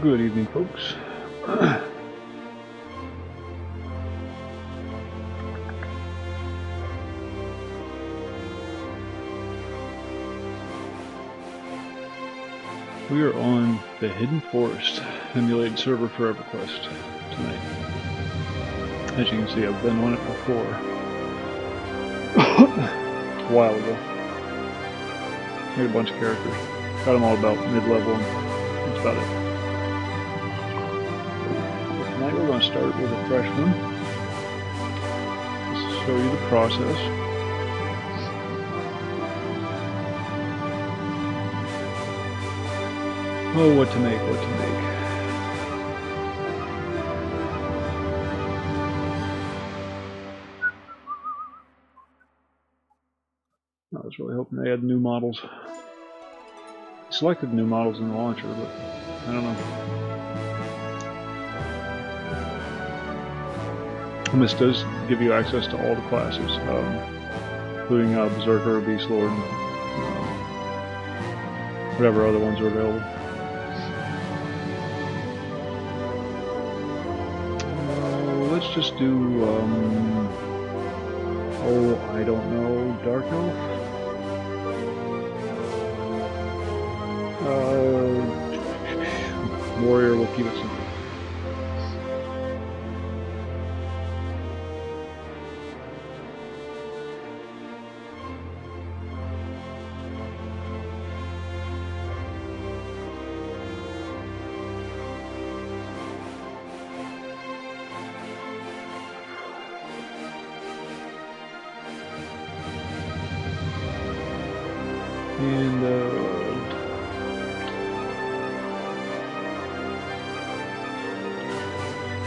Good evening, folks. We are on the Hidden Forest emulated server for Everquest tonight. As you can see, I've been on it before. A while ago. Made a bunch of characters. Got them all about mid-level, and that's about it. Tonight we're going to start with a fresh one. Just to show you the process. Oh, what to make, what to make. I was really hoping they had new models. I selected new models in the launcher, but I don't know. And this does give you access to all the classes, including Berserker, Beast Lord, and whatever other ones are available. Let's just do, oh, I don't know, Dark Elf? Warrior, we'll keep it simple.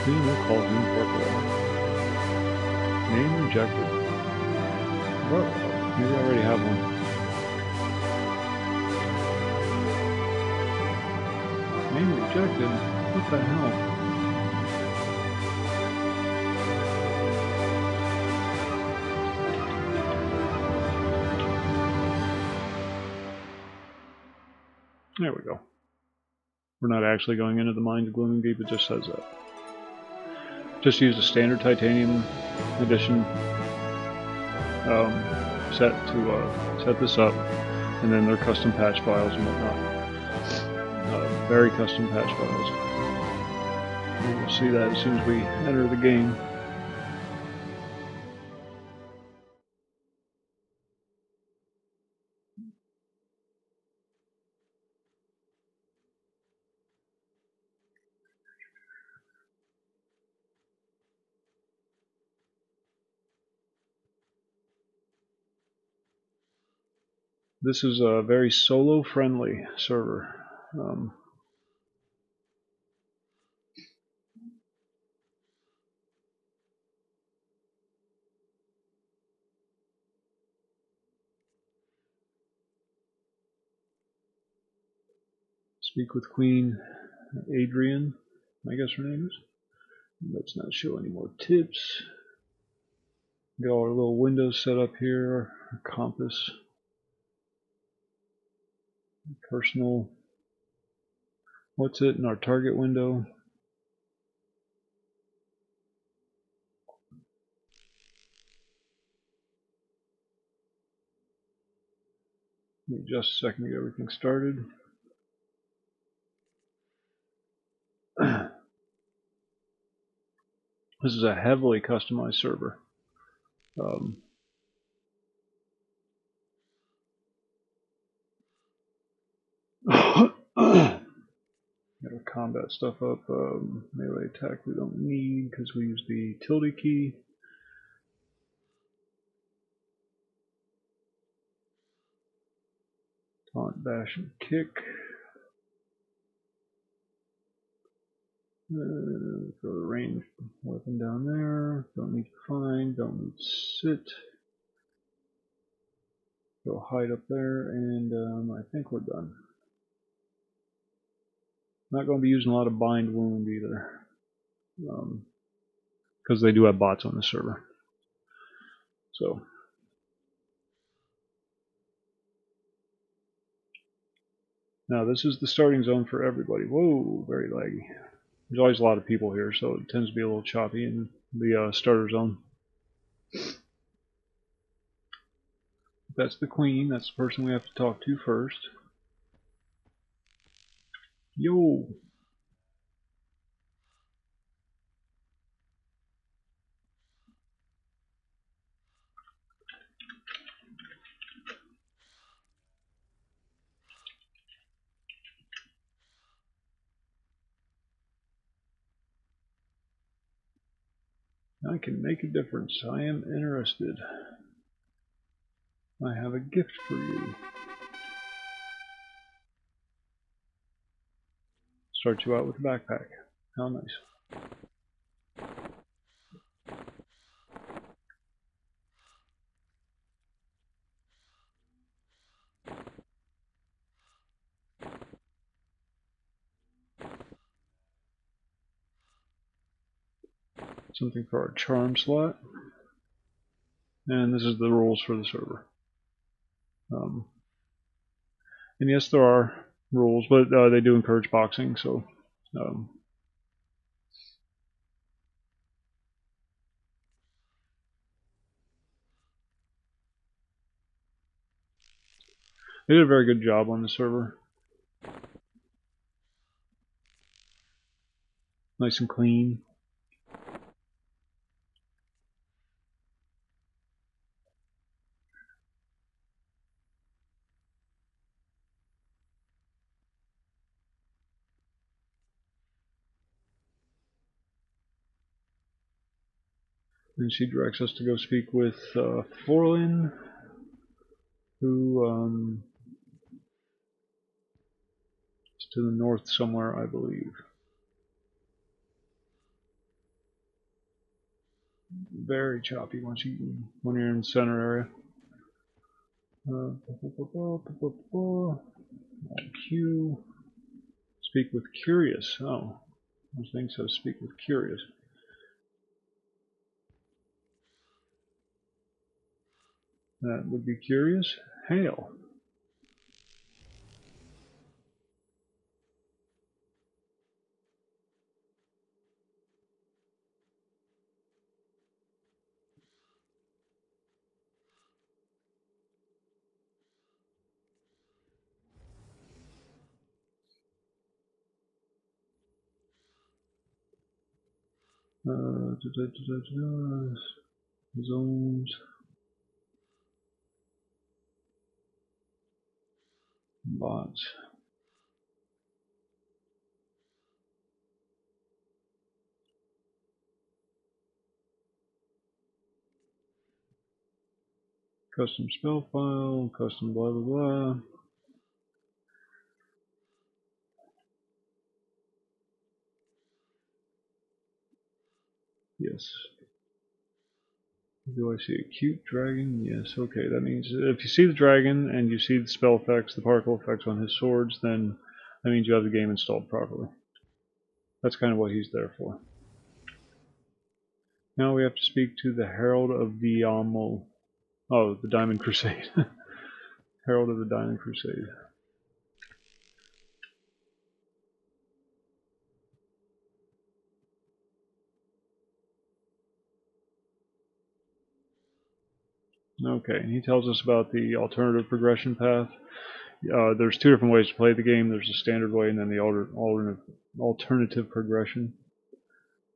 And we'll call him Purple. Name rejected. Well, maybe I already have one. Name rejected? What the hell? There we go. We're not actually going into the Mines of Glooming Deep, it just says that. Just use a standard titanium edition set to set this up, and then their custom patch files and whatnot. Very custom patch files. And you'll see that as soon as we enter the game. This is a very solo-friendly server. Speak with Queen Adrian, I guess her name is. Let's not show any more tips. Got our little windows set up here, our compass, personal, what's it in our target window. Give me just a second to get everything started. This is a heavily customized server. Got our combat stuff up. Melee attack we don't need because we use the tilde key. Taunt, bash, and kick. Throw the ranged weapon down there. Don't need to find. Don't need to sit. Go hide up there, and I think we're done. Not going to be using a lot of bind wound either, because they do have bots on the server. So Now this is the starting zone for everybody. Whoa, very laggy. There's always a lot of people here, so it tends to be a little choppy in the starter zone. That's the queen. That's the person we have to talk to first. Yo! I can make a difference. I am interested. I have a gift for you. Start you out with a backpack. How nice. Something for our charm slot. And this is the rules for the server. And yes, there are rules, but they do encourage boxing, so they did a very good job on the server. Nice and clean. And she directs us to go speak with Forlin, who is to the north somewhere, I believe. Very choppy once when you're in the center area. Q. Speak with Curious. Oh, this thing says speak with Curious. That would be Curious. Hail. Zones. Bots. Custom spell file. Custom blah blah blah. Yes. Do I see a cute dragon? Yes, okay, that means if you see the dragon and you see the spell effects, the particle effects on his swords, then that means you have the game installed properly. That's kind of what he's there for. Now we have to speak to the Herald of the the Diamond Crusade. Herald of the Diamond Crusade. Okay, and he tells us about the alternative progression path. There's two different ways to play the game. There's the standard way and then the alternative progression.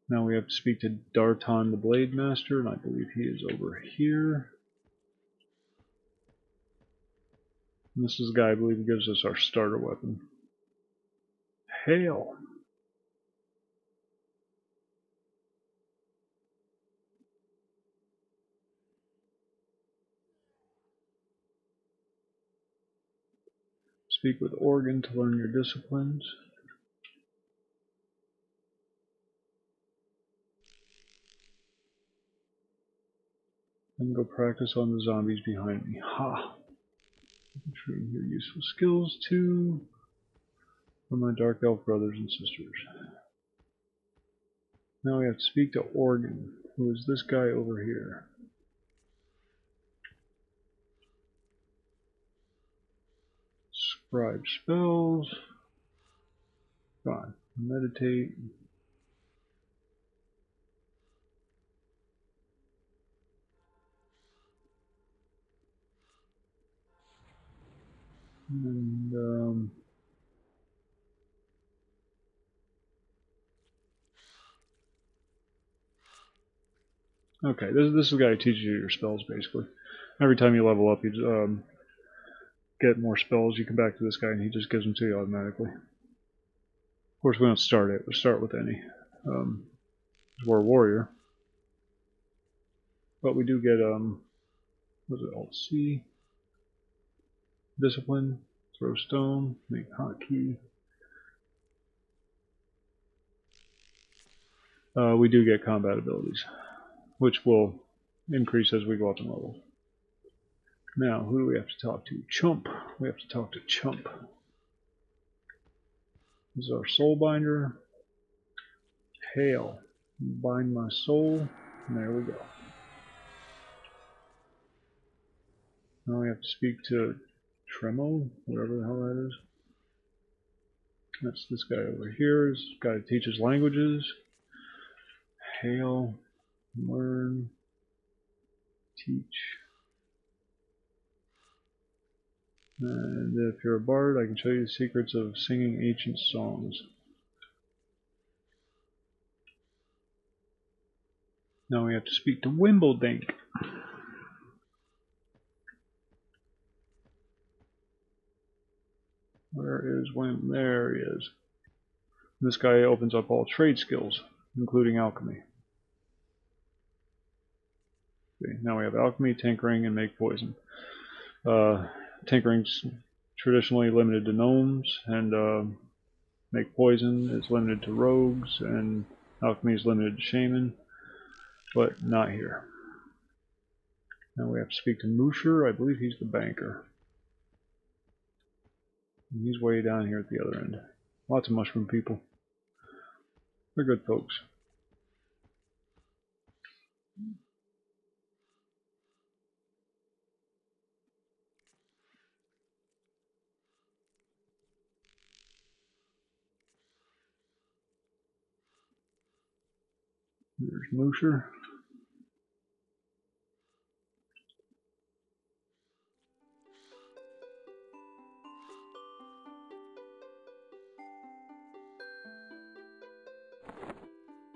Now we have to speak to Darton the Blade Master, and I believe he is over here. And this is the guy I believe gives us our starter weapon. Hail! Speak with Organ to learn your disciplines. And go practice on the zombies behind me. Ha! Train your useful skills too for my Dark Elf brothers and sisters. Now we have to speak to Organ, who is this guy over here. Bribe spells. Come on. Meditate. And okay, this is the guy who teaches you your spells basically. Every time you level up, you get more spells. You come back to this guy and he just gives them to you automatically. Of course, we don't start it. We start with any. We're a warrior, but we do get what's it? Alt C, discipline, throw stone, make hotkey. We do get combat abilities, which will increase as we go up in level. Now, who do we have to talk to? Chump. We have to talk to Chump. This is our soul binder. Hail. Bind my soul. And there we go. Now we have to speak to Tremo, whatever the hell that is. That's this guy over here. This guy who teaches languages. Hail. Learn. Teach. And if you're a bard, I can show you the secrets of singing ancient songs. Now we have to speak to Wimbledink. Where is Wim? There he is. This guy opens up all trade skills, including alchemy. Okay, now we have alchemy, tinkering, and make poison. Tinkering's traditionally limited to gnomes, and make poison is limited to rogues, and alchemy is limited to shaman, but not here. Now we have to speak to Musher. I believe he's the banker. And he's way down here at the other end. Lots of mushroom people. They're good folks. There's Musher.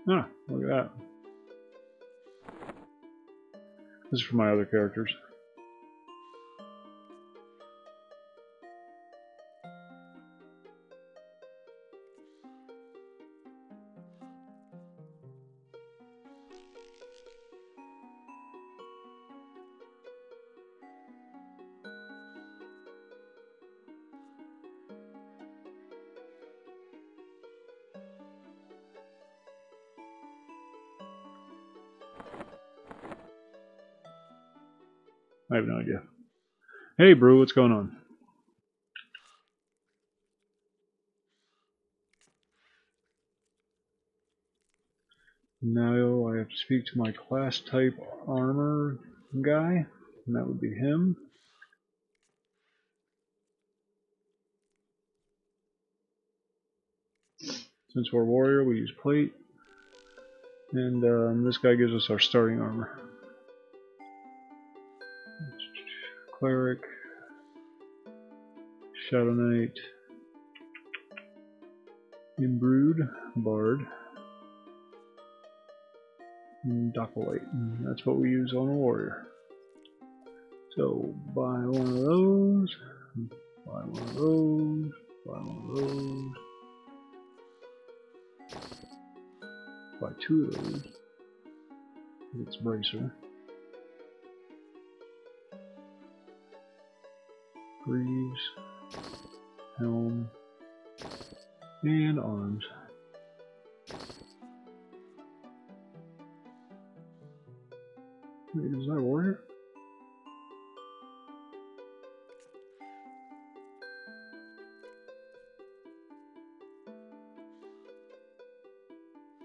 Ah, look at that. This is for my other characters. I have no idea. Hey, Brew, what's going on? Now I have to speak to my class type armor guy, and that would be him. Since we're a warrior, we use plate. And this guy gives us our starting armor. Cleric, Shadow Knight, Imbrued, Bard, and Doppelite. And that's what we use on a warrior. So buy one of those, buy one of those, buy one of those, buy two of those. It's Bracer. Greaves, helm, and arms. Wait, is that a warrior?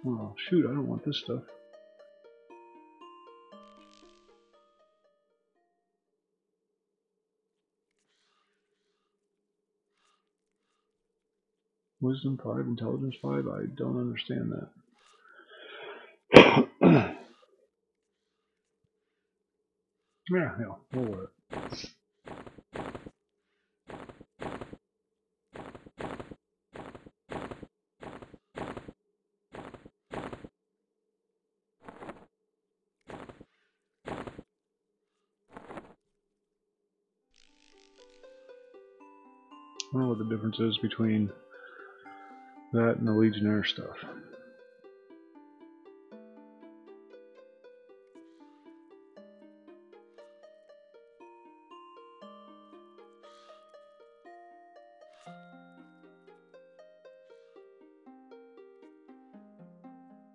Oh shoot, I don't want this stuff. Wisdom 5, Intelligence 5? I don't understand that. Yeah, we'll wear it. I don't know what the difference is between that and the Legionnaire stuff.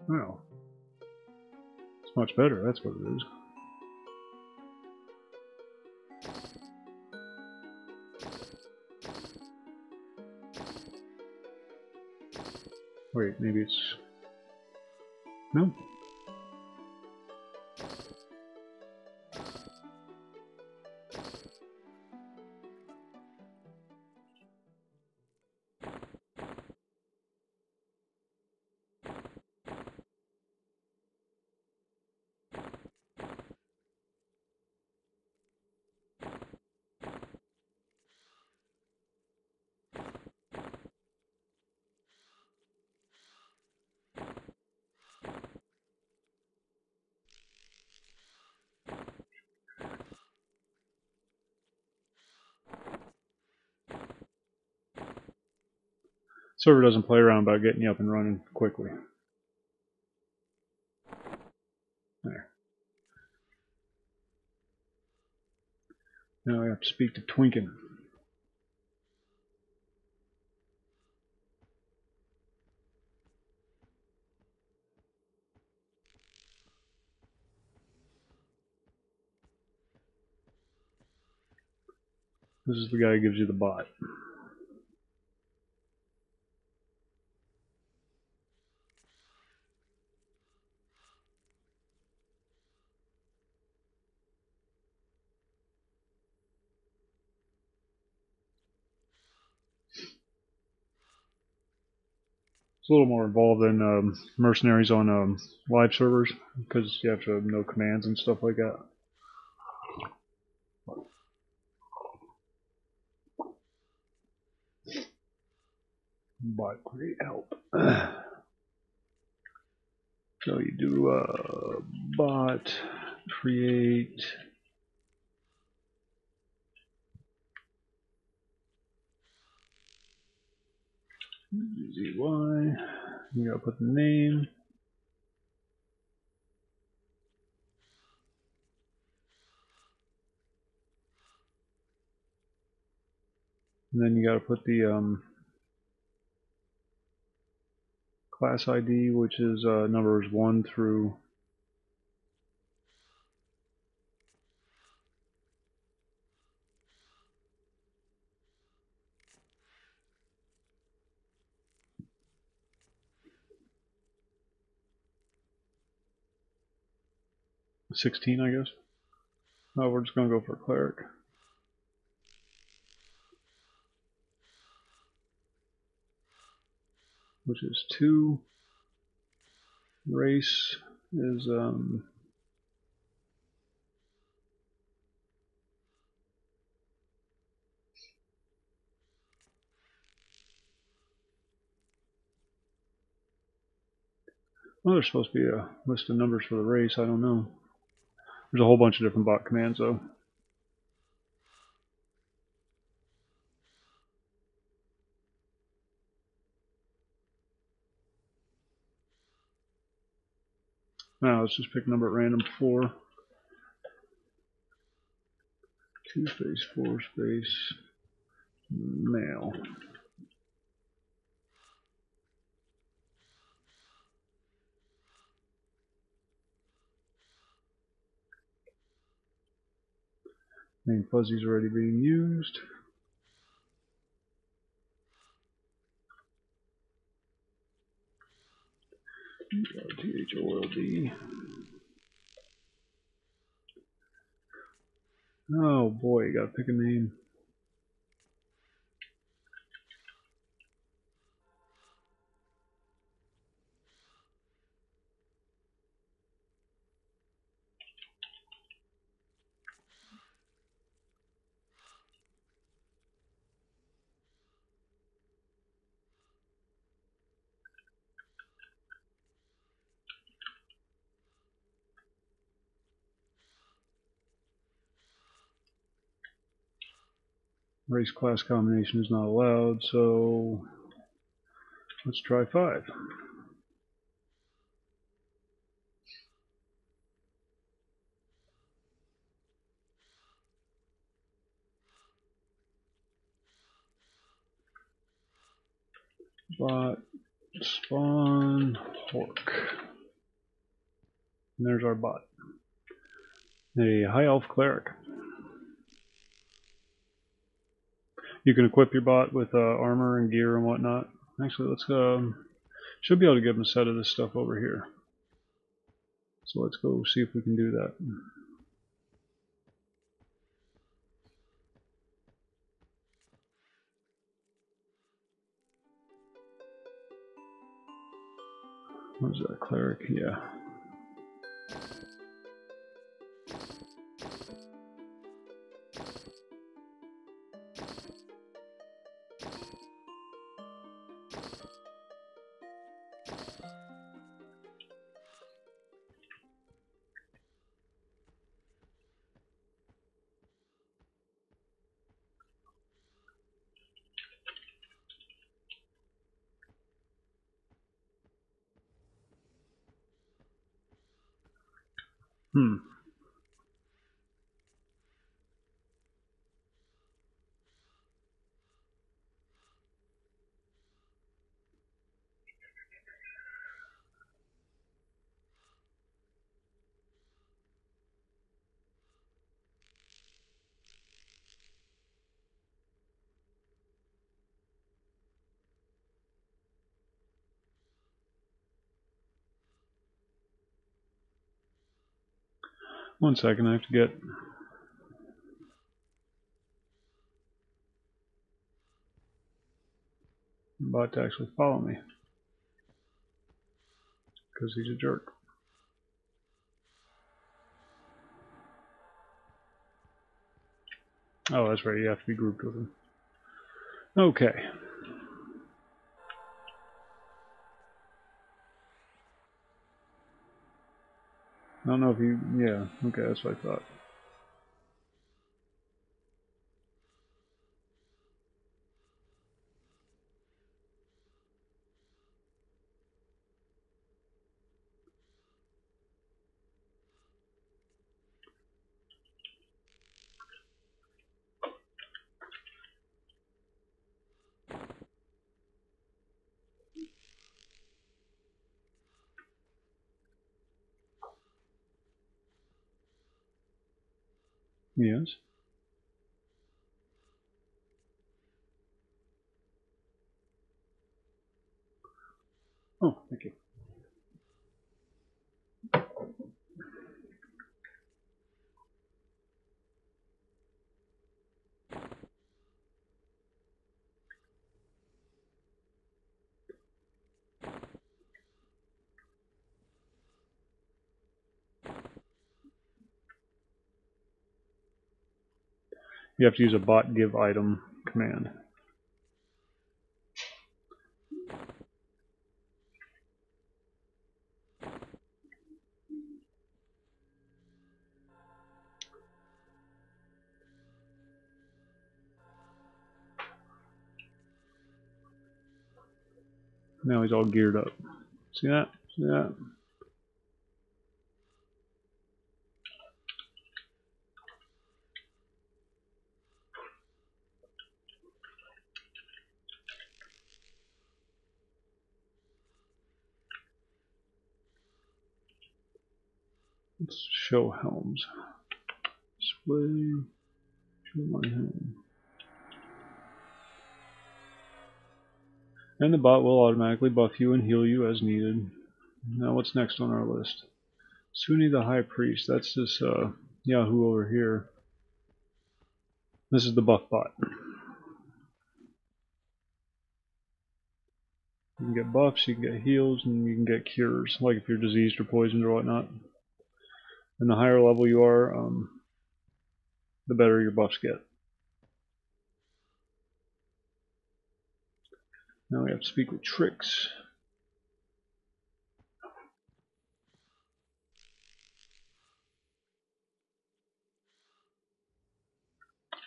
Well, it's much better, that's what it is. Wait, maybe it's... No? Server doesn't play around about getting you up and running quickly. There. Now I have to speak to Twinkin. This is the guy who gives you the bot. It's a little more involved than mercenaries on live servers, because you have to know commands and stuff like that. Bot create help. So you do bot create ZY. You gotta put the name. And then you gotta put the class ID, which is numbers 1 through 16, I guess. Oh, we're just gonna go for cleric, which is 2. Race is well, there's supposed to be a list of numbers for the race. I don't know. There's a whole bunch of different bot commands though. Now let's just pick a number at random. 4, 2 space 4 space male. Name fuzzy's already being used. THOLD. Oh boy, gotta pick a name. Race class combination is not allowed, so let's try 5. Bot, spawn, Hork. And there's our bot. A high elf cleric. You can equip your bot with armor and gear and whatnot. Actually, let's should be able to give him a set of this stuff over here. So let's go see if we can do that. What is that, cleric? Yeah. One second, I have to get the bot to actually follow me. Because he's a jerk. Oh, that's right, you have to be grouped with him. Okay. I don't know if you... yeah, okay, that's what I thought. Yes. Oh, thank you. You have to use a bot give item command. Now he's all geared up. See that? See that? Let's show helms. Display. Show my helm. And the bot will automatically buff you and heal you as needed. Now what's next on our list? Sunni the High Priest. That's this Yahoo over here. This is the buff bot. You can get buffs, you can get heals, and you can get cures, like if you're diseased or poisoned or whatnot. And the higher level you are, the better your buffs get. Now we have to speak with Trix.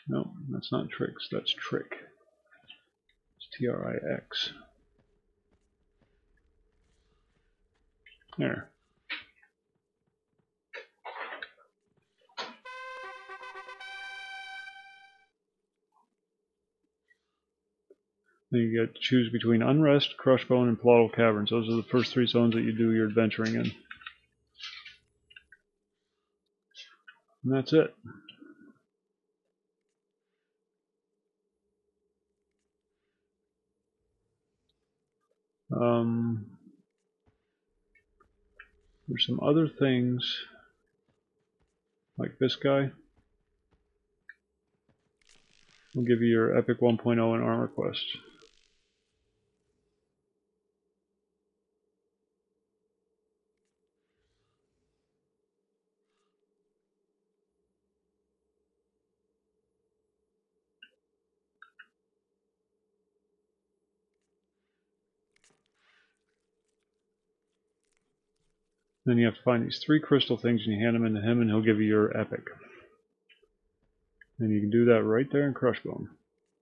No, that's not tricks, that's trick. It's T-R-I-X. There. Then you get to choose between Unrest, Crushbone, and Palotto Caverns. Those are the first 3 zones that you do your adventuring in. And that's it. There's some other things, like this guy. Will give you your Epic 1.0 and Armor Quest. Then you have to find these 3 crystal things and you hand them into him and he'll give you your Epic. And you can do that right there in Crushbone.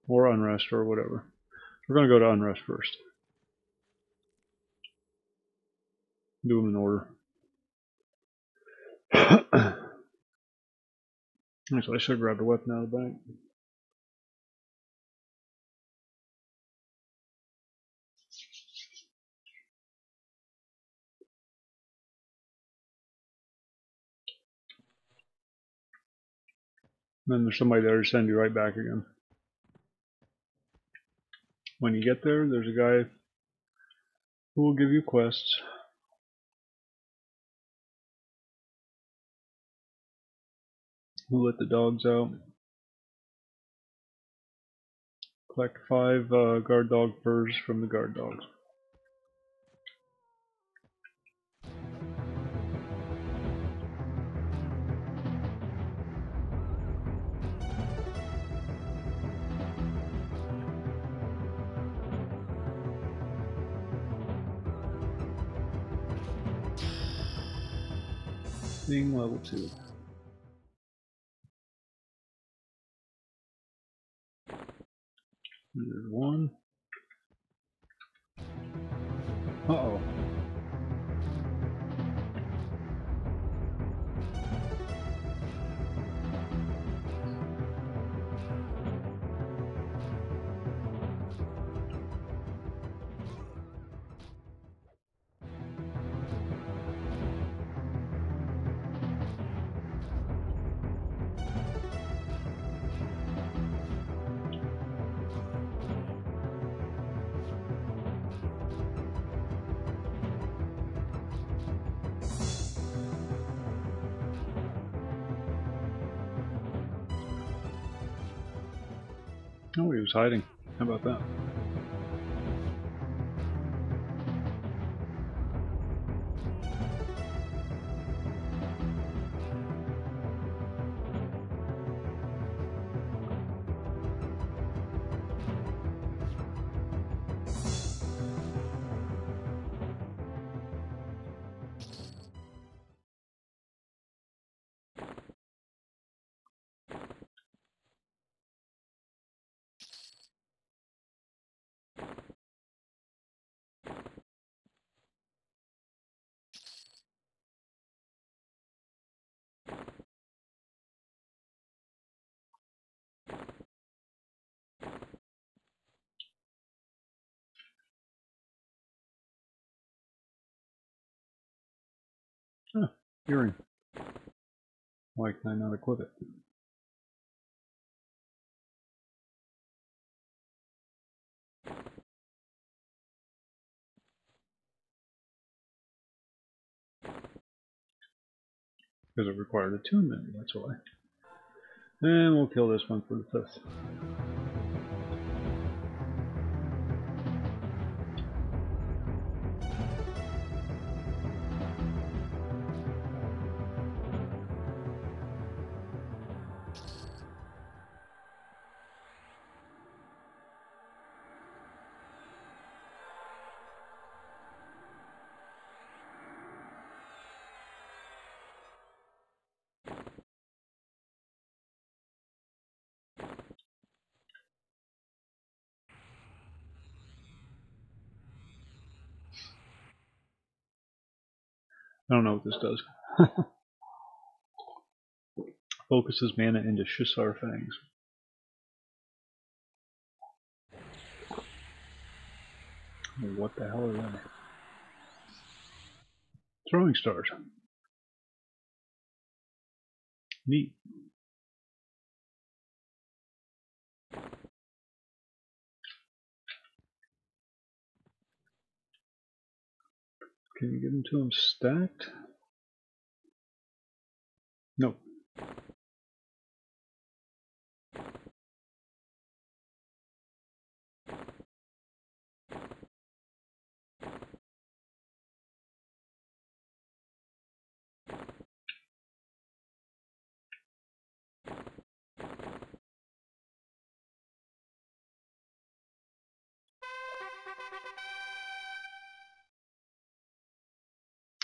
Or Unrest or whatever. We're going to go to Unrest first. Do them in order. Actually, I should have grabbed a weapon out of the bag. Then there's somebody there to send you right back again. When you get there, there's a guy who will give you quests. Who let the dogs out. Collect 5 guard dog furs from the guard dogs. Being level 2. There's 1. Uh-oh. Oh, he was hiding. How about that? Huh, earring. Why can I not equip it? Because it required attunement, that's why. And we'll kill this one for the 5th. I don't know what this does. Focuses mana into Shisar Fangs. What the hell are they? Throwing stars. Neat. Can you get them to him stacked? No.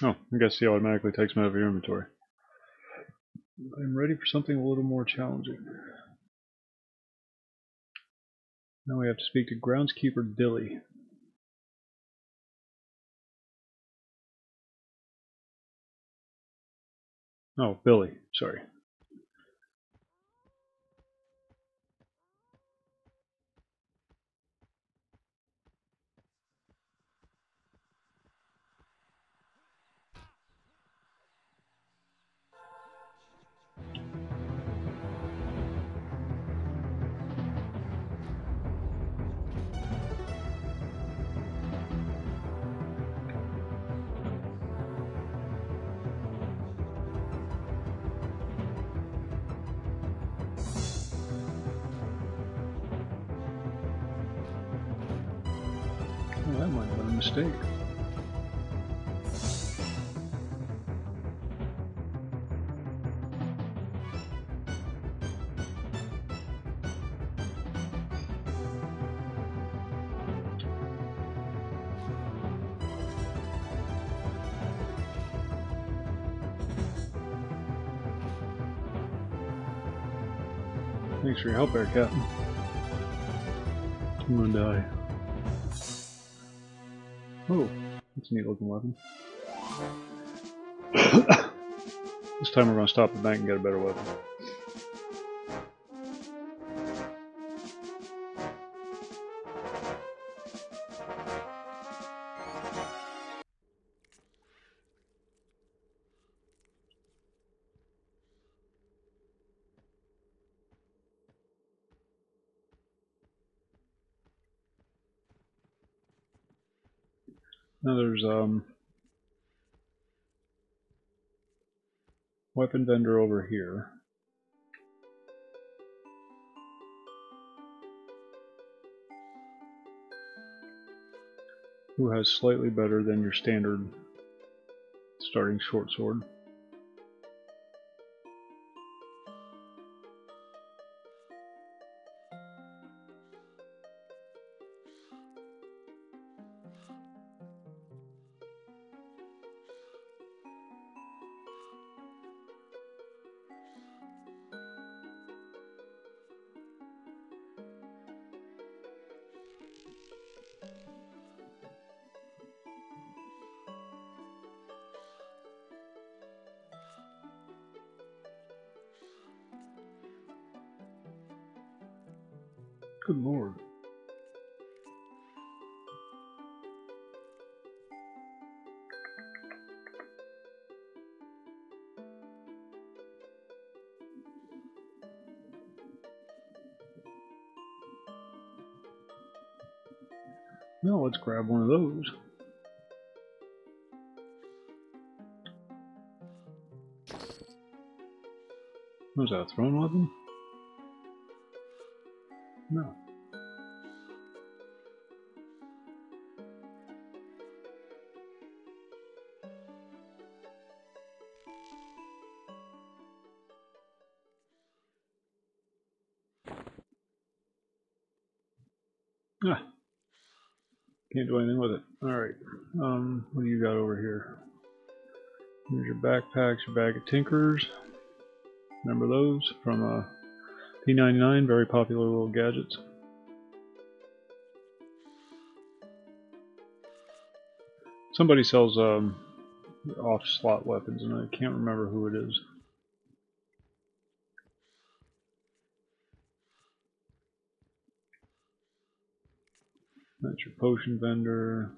Oh, I guess he automatically takes them out of your inventory. I'm ready for something a little more challenging. Now we have to speak to Groundskeeper Dilly. Oh, Billy, sorry. Oh, that might have been a mistake. Thanks for your help there, Captain. I'm gonna die. Oh, that's a neat looking weapon. This time we're gonna stop the bank and get a better weapon. Now there's weapon vendor over here. Who has slightly better than your standard starting short sword. Good lord. Now let's grab one of those. Was that a thrown weapon? No. Ah. Can't do anything with it. Alright. What do you got over here? Here's your backpacks, your bag of Tinkers. Remember those from P99, very popular little gadgets. Somebody sells off-slot weapons, and I can't remember who it is. That's your potion vendor.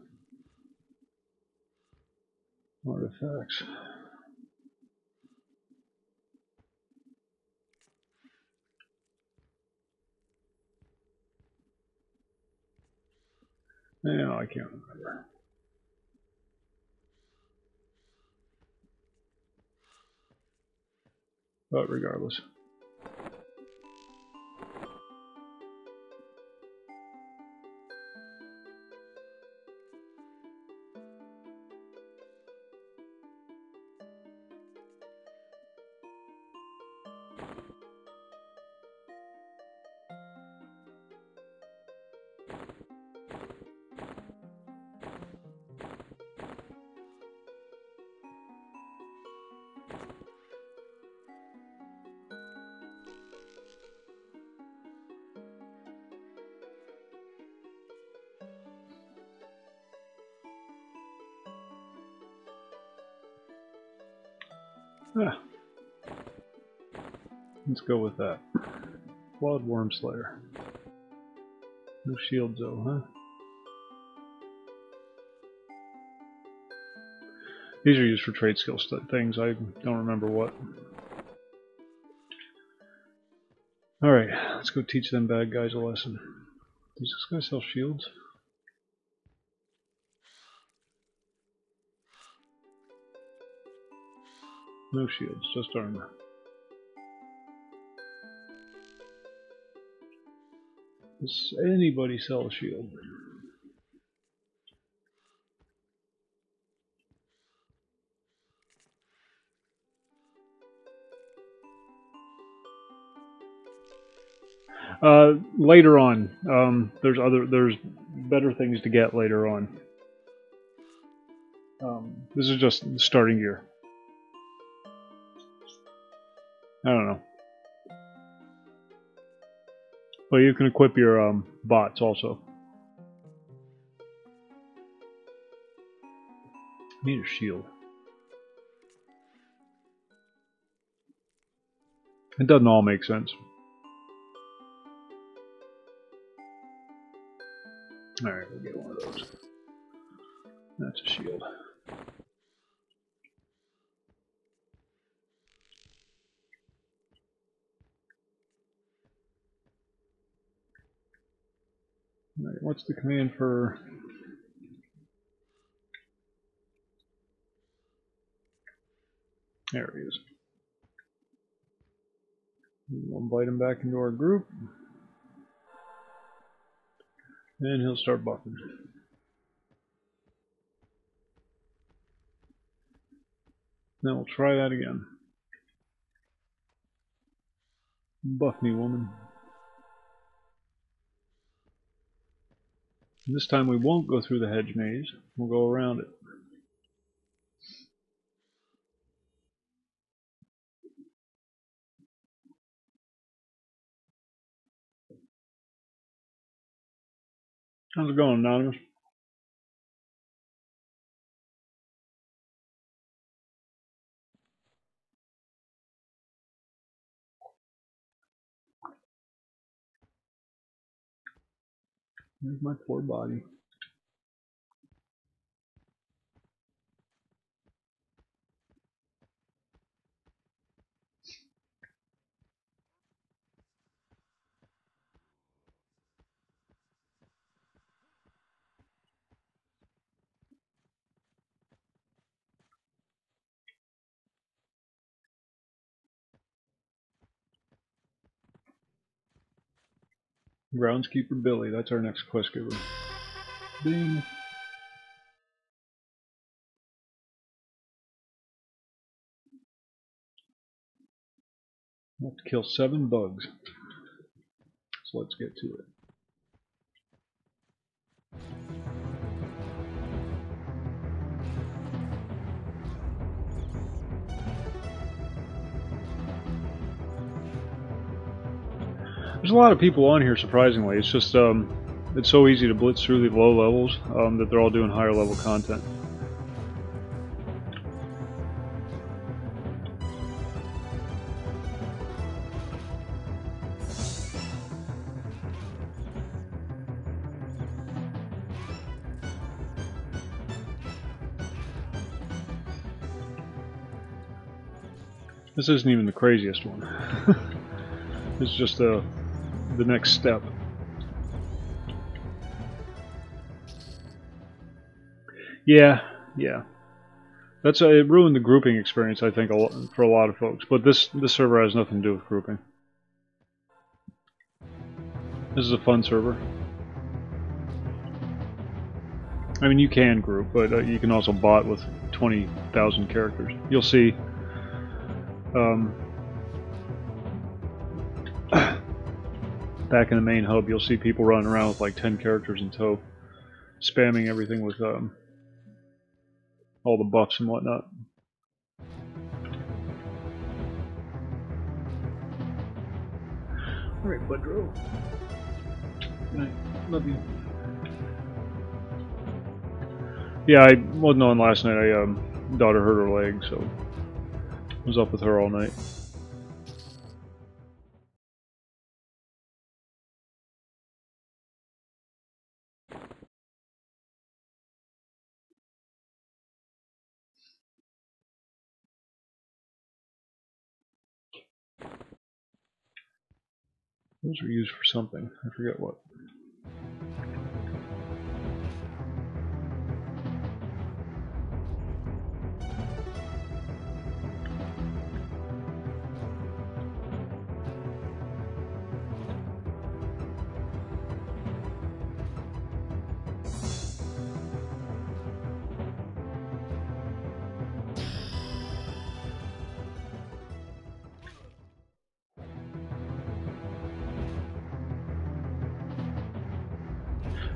Artifacts. No, I can't remember. But regardless. Ah. Let's go with that. Flawed Worm Slayer. No shields though, huh? These are used for trade skill things. I don't remember what. Alright, let's go teach them bad guys a lesson. Does this guy sell shields? No shields, just armor. Does anybody sell a shield? Later on, there's better things to get later on. This is just the starting gear. I don't know. Well, you can equip your bots also. Need a shield. It doesn't all make sense. Alright, we'll get one of those. That's a shield. Alright, what's the command for... There he is. We'll invite him back into our group. And he'll start buffing. Then we'll try that again. Buff me, woman. And this time we won't go through the hedge maze. We'll go around it. How's it going, Anonymous? There's my poor body. Groundskeeper Billy, that's our next quest giver. Bing. We have to kill 7 bugs. So let's get to it. There's a lot of people on here, surprisingly. It's just it's so easy to blitz through the low levels that they're all doing higher level content. This isn't even the craziest one. It's just the next step. Yeah, yeah. That's it ruined the grouping experience, I think, for a lot of folks. But this server has nothing to do with grouping. This is a fun server. I mean, you can group, but you can also bot with 20,000 characters. You'll see. Back in the main hub, you'll see people running around with like 10 characters in tow, spamming everything with all the buffs and whatnot. Alright, Budro. Good night. Love you. Yeah, I wasn't on last night. Daughter hurt her leg, so I was up with her all night. Those were used for something. I forget what.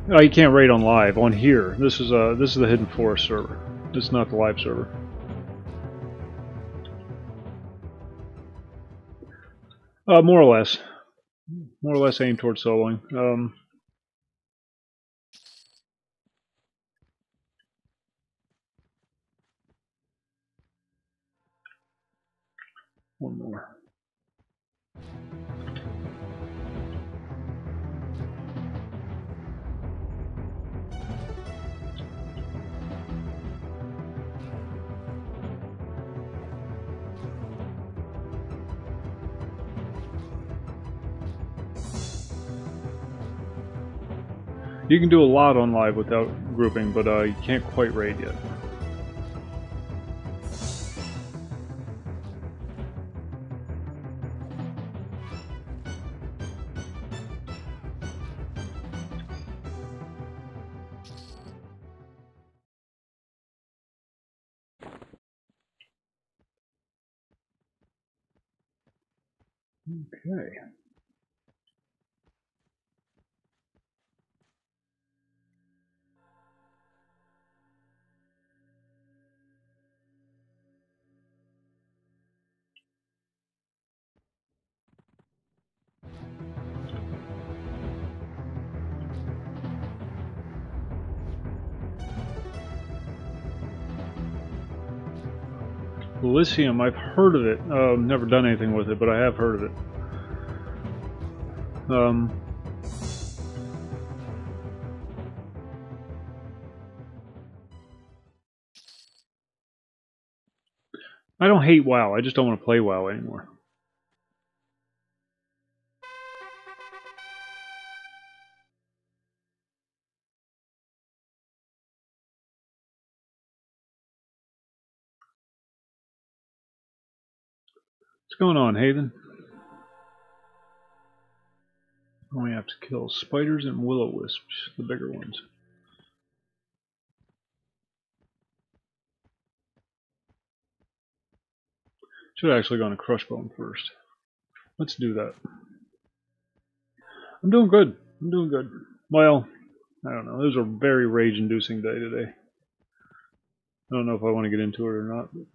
No, you can't raid on live. On here, this is the Hidden Forest server. This is not the live server. More or less aimed towards soloing. One more. You can do a lot on live without grouping, but you can't quite raid yet. Okay. Lithium, I've heard of it. Never done anything with it, but I have heard of it. I don't hate WoW, I just don't want to play WoW anymore. What's going on, Haven? Only have to kill spiders and will-o-wisps, the bigger ones. Should have actually gone to Crushbone first. Let's do that. I'm doing good. I'm doing good. Well, I don't know. It was a very rage-inducing day today. I don't know if I want to get into it or not. But...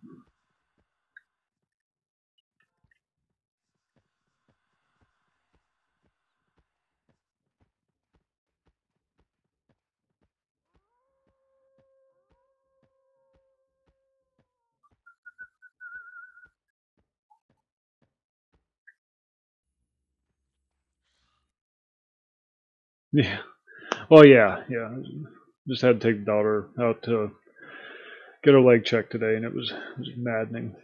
yeah. Well, yeah. Just had to take the daughter out to get her leg checked today, and it was maddening.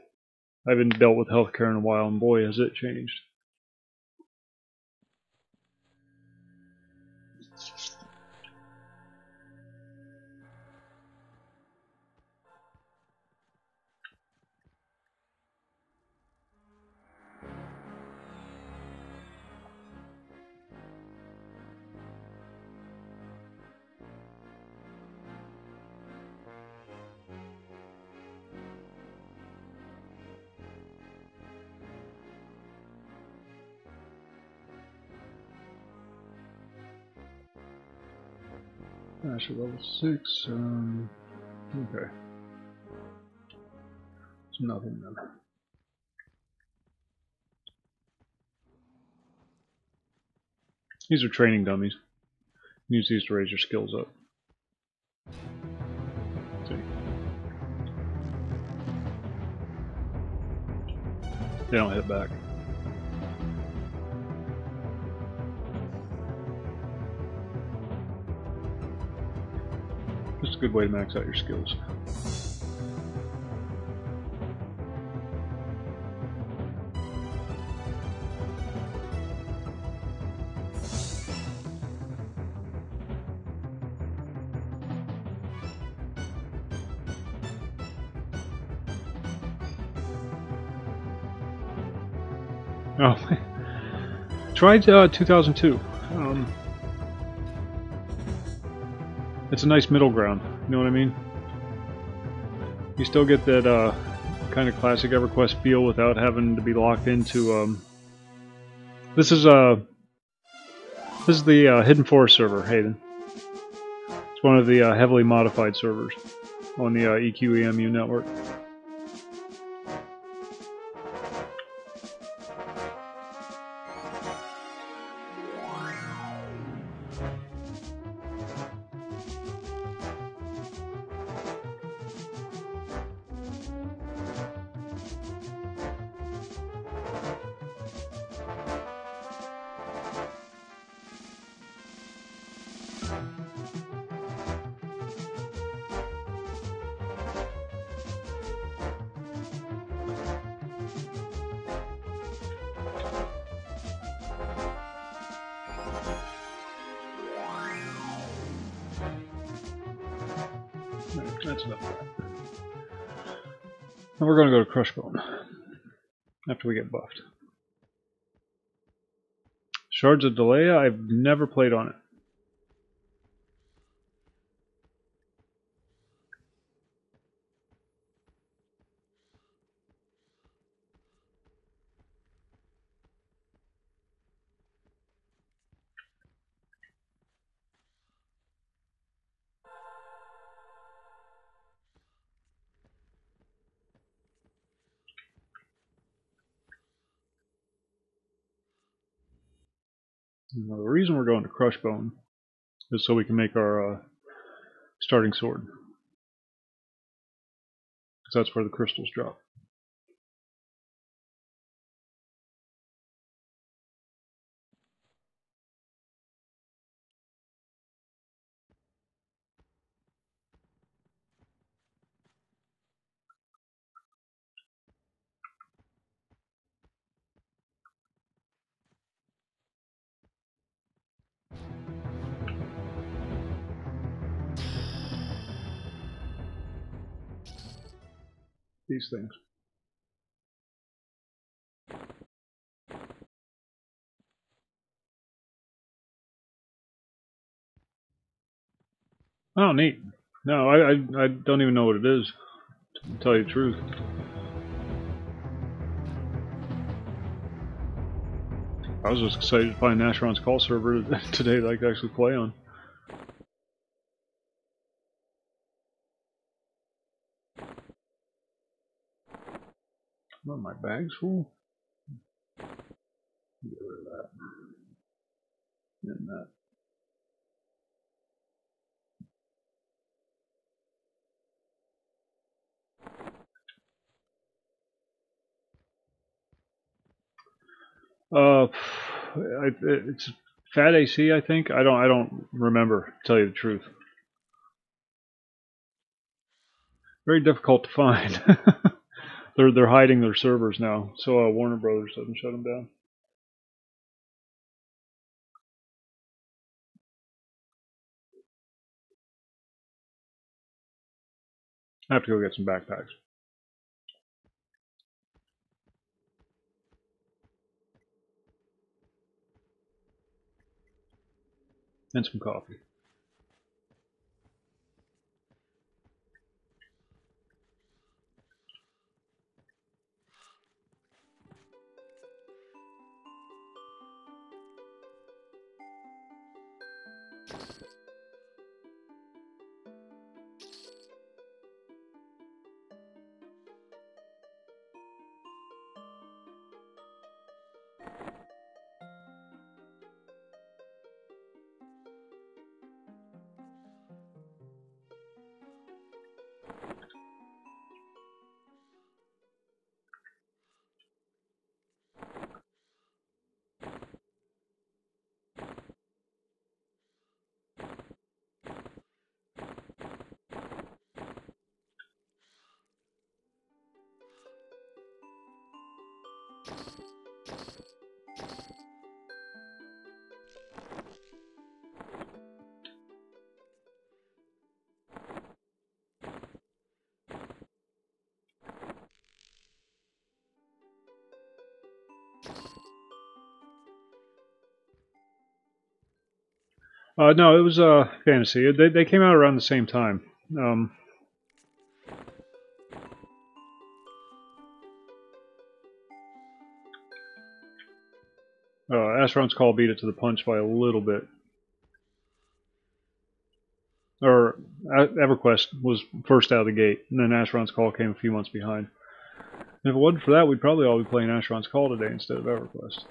I haven't dealt with healthcare in a while, and boy, has it changed. Actually, level 6. Okay. It's nothing then. These are training dummies. Use these to raise your skills up. See. They don't hit back. Just a good way to max out your skills. Oh, tried 2002. It's a nice middle ground. You know what I mean? You still get that kind of classic Everquest feel without having to be locked into. This is the Hidden Forest server, Hayden. It's one of the heavily modified servers on the EQEMU network. That's enough of that. Now we're going to go to Crushbone after we get buffed. Shards of Delaya, I've never played on it. Now, the reason we're going to Crushbone is so we can make our starting sword. Because that's where the crystals drop. These things. Oh, neat. No, I don't even know what it is, to tell you the truth. I was just excited to find Nashron's call server today that I could actually play on. Oh, my bag's full. Get rid of that. And that. It's Fat AC, I think. I don't remember, to tell you the truth. Very difficult to find. They're hiding their servers now, so Warner Brothers doesn't shut them down. I have to go get some backpacks. And some coffee. No, it was fantasy. They came out around the same time. Asheron's Call beat it to the punch by a little bit. Or EverQuest was first out of the gate, and then Asheron's Call came a few months behind. And if it wasn't for that, we'd probably all be playing Asheron's Call today instead of EverQuest.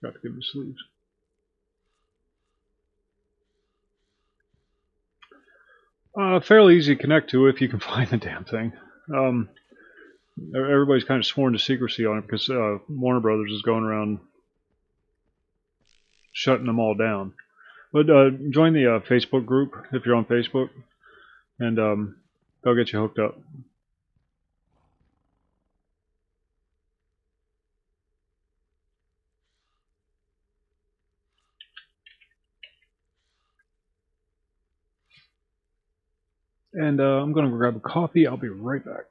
Got to give me sleeves. Fairly easy to connect to if you can find the damn thing. Everybody's kind of sworn to secrecy on it because Warner Brothers is going around shutting them all down. But join the Facebook group if you're on Facebook, and they'll get you hooked up. And I'm going to grab a coffee. I'll be right back.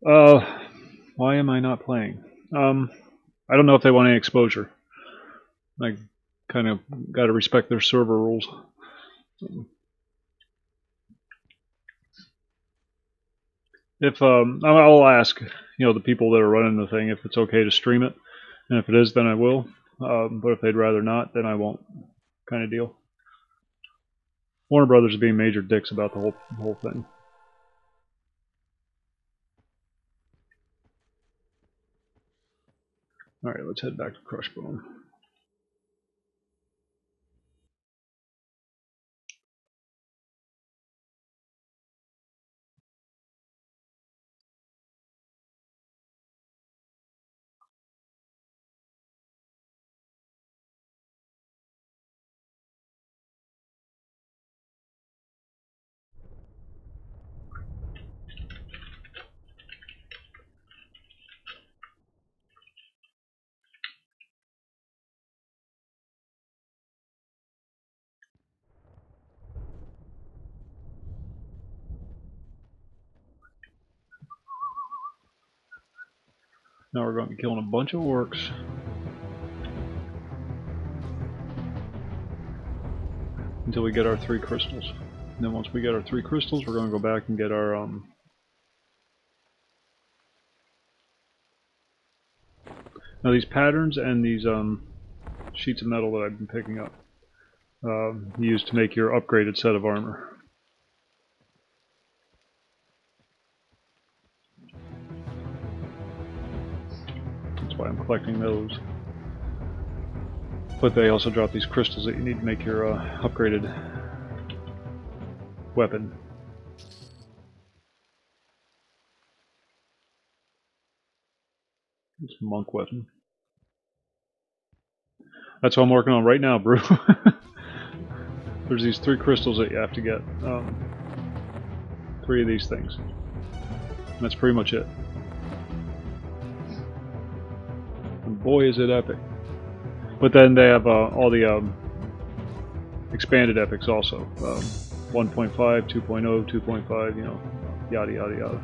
Why am I not playing? I don't know if they want any exposure. I kind of got to respect their server rules. If I'll ask, the people that are running the thing if it's okay to stream it, and if it is, then I will. But if they'd rather not, then I won't. Kind of deal. Warner Brothers is being major dicks about the whole thing. All right, let's head back to Crushbone. Now we're going to be killing a bunch of orcs. Until we get our 3 crystals. And then once we get our 3 crystals, we're going to go back and get our now these patterns and these sheets of metal that I've been picking up, used to make your upgraded set of armor. That's why I'm collecting those. But they also drop these crystals that you need to make your upgraded weapon. It's a monk weapon. That's what I'm working on right now, Brew. There's these 3 crystals that you have to get. 3 of these things. And that's pretty much it. And boy is it epic. But then they have all the expanded epics also. 1.5, 2.0, 2.5, yada yada yada.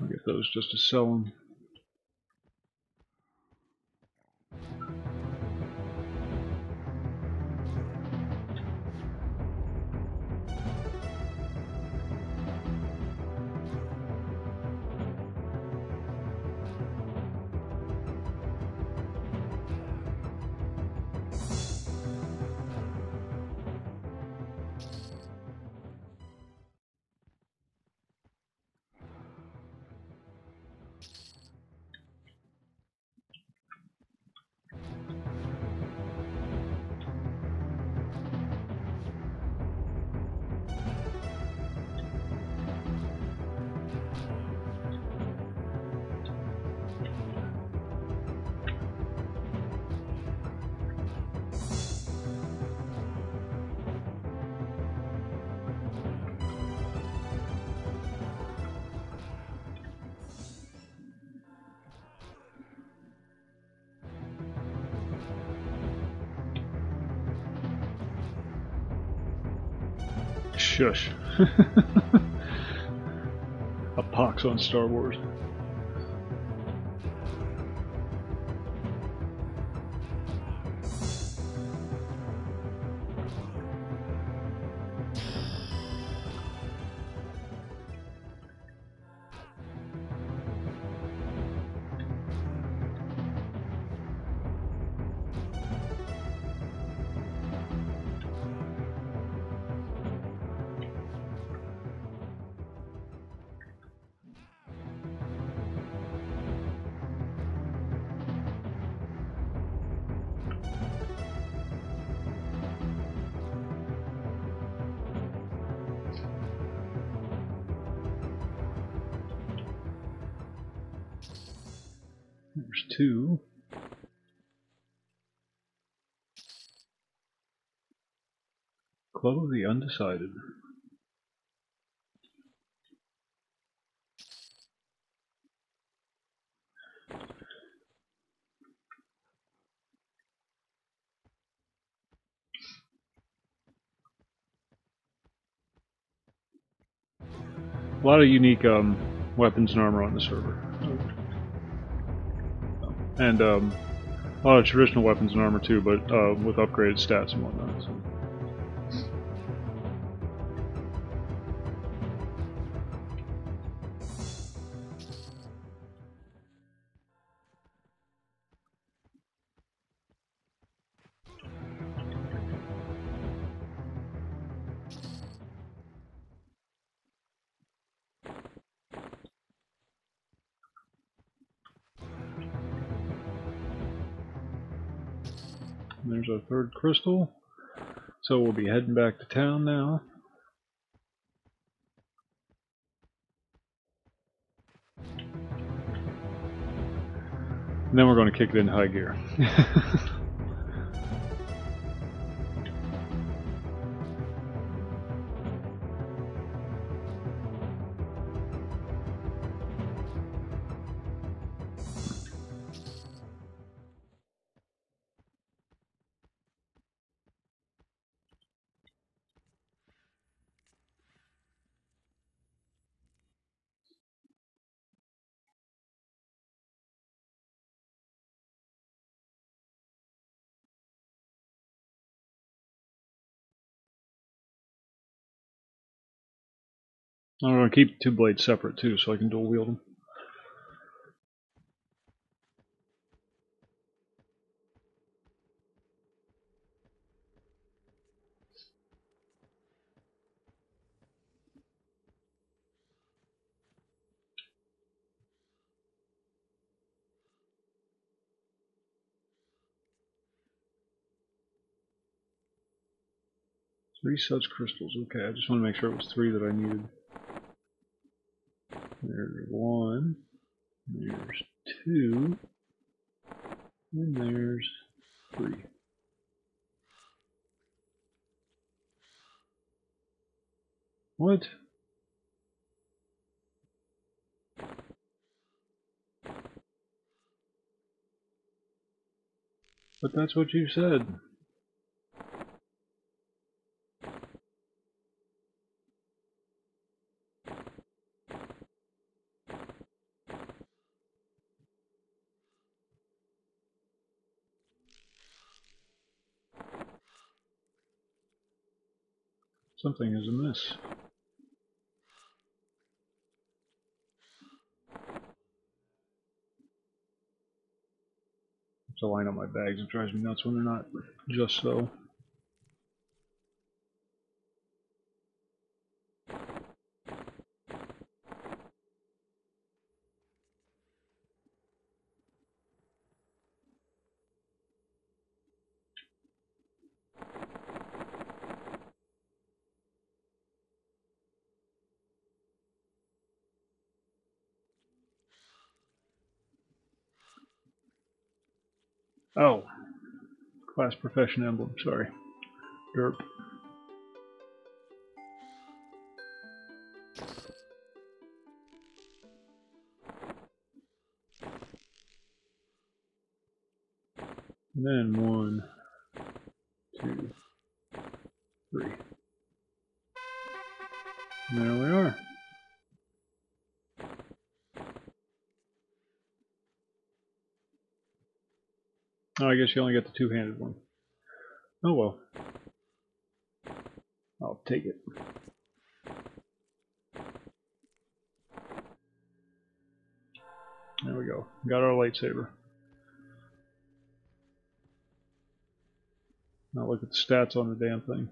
I'll get those just to sell them. Shush. A pox on Star Wars. There's 2. Club of the Undecided. A lot of unique weapons and armor on the server. And a lot of traditional weapons and armor too, but with upgraded stats and whatnot. So. There's our third crystal. So we'll be heading back to town now. And then we're going to kick it into high gear. 'm going to keep two blades separate too, so I can dual wield them. Three such crystals. Okay, I just want to make sure it was three that I needed. There's one. There's two. And there's three. What? But that's what you said. Something is amiss. To line up my bags, it drives me nuts when they're not just so. Oh, class profession emblem, sorry. Derp. And then 1, 2, 3. And there we are. Oh, I guess you only get the two-handed one. Oh well. I'll take it. There we go. Got our lightsaber. Now look at the stats on the damn thing.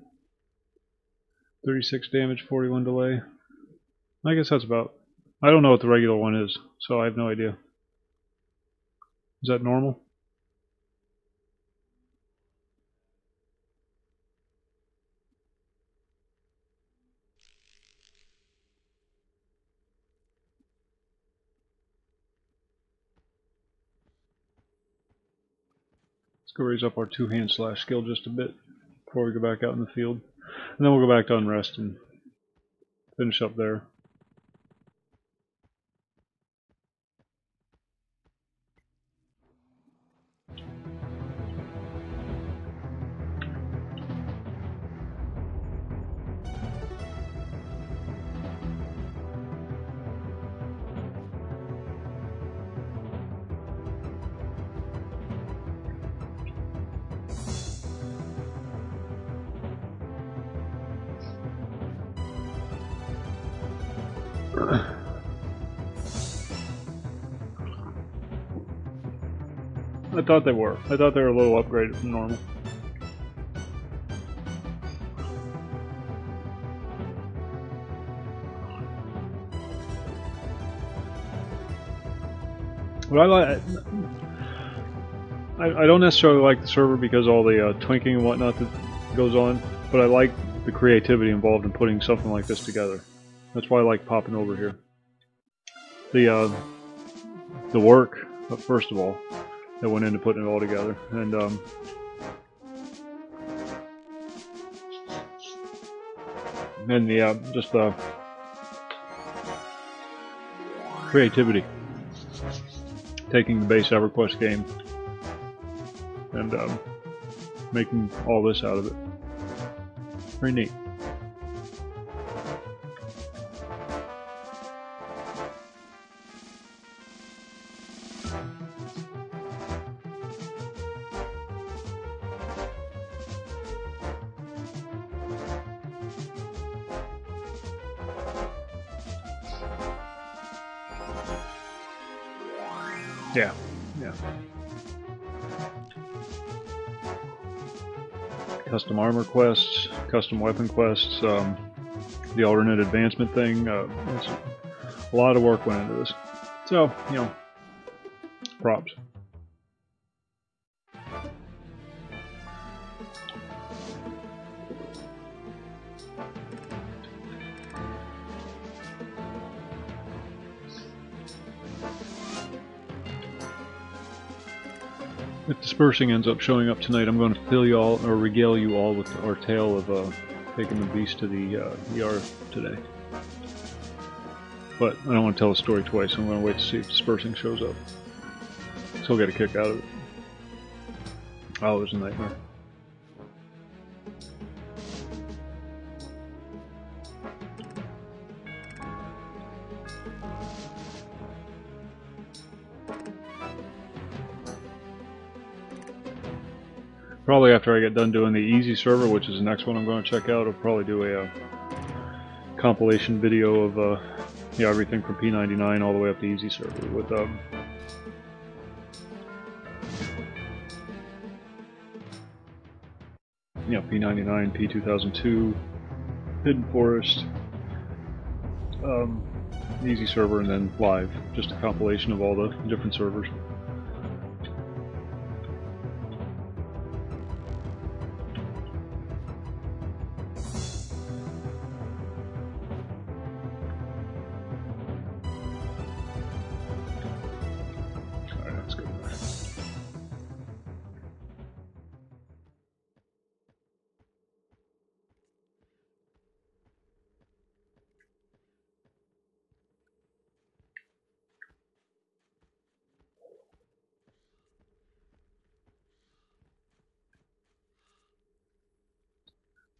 36 damage, 41 delay. I guess that's about... I don't know what the regular one is, so I have no idea. Is that normal? Let's go raise up our two-hand slash skill just a bit before we go back out in the field. And then we'll go back to unrest and finish up there. I thought they were. I thought they were a little upgraded from normal. But I don't necessarily like the server because all the twinking and whatnot that goes on, but I like the creativity involved in putting something like this together. That's why I like popping over here. The work, first of all, that went into putting it all together, and just the creativity, taking the base Everquest game and making all this out of it. Pretty neat. Yeah, yeah. Custom armor quests, custom weapon quests, the alternate advancement thing. It's a lot of work went into this. So, you know, props. If dispersing ends up showing up tonight, I'm going to fill you all, or regale you all with our tale of taking the beast to the ER today. But I don't want to tell the story twice, so I'm going to wait to see if dispersing shows up. Still get a kick out of it. Oh, it was a nightmare. Probably after I get done doing the easy server, which is the next one I'm going to check out, I'll probably do a compilation video of everything from P99 all the way up to easy server with P99, P2002, Hidden Forest, easy server, and then live, just a compilation of all the different servers.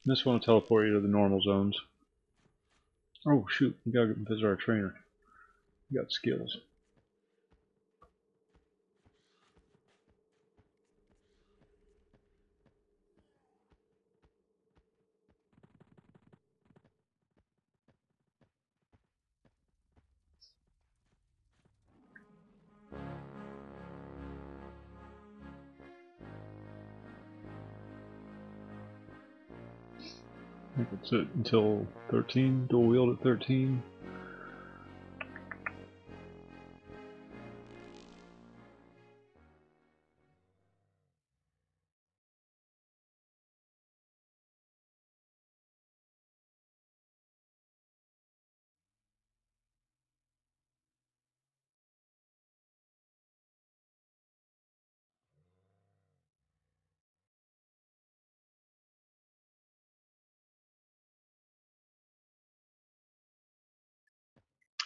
This one will teleport you to the normal zones. Oh shoot, we gotta visit our trainer. We got skills. I think that's it until 13, dual wield at 13.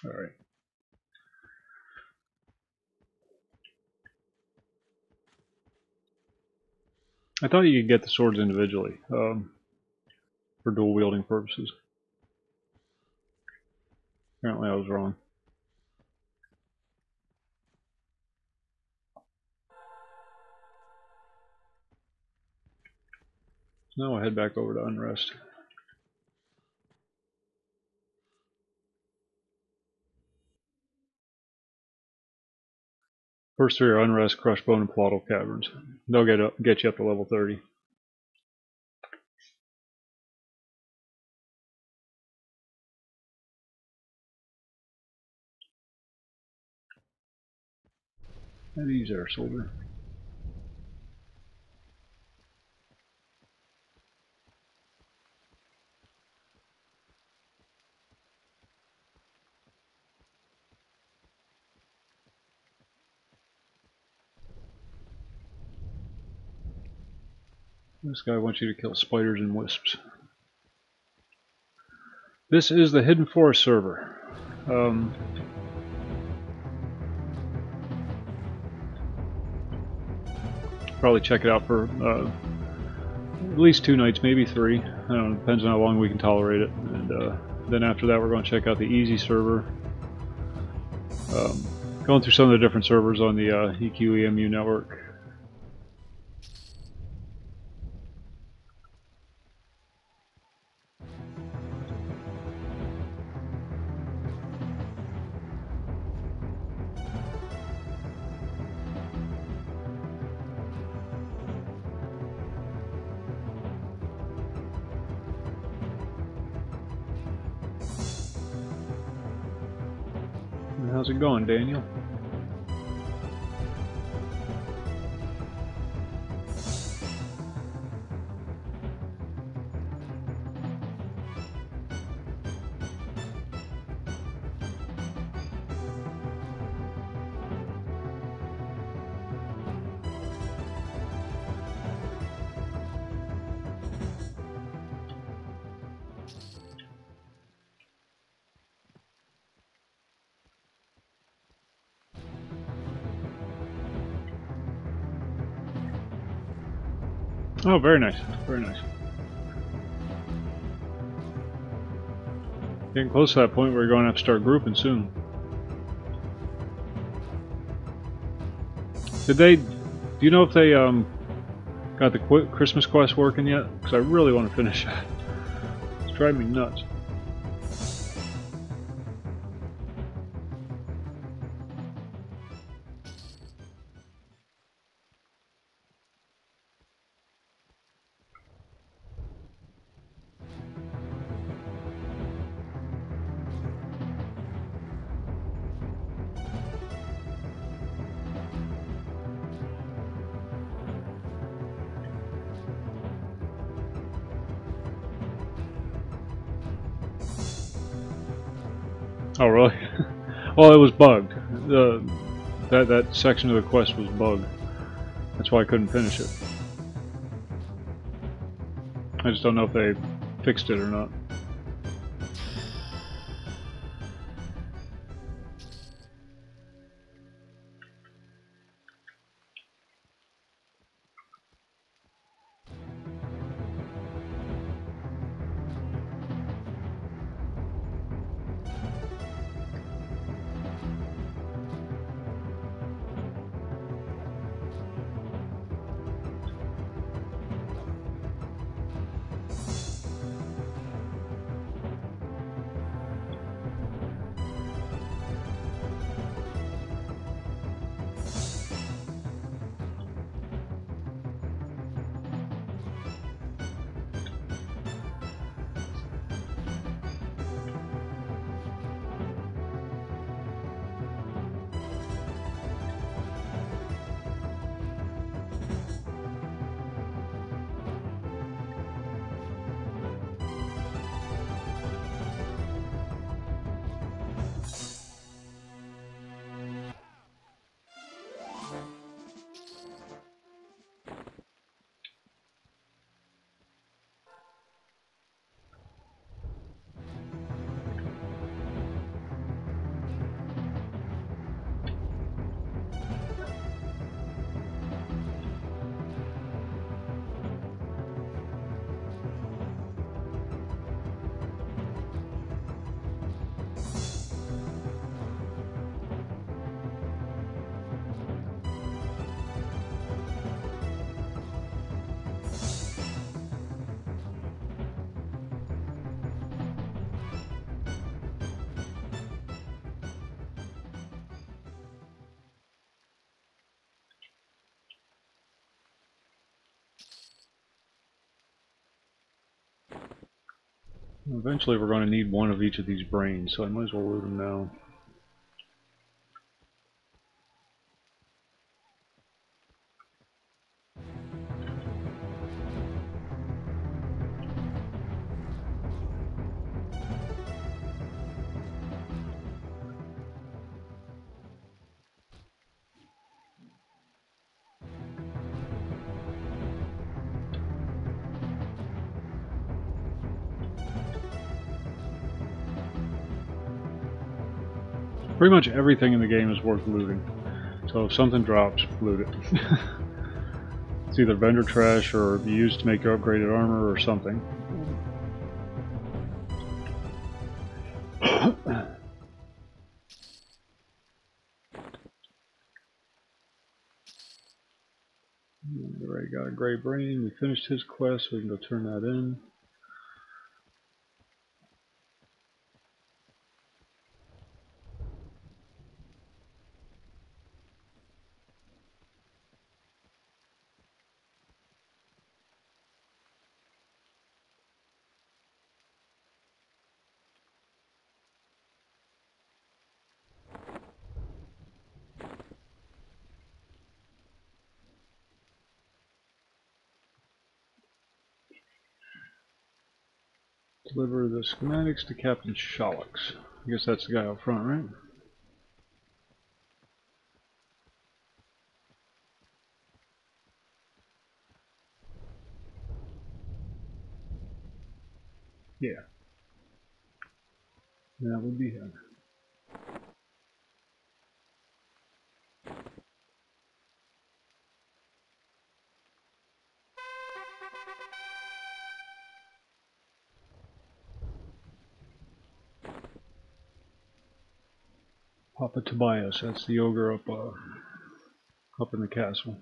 Alright. I thought you could get the swords individually for dual wielding purposes. Apparently I was wrong. So now I'll head back over to Unrest. First three are Unrest, Crushbone, and Plottle Caverns. They'll get you up to level 30. And he's our soldier. This guy wants you to kill spiders and wisps. This is the Hidden Forest server. Probably check it out for at least 2 nights, maybe 3. I don't know, depends on how long we can tolerate it. And then after that, we're going to check out the Easy server. Going through some of the different servers on the EQEMU network. How's it going, Daniel? Oh, very nice. Very nice. Getting close to that point where you're going to have to start grouping soon. Do you know if they got the Christmas quest working yet? Because I really want to finish that. It's driving me nuts. Oh, really? Well, it was bugged. That section of the quest was bugged. That's why I couldn't finish it. I just don't know if they fixed it or not. Eventually we're going to need one of each of these brains, so I might as well loot them now. Pretty much everything in the game is worth looting. So if something drops, loot it. It's either vendor trash or used to make your upgraded armor or something. Already got a gray brain. We finished his quest, so we can go turn that in. Deliver the schematics to Captain Sholix. I guess that's the guy out front, right? Yeah. That would be him. Papa Tobias, that's the ogre up in the castle.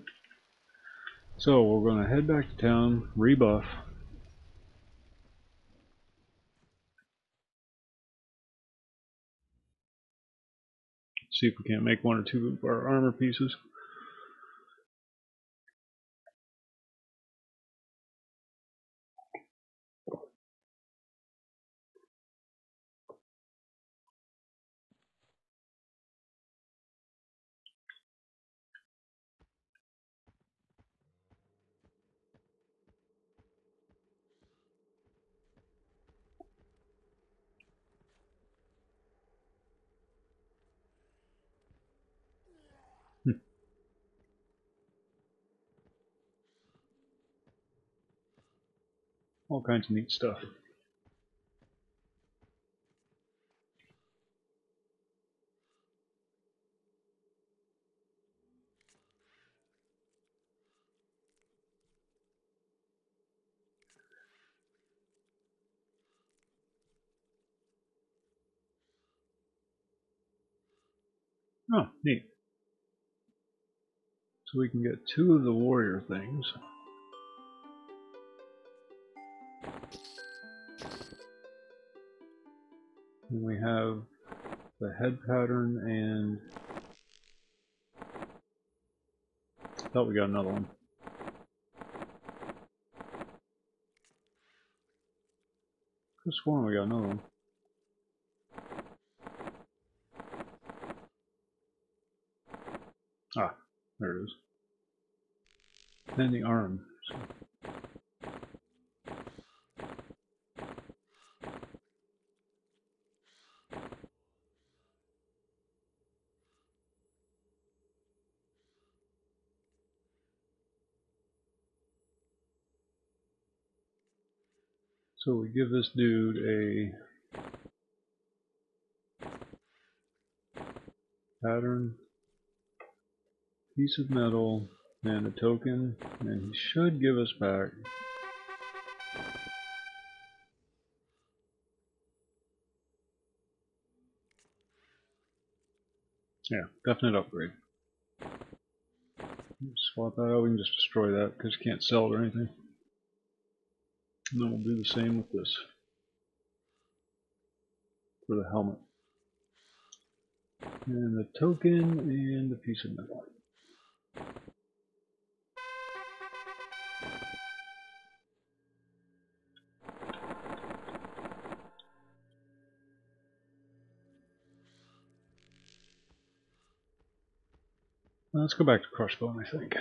So we're going to head back to town, rebuff. See if we can't make one or two of our armor pieces. All kinds of neat stuff. Oh, neat. So we can get two of the warrior things. And we have the head pattern and I thought we got another one. I could have sworn we got another one. Ah, there it is. And the arm. So we give this dude a pattern, piece of metal, and a token, and he should give us back. Yeah, definite upgrade. Swap that out, we can just destroy that because you can't sell it or anything. And then we'll do the same with this. For the helmet. And the token and the piece of metal. Let's go back to Crossbone, I think.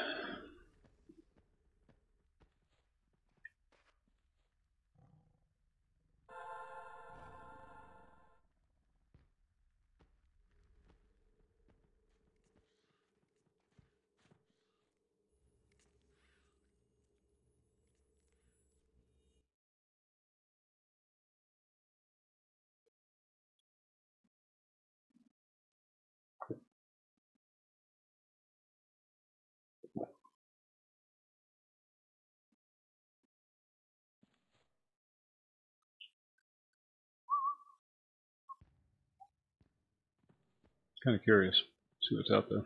Kind of curious. See what's out there.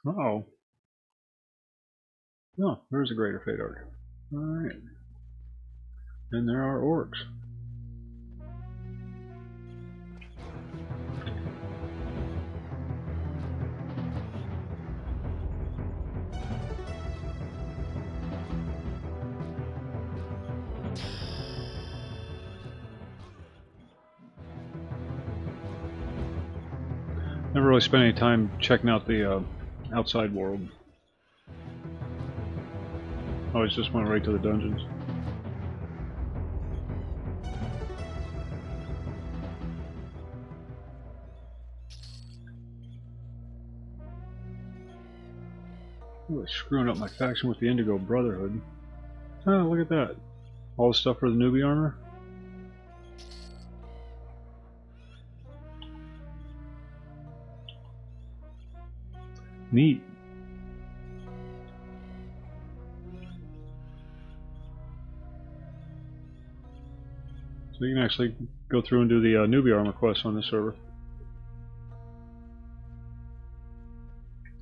Uh-oh. Oh, there's a Greater Fate Arc. Alright. And there are orcs. Never really spent any time checking out the outside world. Always just went right to the dungeons. Ooh, screwing up my faction with the Indigo Brotherhood. Oh, look at that. All the stuff for the newbie armor. Neat. So you can actually go through and do the newbie armor quests on this server.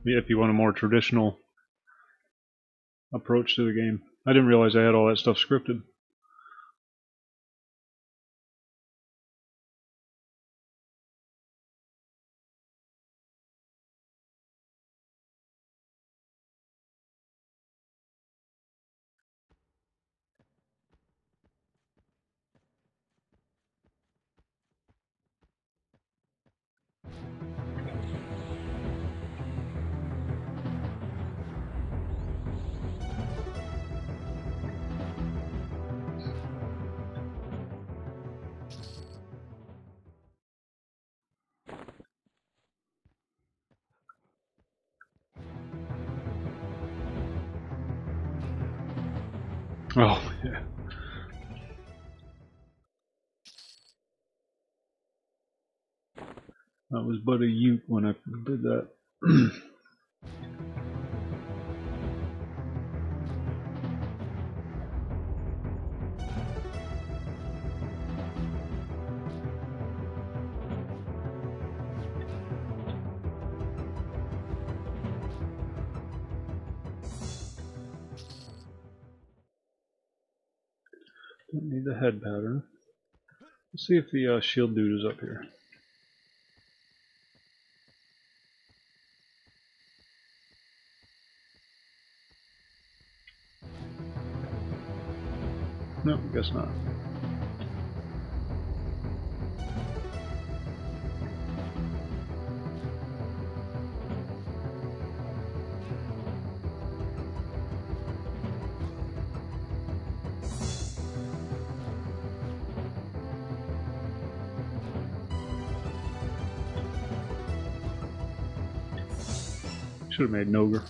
Yeah, if you want a more traditional approach to the game. I didn't realize I had all that stuff scripted. Oh, yeah. That was but a ute when I did that. Don't need the head pattern. Let's see if the shield dude is up here. No, guess not. Should have made an ogre.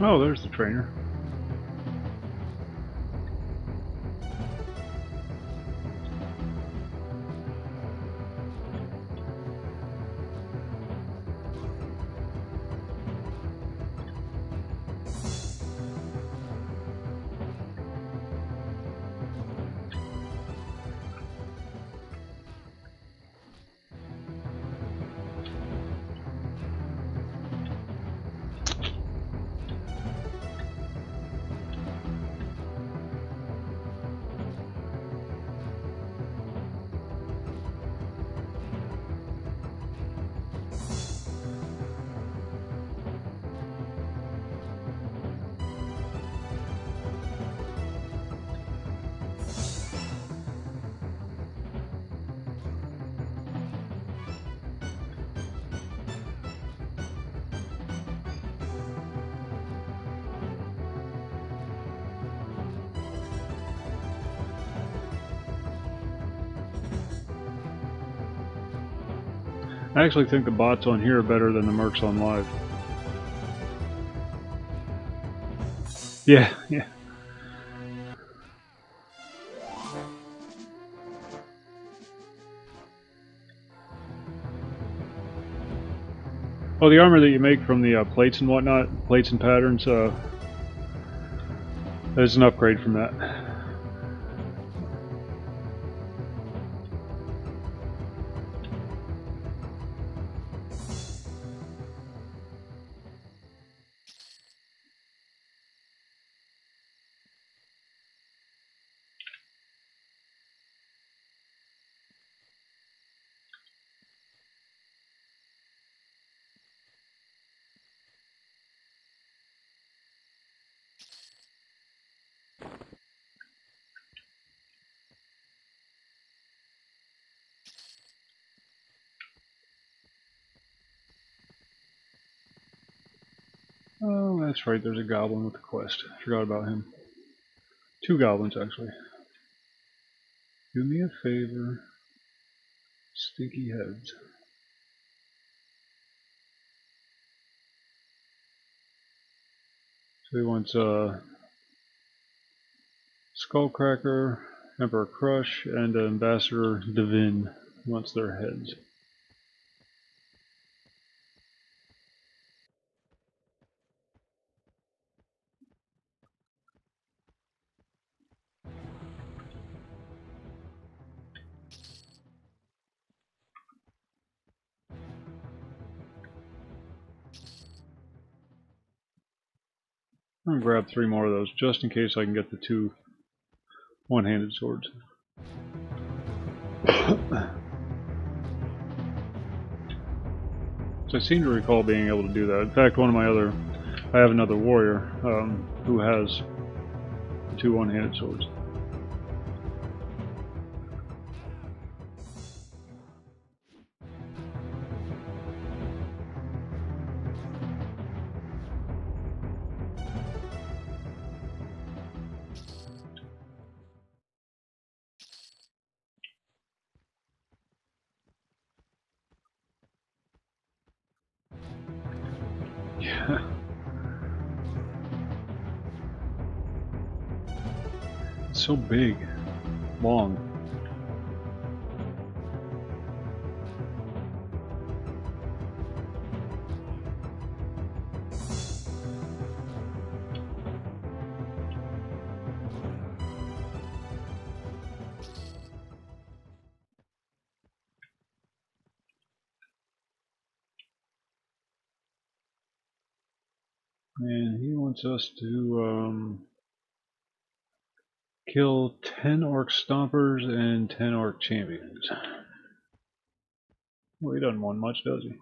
Oh, there's the trainer. I actually think the bots on here are better than the mercs on live. Yeah, yeah. Oh, the armor that you make from the plates and whatnot, plates and patterns, there's an upgrade from that. Oh, that's right, there's a goblin with the quest. Forgot about him. 2 goblins, actually. Do me a favor. Stinky heads. So he wants Skullcracker, Emperor Crush, and Ambassador Divin. He wants their heads. I'm gonna grab 3 more of those just in case I can get the 2 one-handed swords. So I seem to recall being able to do that. In fact, I have another warrior who has 2 one-handed swords. Yeah. It's so big, long. And he wants us to kill 10 orc stompers and 10 orc champions. Well, he doesn't want much, does he?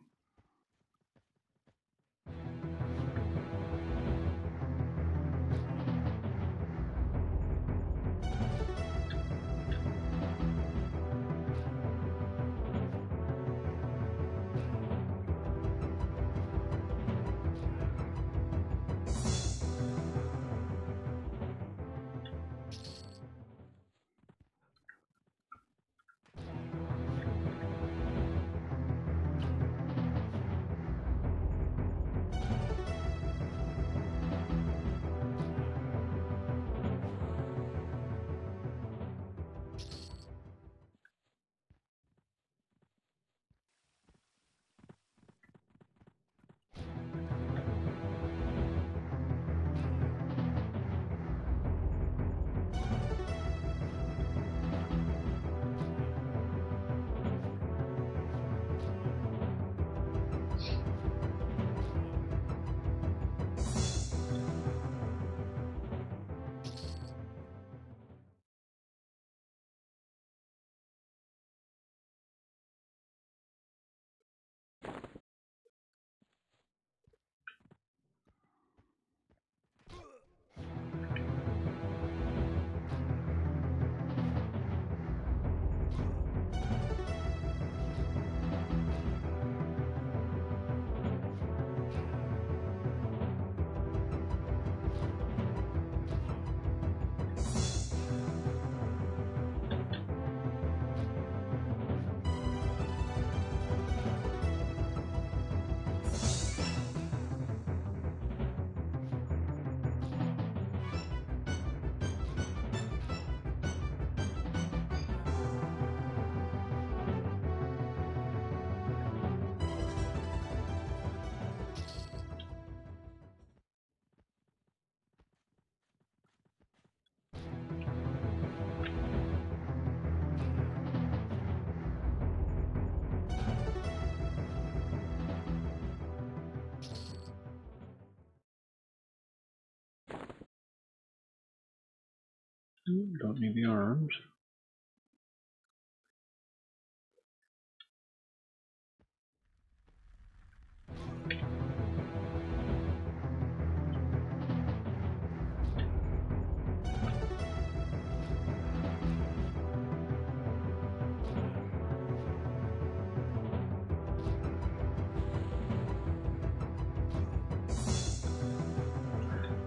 Don't need the arms.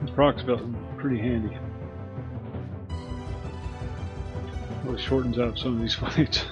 The procs belt pretty handy. Really shortens out some of these fights.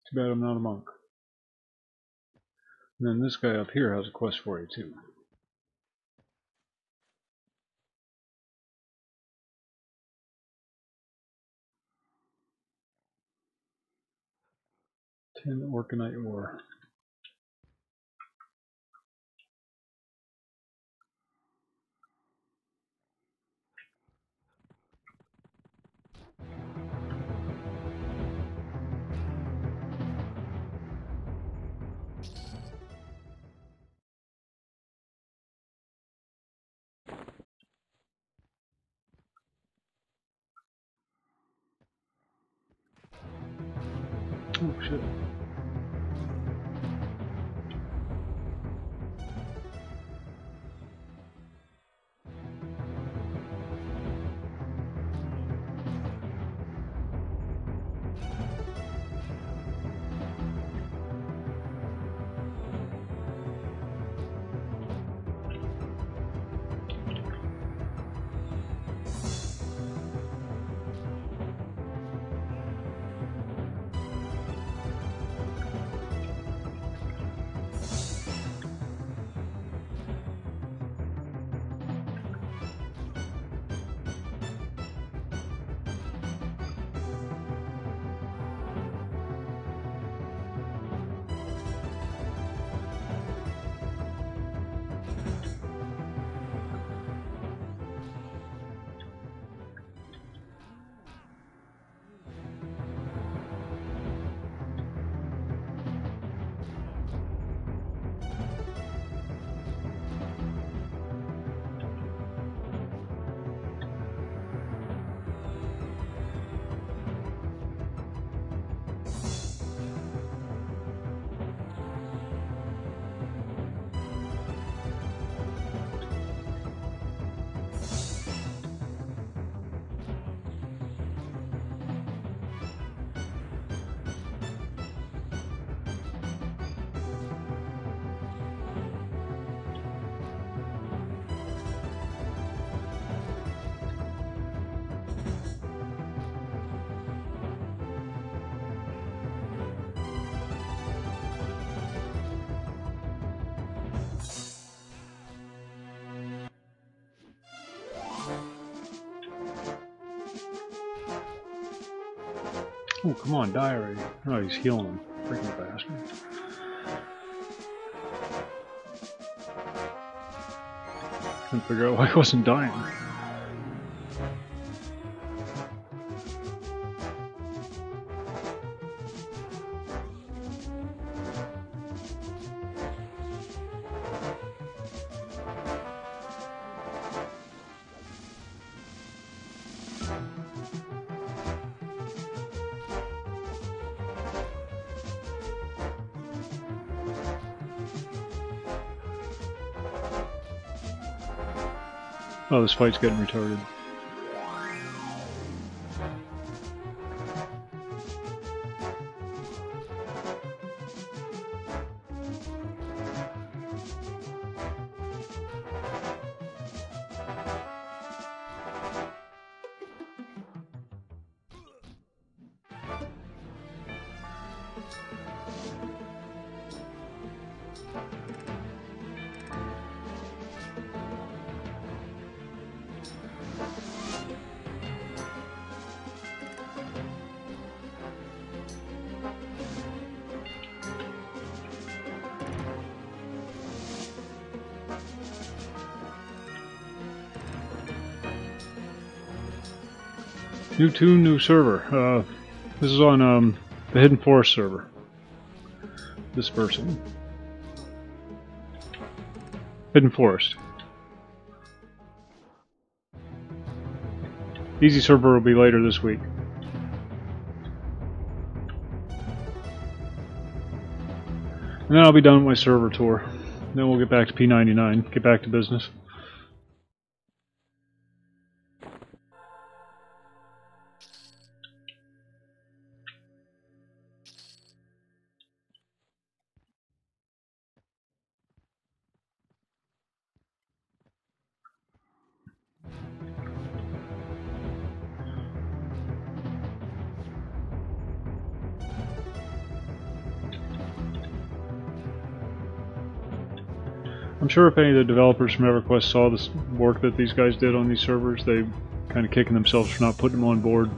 Too bad I'm not a monk. And then this guy up here has a quest for you too. Ten Orcanite ore. Oh shit. Oh, come on, die already. Oh, he's healing him. Freaking bastard. Couldn't figure out why he wasn't dying. Oh, this fight's getting retarded. New tune, new server. This is on the Hidden Forest server. This person. Hidden Forest. Easy server will be later this week. And then I'll be done with my server tour. Then we'll get back to P99, get back to business. I'm sure if any of the developers from Everquest saw this work that these guys did on these servers, they kind of kicking themselves for not putting them on board.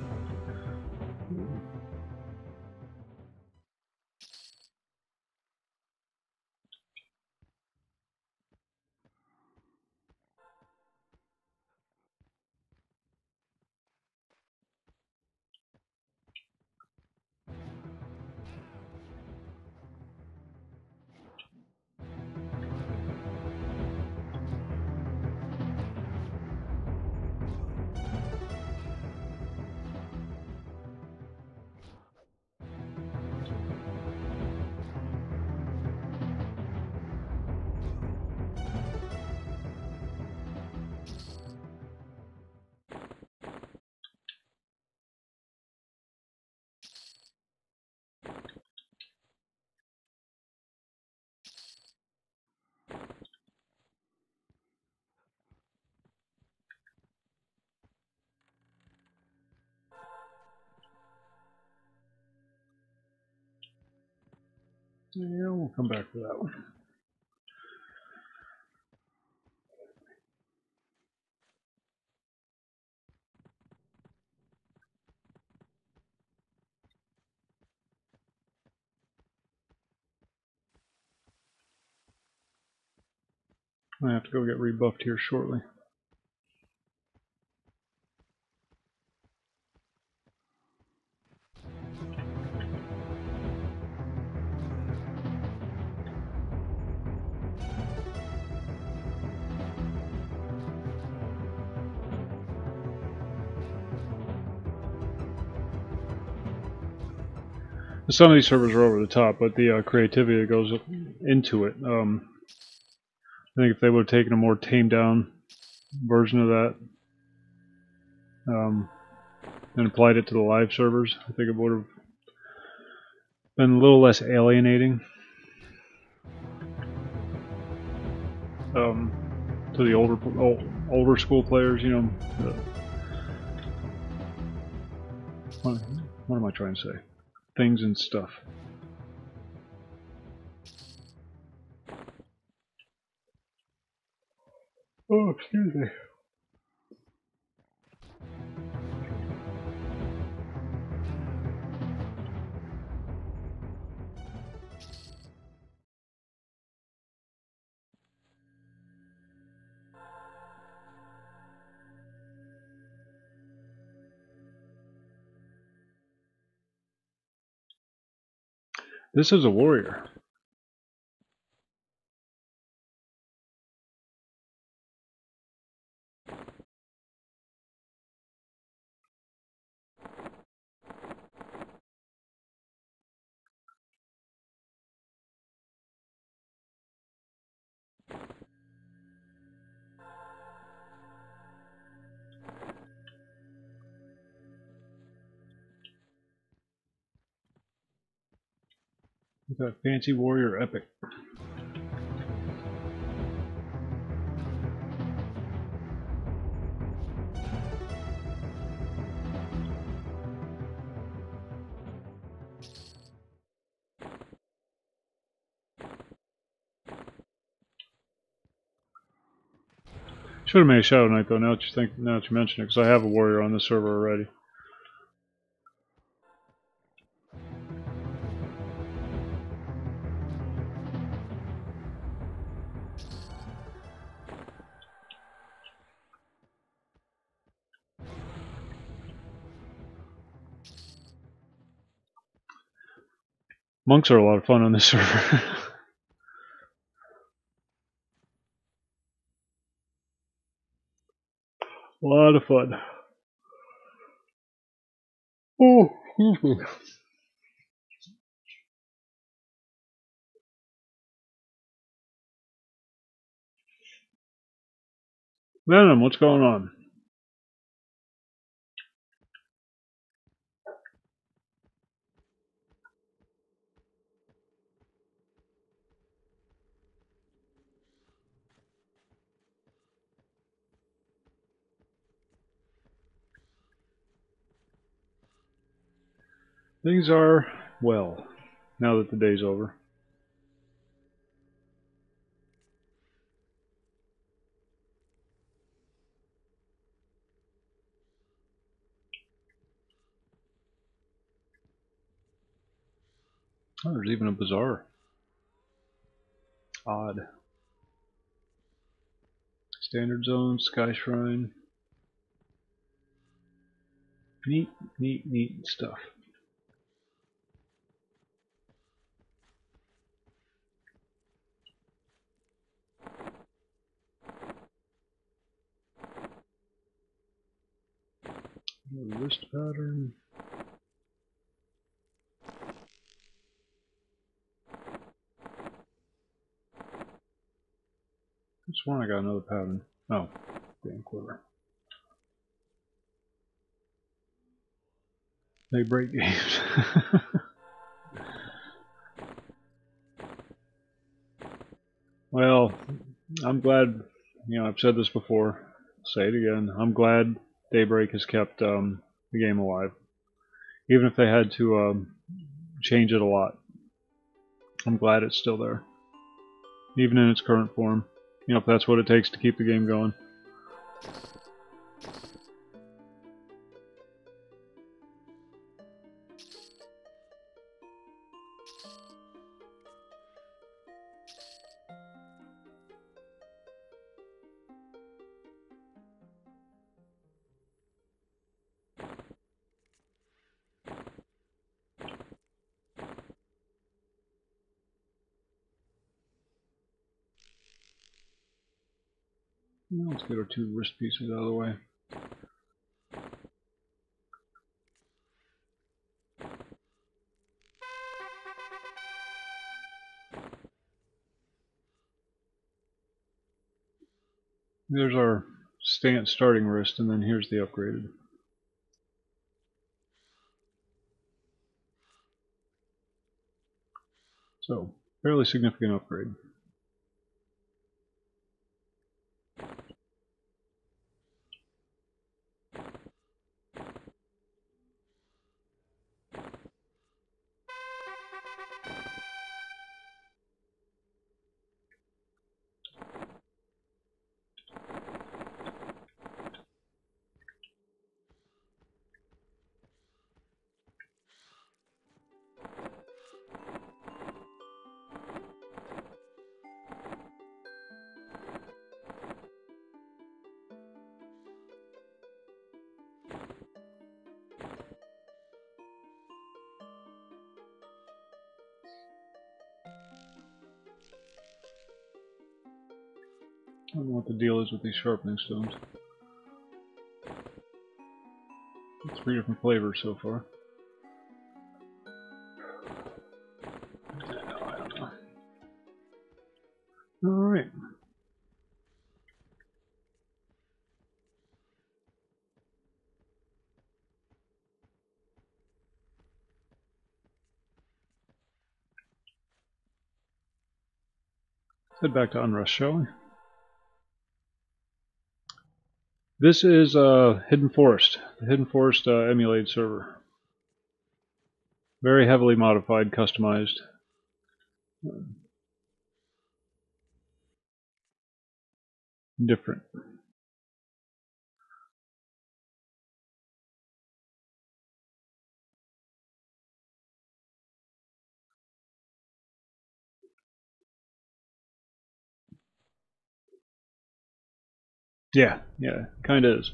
Yeah, we'll come back to that one. I have to go get rebuffed here shortly. Some of these servers are over the top, but the creativity that goes into it, I think if they would have taken a more tamed down version of that and applied it to the live servers, I think it would have been a little less alienating to the older school players, you know. What am I trying to say? Things and stuff. Oh, excuse me. This is a warrior. We've got Fancy Warrior Epic. Should have made a Shadow Knight though. Now that you mention it, because I have a warrior on the server already. Monks are a lot of fun on this server. A lot of fun. Oh, excuse me. Venom, what's going on? Things are well, now that the day's over. Oh, there's even a bazaar. Odd. Standard zone, sky shrine. Neat, neat, neat stuff. Wrist pattern. This one I got another pattern. Oh, damn quiver. They break games. Well, I'm glad, I've said this before, I'll say it again, I'm glad Daybreak has kept the game alive. Even if they had to change it a lot, I'm glad it's still there. Even in its current form. If that's what it takes to keep the game going. Now let's get our 2 wrist pieces out of the way. There's our starting wrist, and then here's the upgraded. So, fairly significant upgrade. I don't know what the deal is with these sharpening stones. 3 different flavors so far. I don't know. Alright. Head back to Unrest, shall we? This is Hidden Forest. The Hidden Forest emulated server. Very heavily modified, customized. Different. Yeah, kinda is.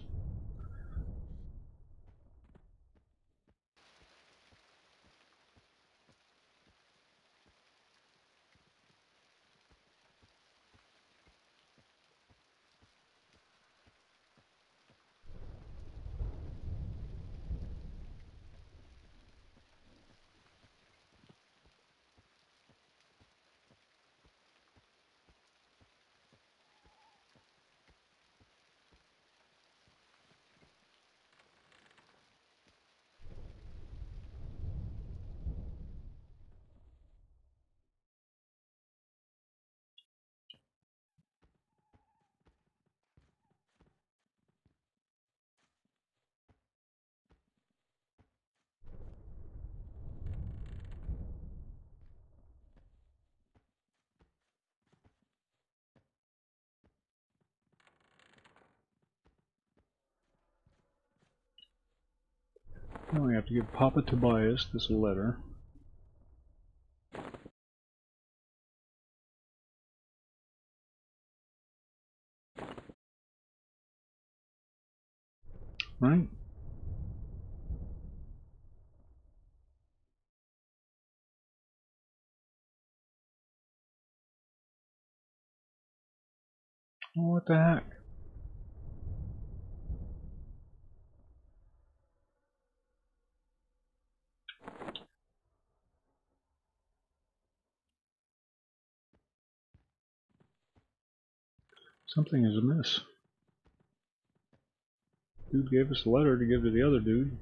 Now we have to give Papa Tobias this letter. Right? Oh, what the heck? Something is amiss. Dude gave us a letter to give to the other dude.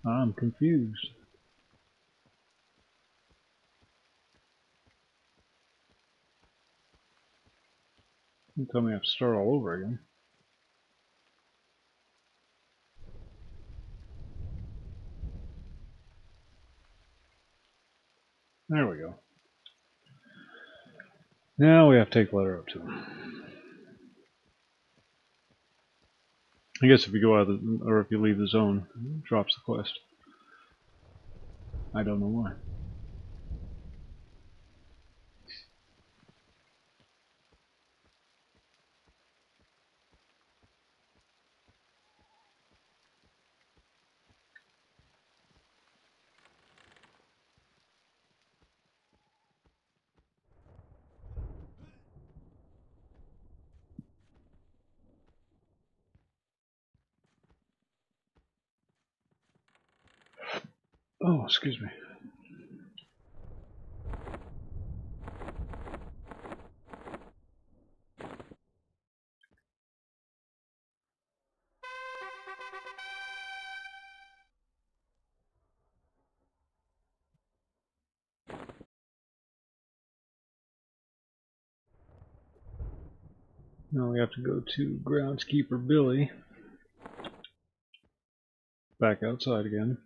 I'm confused. Don't tell me I have to start all over again. There we go. Now we have to take the letter up to him. I guess if you go out of the, or if you leave the zone, it drops the quest. I don't know why. Oh, excuse me. Now we have to go to groundskeeper Billy. Back outside again.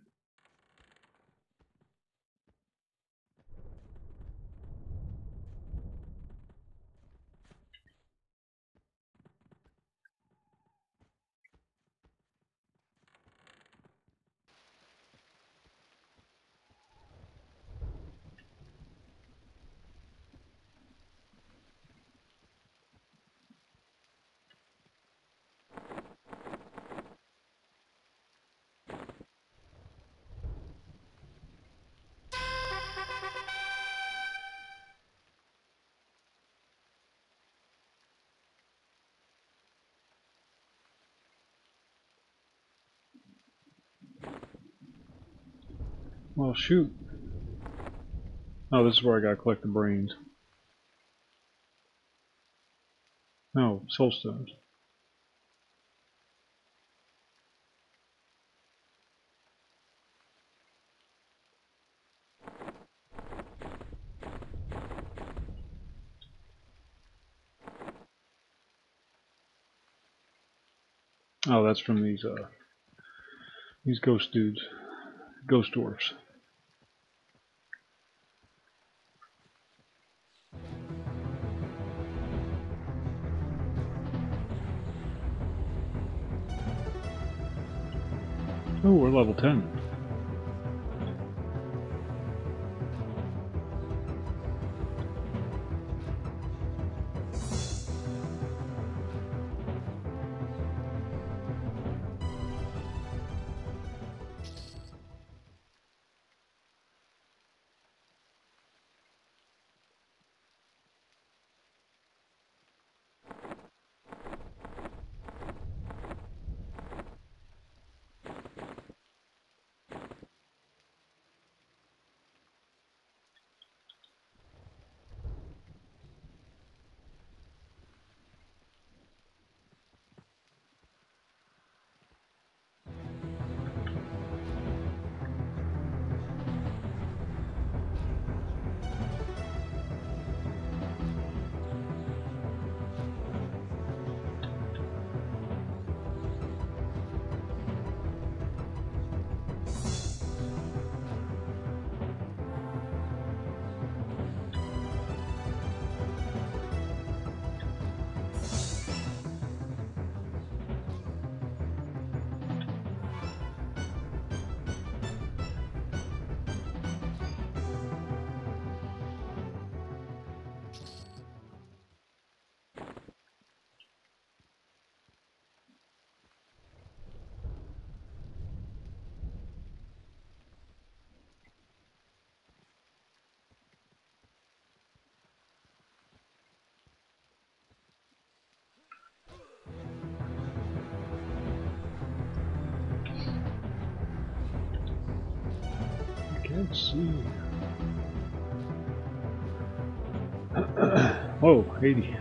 Well, shoot. Oh, this is where I gotta collect the brains. Oh, soul stones. Oh, that's from these ghost dudes. Ghost dwarfs. Oh, we're level 10. Let's see. Oh, 80.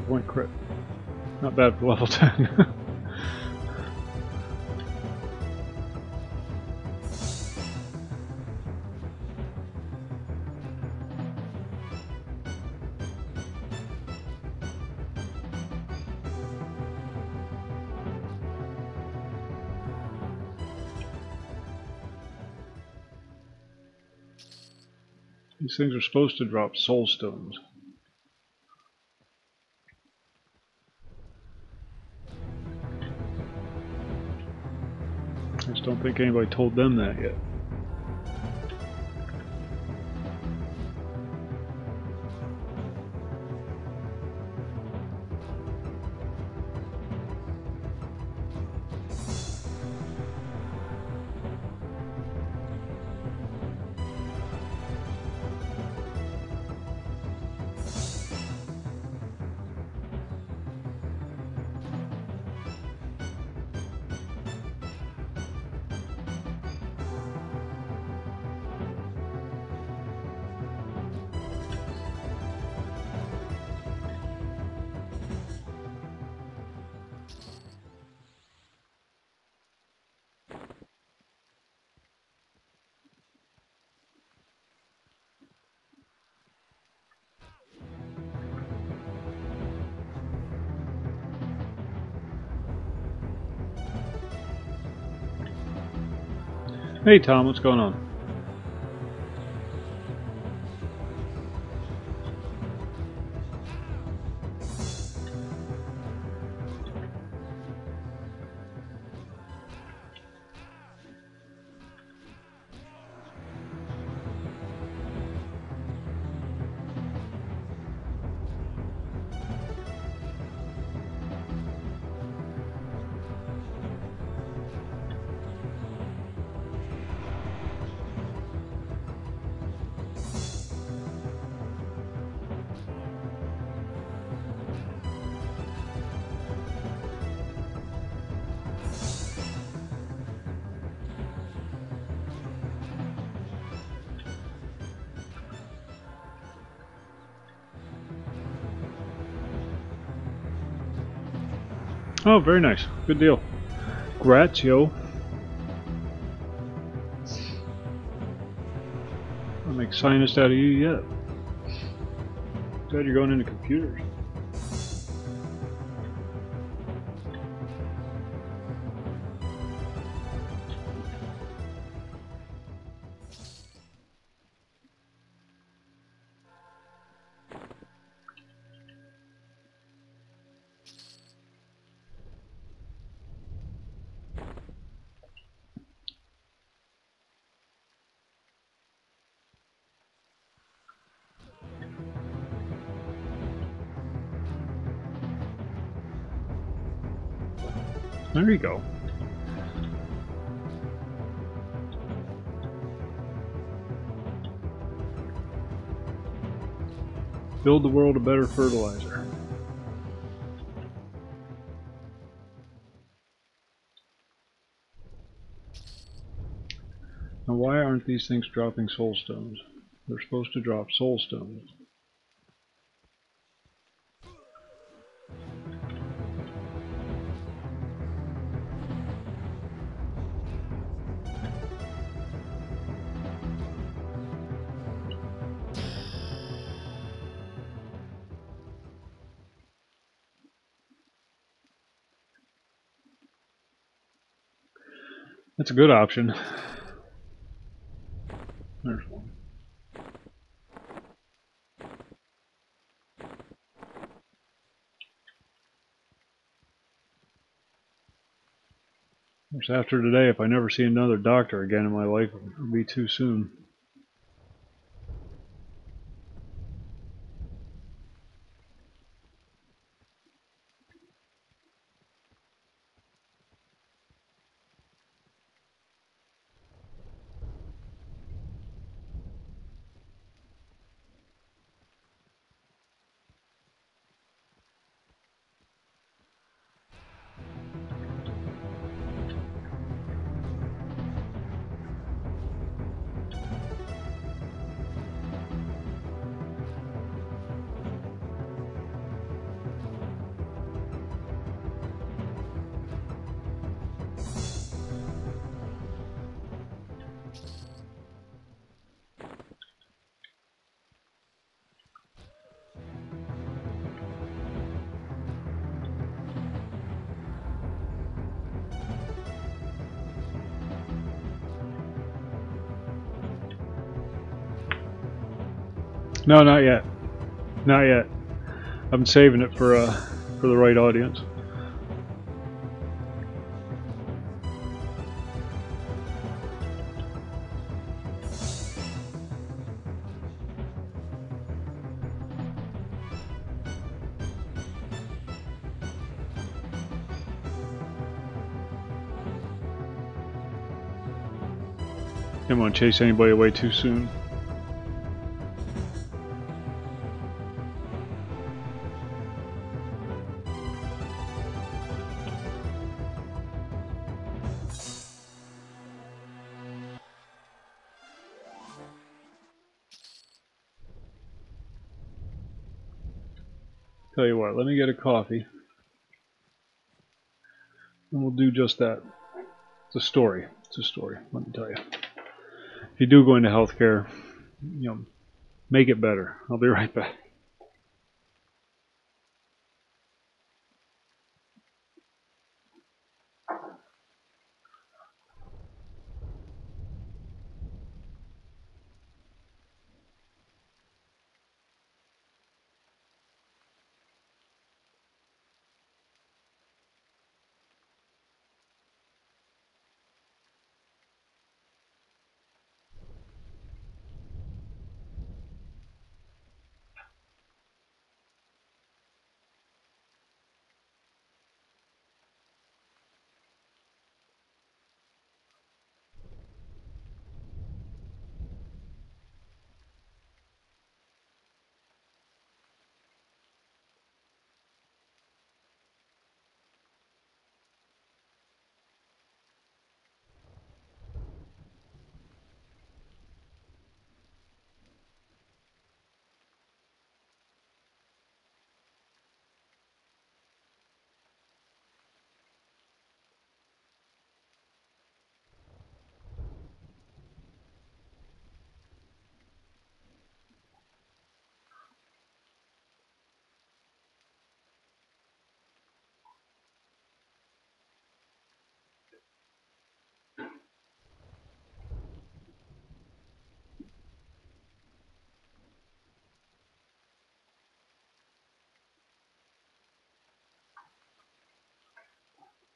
Point crit. Not bad for level 10. These things are supposed to drop soul stones. I just don't think anybody told them that yet. Hey Tom, what's going on? Oh, very nice. Good deal. Gratio. I'll make scientist out of you yet. Glad you're going into computers. There you go. Build the world a better fertilizer. Now why aren't these things dropping soul stones? They're supposed to drop soul stones. That's a good option. There's one. course, after today, if I never see another doctor again in my life, it'll be too soon. No, not yet. Not yet. I'm saving it for the right audience. Didn't want to chase anybody away too soon. Tell you what, let me get a coffee, and we'll do just that. It's a story. It's a story, let me tell you. If you do go into healthcare, you know, make it better. I'll be right back.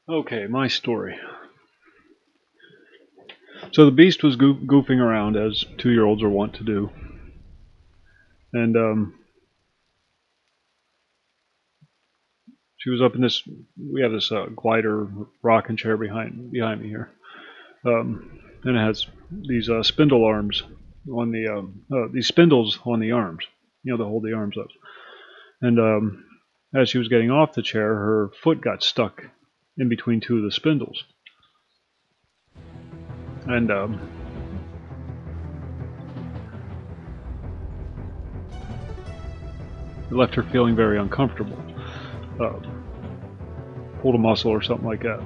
Okay, my story. So the beast was goofing around, as 2-year-olds are wont to do. And she was up in this, we have this glider rocking chair behind me here. And it has these spindle arms on the, these spindles on the arms, you know, to hold the arms up. And as she was getting off the chair, her foot got stuck in between two of the spindles. And it left her feeling very uncomfortable. Pulled a muscle or something like that,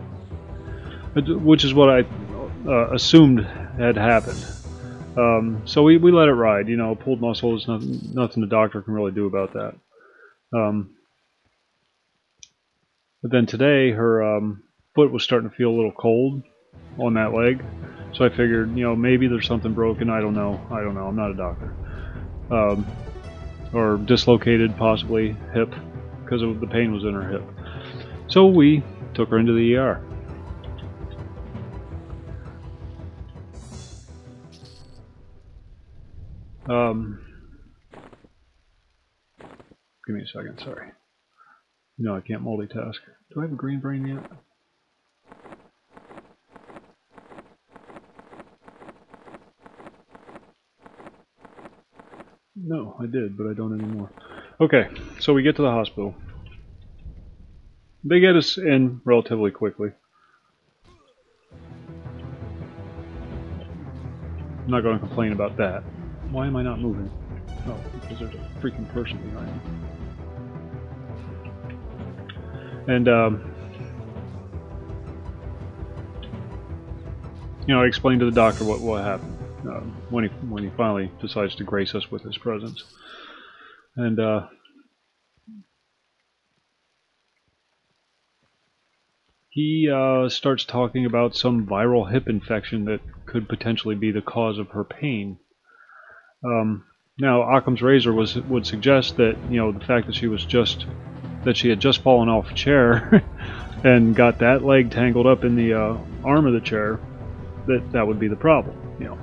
which is what I assumed had happened. So we let it ride. You know, pulled muscle is nothing the doctor can really do about that. But then today, her foot was starting to feel a little cold on that leg. So I figured, you know, maybe there's something broken. I don't know. I'm not a doctor. Or dislocated, possibly, hip, because the pain was in her hip. So we took her into the ER. Give me a second, sorry. No, I can't multitask. Do I have a green brain yet? No, I did, but I don't anymore. Okay, so we get to the hospital. They get us in relatively quickly. I'm not going to complain about that. Why am I not moving? Oh, because there's a freaking person behind me. And, you know, I explained to the doctor what happened when he finally decides to grace us with his presence. And, he starts talking about some viral hip infection that could potentially be the cause of her pain. Now, Occam's razor would suggest that, you know, the fact that she had just fallen off a chair and got that leg tangled up in the arm of the chair, that would be the problem, you know.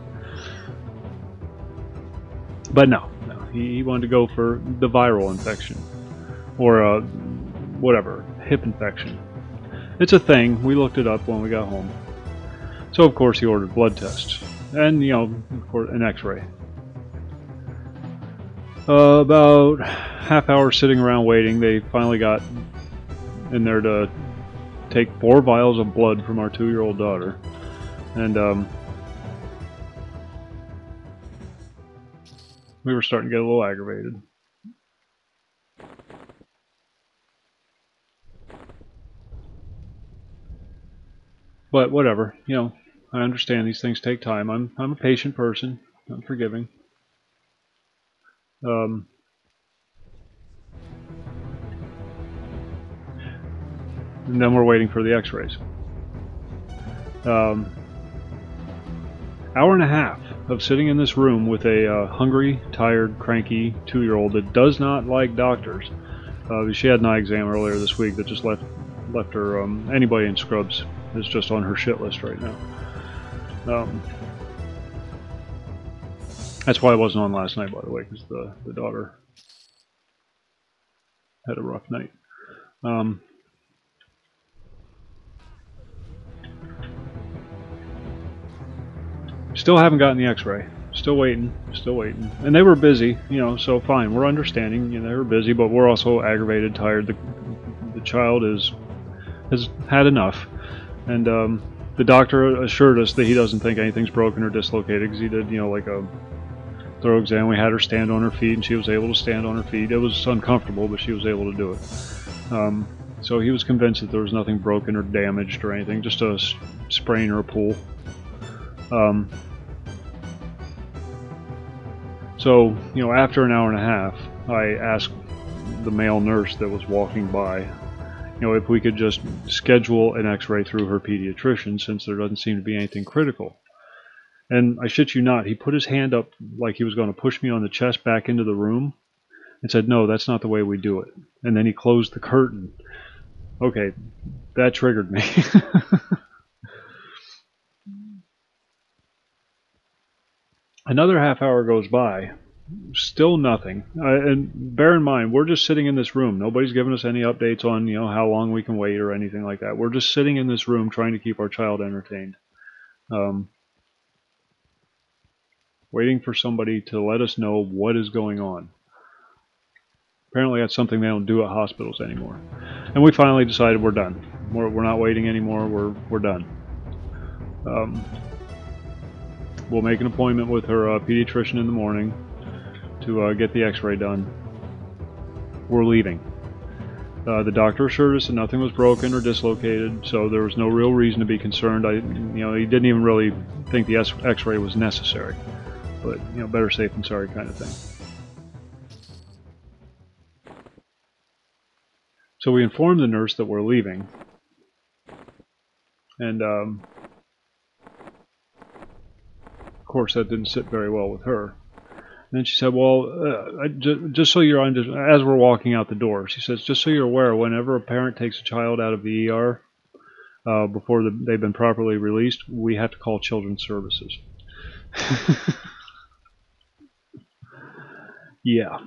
But no, he wanted to go for the viral infection, or whatever, hip infection. It's a thing. We looked it up when we got home. So of course he ordered blood tests, and, you know, of course, an X-ray. About half hour sitting around waiting, they finally got in there to take 4 vials of blood from our 2-year-old daughter, and we were starting to get a little aggravated. But whatever, you know, I understand these things take time. I'm a patient person. I'm forgiving. And then we're waiting for the X-rays. Hour and a half of sitting in this room with a hungry, tired, cranky 2-year-old that does not like doctors. She had an eye exam earlier this week that just left her. Anybody in scrubs is just on her shit list right now. That's why I wasn't on last night, by the way, because the daughter had a rough night. Still haven't gotten the X-ray. Still waiting. And they were busy, you know, so fine. We're understanding. You know, they were busy, but we're also aggravated, tired. The child has had enough. And the doctor assured us that he doesn't think anything's broken or dislocated, because he did, you know, like a thorough exam. We had her stand on her feet, and she was able to stand on her feet. It was uncomfortable, but she was able to do it. So he was convinced that there was nothing broken or damaged or anything, just a sprain or a pull. So, you know, after an hour and a half, I asked the male nurse that was walking by, you know, if we could just schedule an X-ray through her pediatrician, since there doesn't seem to be anything critical. And I shit you not, he put his hand up like he was going to push me on the chest back into the room and said, "No, that's not the way we do it." And then he closed the curtain. Okay, that triggered me. Another half hour goes by, still nothing. And bear in mind, we're just sitting in this room. Nobody's giving us any updates on, you know, how long we can wait or anything like that. We're just sitting in this room trying to keep our child entertained. Waiting for somebody to let us know what is going on. Apparently that's something they don't do at hospitals anymore. And we finally decided we're done. We're not waiting anymore. We're done. We'll make an appointment with her pediatrician in the morning to get the X-ray done. We're leaving. The doctor assured us that nothing was broken or dislocated, so there was no real reason to be concerned. You know, he didn't even really think the X-ray was necessary, but, you know, better safe than sorry kind of thing. So we informed the nurse that we're leaving, and of course that didn't sit very well with her. And then she said, "Well, just so you're on, as we're walking out the door, she says, just so you're aware, whenever a parent takes a child out of the ER before they've been properly released, we have to call Children's Services." Yeah.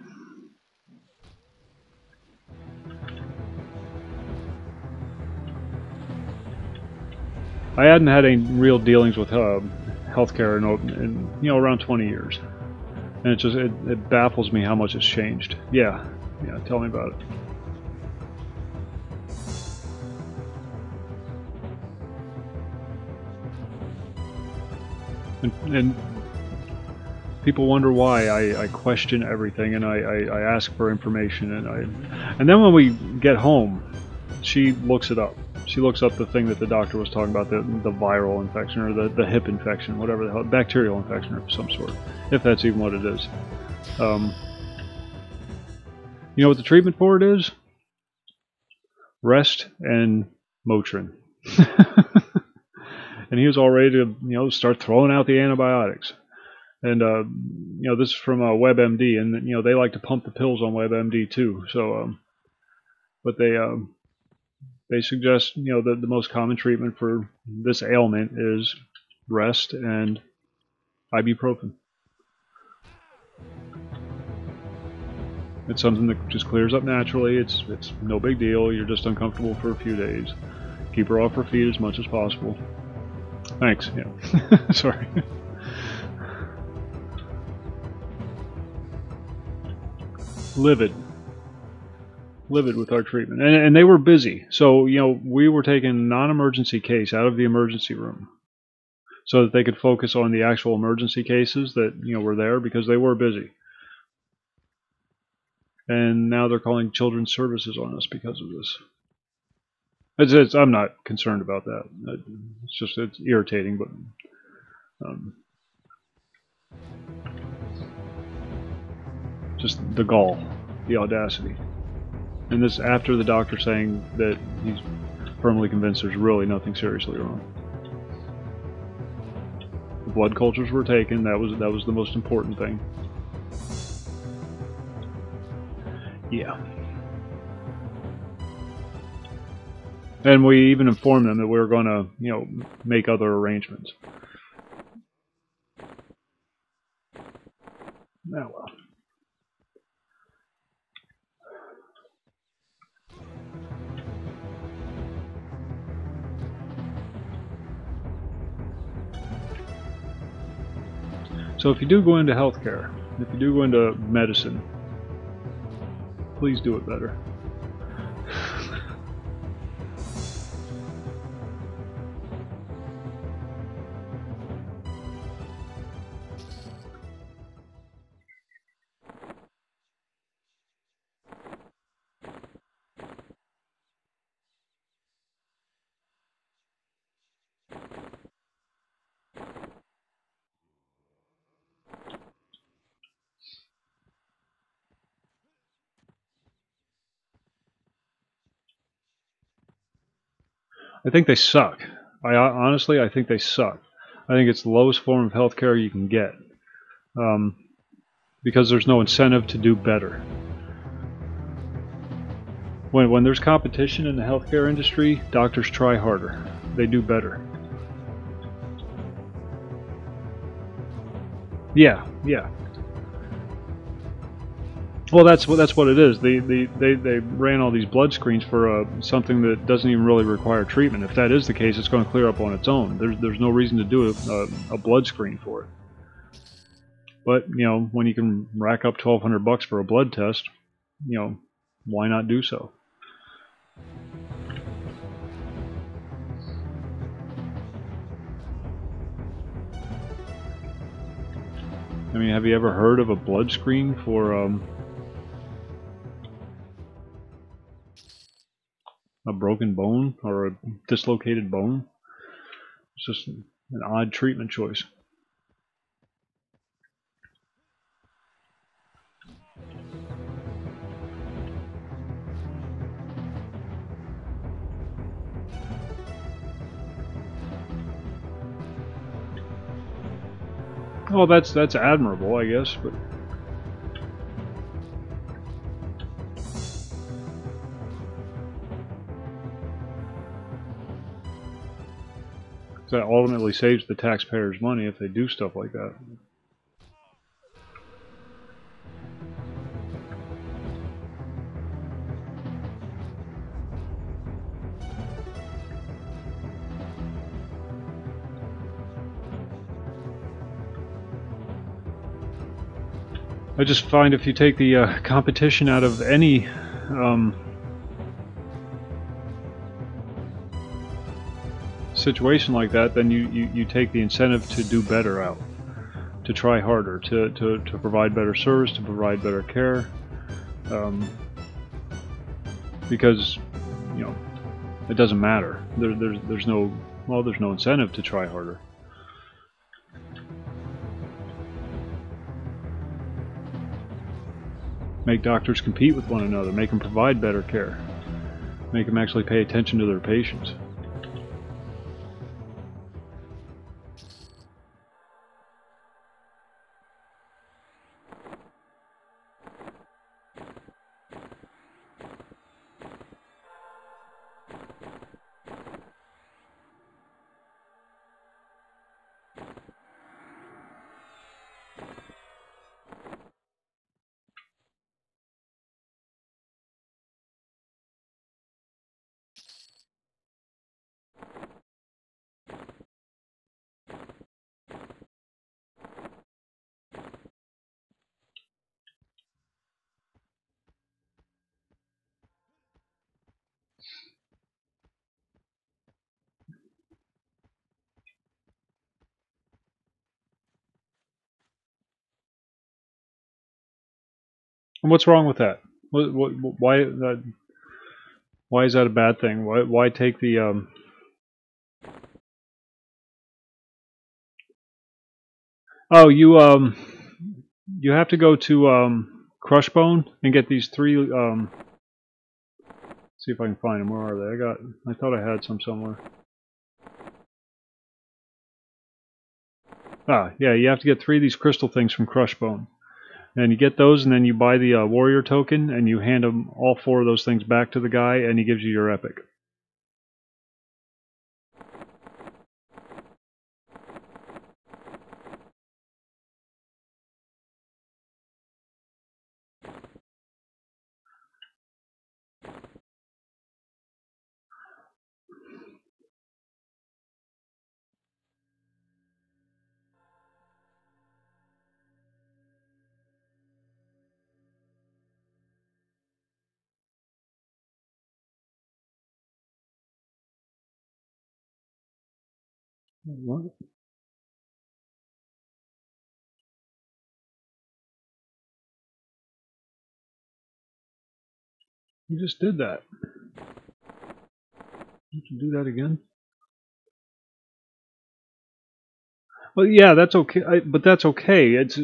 I hadn't had any real dealings with healthcare in around 20 years, and it baffles me how much it's changed. Yeah, yeah. Tell me about it. And people wonder why I question everything, and I ask for information, and then when we get home, she looks it up. She looks up the thing that the doctor was talking about, the viral infection or the hip infection, whatever the hell, bacterial infection of some sort, if that's even what it is. You know what the treatment for it is? Rest and Motrin. And he was all ready to start throwing out the antibiotics. And this is from WebMD, and they like to pump the pills on WebMD too. So, but they suggest that the most common treatment for this ailment is rest and ibuprofen. It's something that just clears up naturally. It's no big deal. You're just uncomfortable for a few days. Keep her off her feet as much as possible. Thanks. Yeah. Sorry. Livid with our treatment, and they were busy. So we were taking a non-emergency case out of the emergency room so that they could focus on the actual emergency cases that were there, because they were busy. And now they're calling children's services on us because of this. I'm not concerned about that. It's irritating, but just the gall, the audacity. And this after the doctor saying that he's firmly convinced there's really nothing seriously wrong. The blood cultures were taken. That was the most important thing. Yeah. And we even informed them that we were going to, make other arrangements. Oh well. So if you do go into healthcare, if you do go into medicine, please do it better. I think they suck. Honestly, I think they suck. I think it's the lowest form of healthcare you can get, because there's no incentive to do better. When there's competition in the healthcare industry, doctors try harder. They do better. Yeah. Well, that's what it is. They ran all these blood screens for something that doesn't even really require treatment. If that is the case, it's going to clear up on its own. There's no reason to do a blood screen for it. But when you can rack up $1,200 for a blood test, why not do so? I mean, have you ever heard of a blood screen for a broken bone or a dislocated bone? It's just an odd treatment choice. Well, that's admirable, I guess, but that ultimately saves the taxpayers money if they do stuff like that. I just find if you take the competition out of any situation like that, then you take the incentive to do better out, to try harder, to provide better service, to provide better care, because it doesn't matter. There's no incentive to try harder. Make doctors compete with one another, make them provide better care, make them actually pay attention to their patients. And what's wrong with that? Why is that a bad thing? Why take the Oh, you have to go to Crushbone and get these 3 see if I can find them. Where are they? I thought I had some somewhere. Ah, yeah, you have to get 3 of these crystal things from Crushbone. And you get those, and then you buy the warrior token, and you hand them all 4 of those things back to the guy, and he gives you your epic. What? You just did that. You can do that again? Well, yeah, that's okay, but that's okay. It's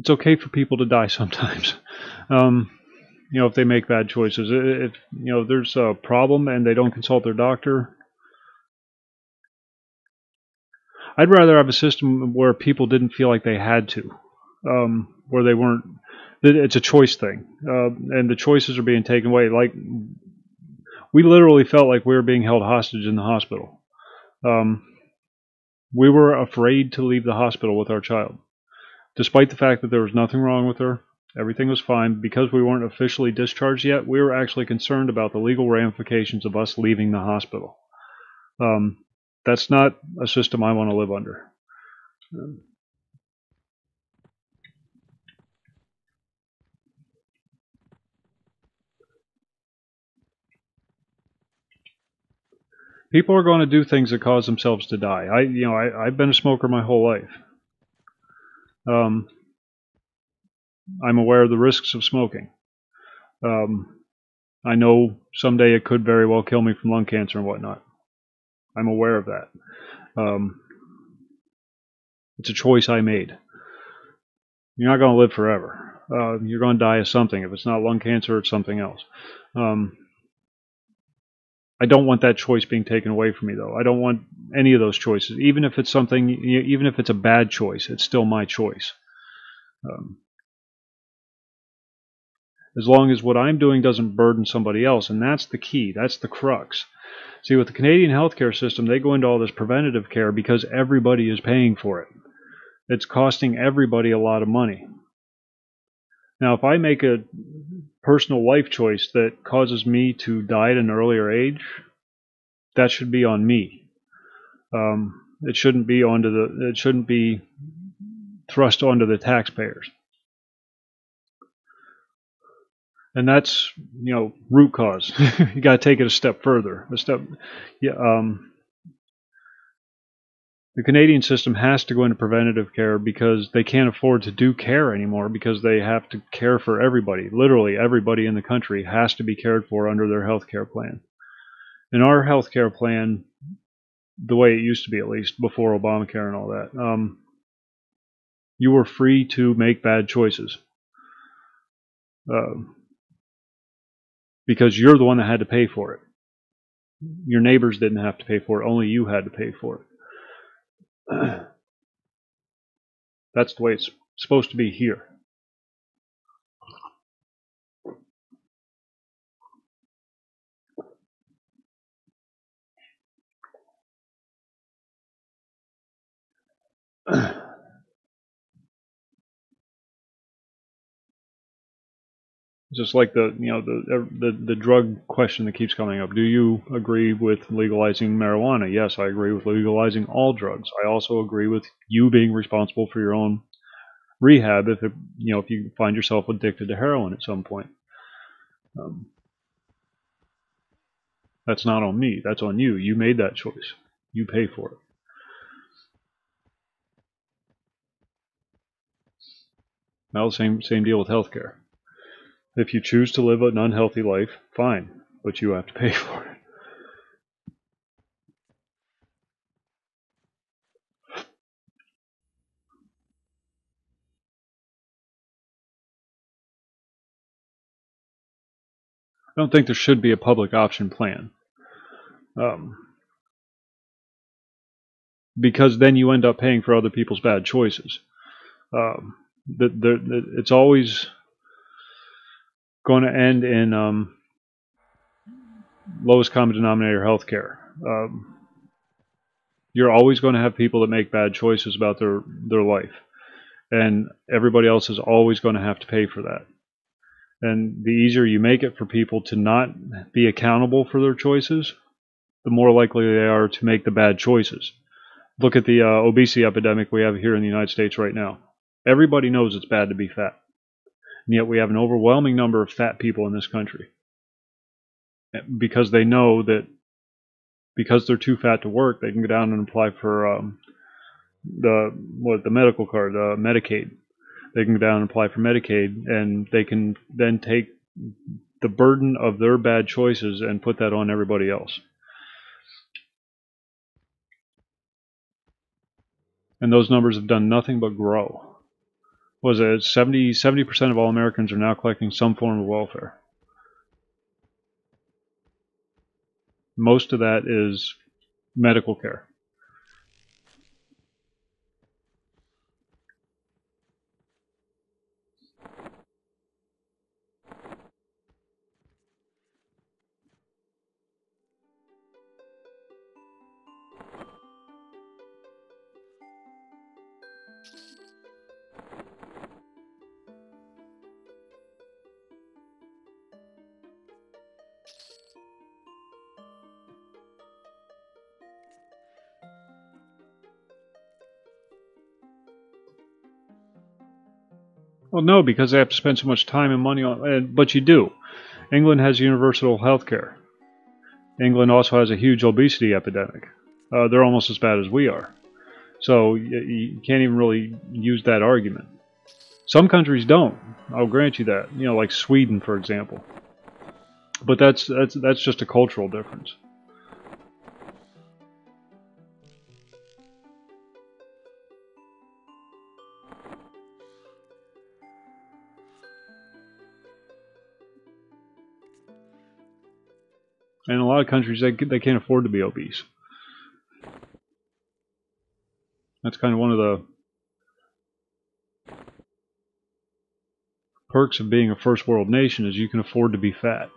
okay for people to die sometimes. If they make bad choices. If there's a problem and they don't consult their doctor, I'd rather have a system where people didn't feel like they had to, where they weren't. It's a choice thing, and the choices are being taken away. Like, we literally felt like we were being held hostage in the hospital. We were afraid to leave the hospital with our child, despite the fact that there was nothing wrong with her. Everything was fine. Because we weren't officially discharged yet, we were actually concerned about the legal ramifications of us leaving the hospital. That's not a system I want to live under. People are going to do things that cause themselves to die. I've been a smoker my whole life. I'm aware of the risks of smoking. I know someday it could very well kill me from lung cancer and whatnot. I'm aware of that. It's a choice I made. You're not going to live forever. You're going to die of something. If it's not lung cancer, it's something else. I don't want that choice being taken away from me, though. I don't want any of those choices. Even if it's a bad choice, it's still my choice. As long as what I'm doing doesn't burden somebody else, and that's the key. That's the crux. See, with the Canadian healthcare system, they go into all this preventative care because everybody is paying for it. It's costing everybody a lot of money. Now, if I make a personal life choice that causes me to die at an earlier age, that should be on me. It shouldn't be thrust onto the taxpayers. And that's, root cause. You got to take it a step further. The Canadian system has to go into preventative care because they can't afford to do care anymore, because they have to care for everybody. Literally everybody in the country has to be cared for under their health care plan. In our health care plan, the way it used to be, at least before Obamacare and all that, you were free to make bad choices. Because you're the one that had to pay for it. Your neighbors didn't have to pay for it, only you had to pay for it. That's the way it's supposed to be here. Just like the drug question that keeps coming up. Do you agree with legalizing marijuana? Yes, I agree with legalizing all drugs. I also agree with you being responsible for your own rehab if you find yourself addicted to heroin at some point. That's not on me. That's on you. You made that choice. You pay for it. Now the same deal with healthcare. If you choose to live an unhealthy life, fine, but you have to pay for it. I don't think there should be a public option plan. Because then you end up paying for other people's bad choices. It's always going to end in lowest common denominator healthcare. You're always going to have people that make bad choices about their life, and everybody else is always going to have to pay for that. And the easier you make it for people to not be accountable for their choices, the more likely they are to make the bad choices. Look at the obesity epidemic we have here in the United States right now. Everybody knows it's bad to be fat, and yet we have an overwhelming number of fat people in this country, because they know that because they're too fat to work, they can go down and apply for the medical card, Medicaid. They can go down and apply for Medicaid, and they can then take the burden of their bad choices and put that on everybody else. And those numbers have done nothing but grow. Was it 70% of all Americans are now collecting some form of welfare? Most of that is medical care. Well, no, because they have to spend so much time and money on it. But you do. England has universal health care. England also has a huge obesity epidemic. They're almost as bad as we are. So you can't even really use that argument. Some countries don't. I'll grant you that. Like Sweden, for example. But that's just a cultural difference. And in a lot of countries, they can't afford to be obese. That's kind of one of the perks of being a first world nation, is you can afford to be fat.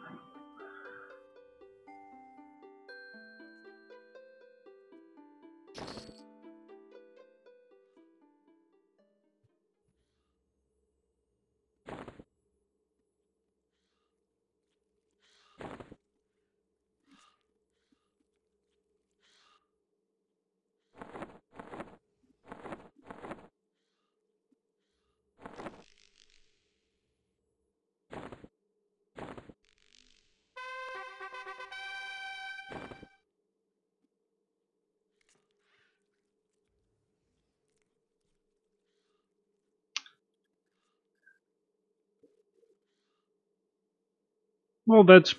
Well, that's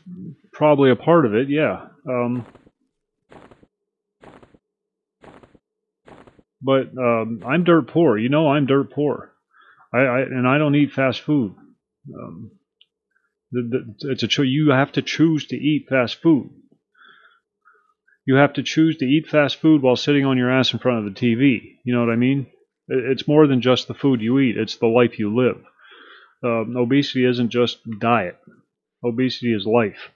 probably a part of it, yeah. But I'm dirt poor. You know, I'm dirt poor. And I don't eat fast food. Um, it's a you have to choose to eat fast food. You have to choose to eat fast food while sitting on your ass in front of the TV. You know what I mean? It's more than just the food you eat. It's the life you live. Obesity isn't just diet. Obesity is life.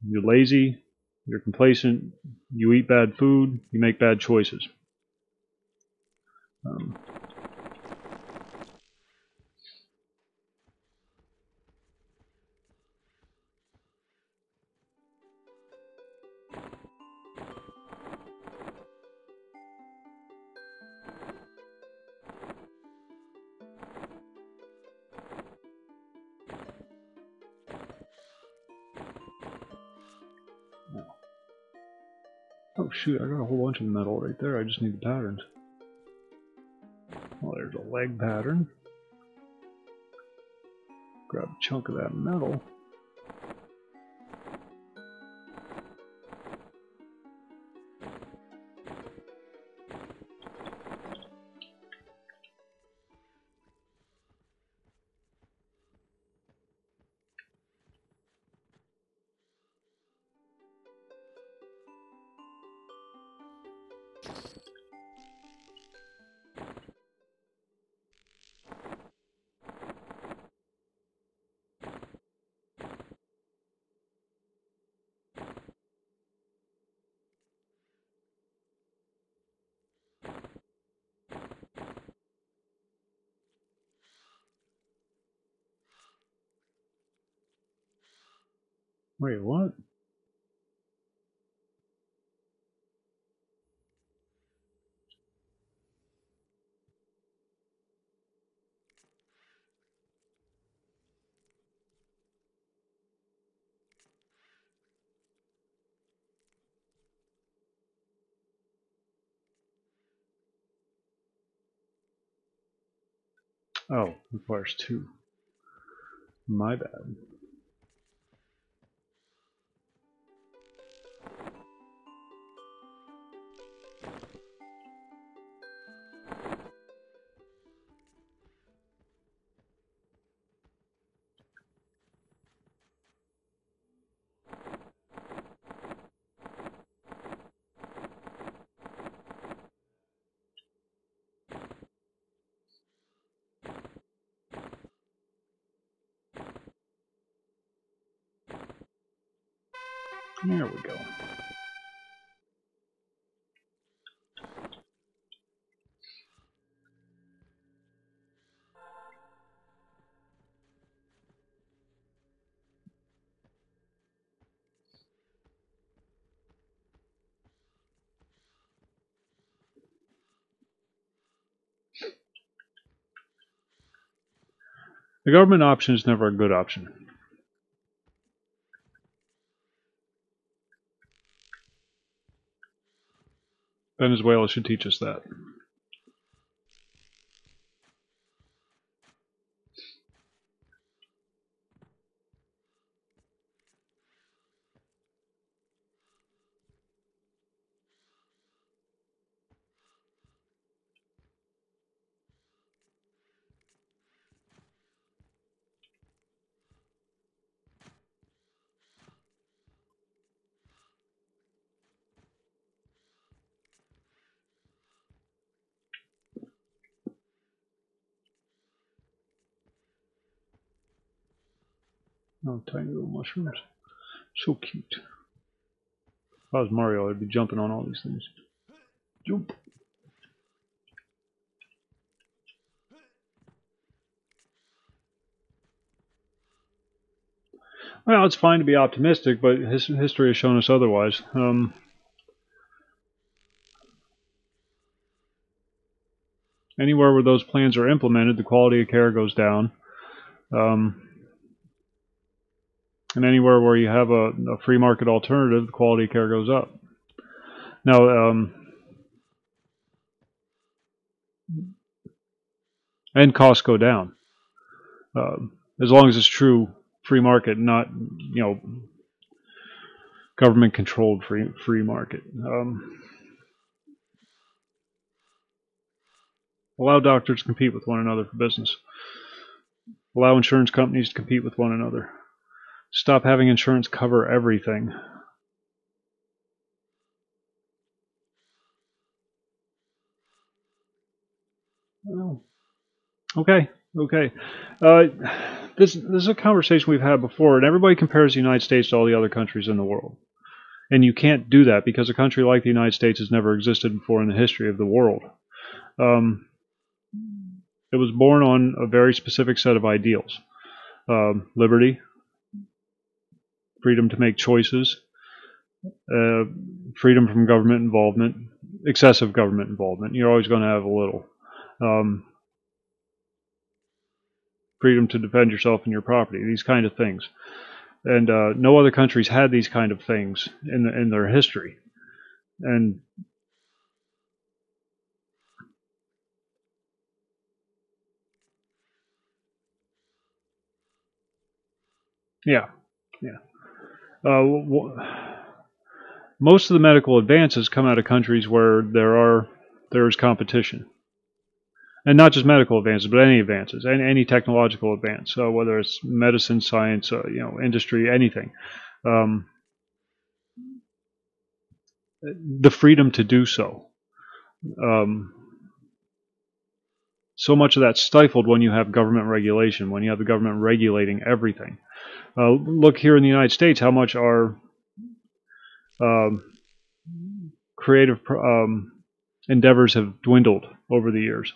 You're lazy. You're complacent. You eat bad food. You make bad choices. Um, oh shoot, I got a whole bunch of metal right there. I just need the patterns. Well, there's a leg pattern. Grab a chunk of that metal. Wait, what? Oh, requires 2. My bad. There we go. The government option is never a good option. Venezuela should teach us that. Oh, tiny little mushrooms. So cute. If I was Mario, I'd be jumping on all these things. Jump. Well, it's fine to be optimistic, but history has shown us otherwise. Anywhere where those plans are implemented, the quality of care goes down. And anywhere where you have a free market alternative, the quality of care goes up. Now, and costs go down. As long as it's true free market, not, you know, government controlled free market. Allow doctors to compete with one another for business. Allow insurance companies to compete with one another. Stop having insurance cover everything. Oh. Okay. This is a conversation we've had before, and everybody compares the United States to all the other countries in the world. And you can't do that because a country like the United States has never existed before in the history of the world. It was born on a very specific set of ideals. Liberty, freedom to make choices, freedom from government involvement, excessive government involvement. You're always going to have a little. Freedom to defend yourself and your property, these kind of things. And no other countries had these kind of things in their history. And yeah. Most of the medical advances come out of countries where there is competition. And not just medical advances, but any advances, any technological advance, whether it's medicine, science, you know, industry, anything. The freedom to do so. So much of that's stifled when you have government regulation, when you have the government regulating everything. Look here in the United States, how much our creative endeavors have dwindled over the years.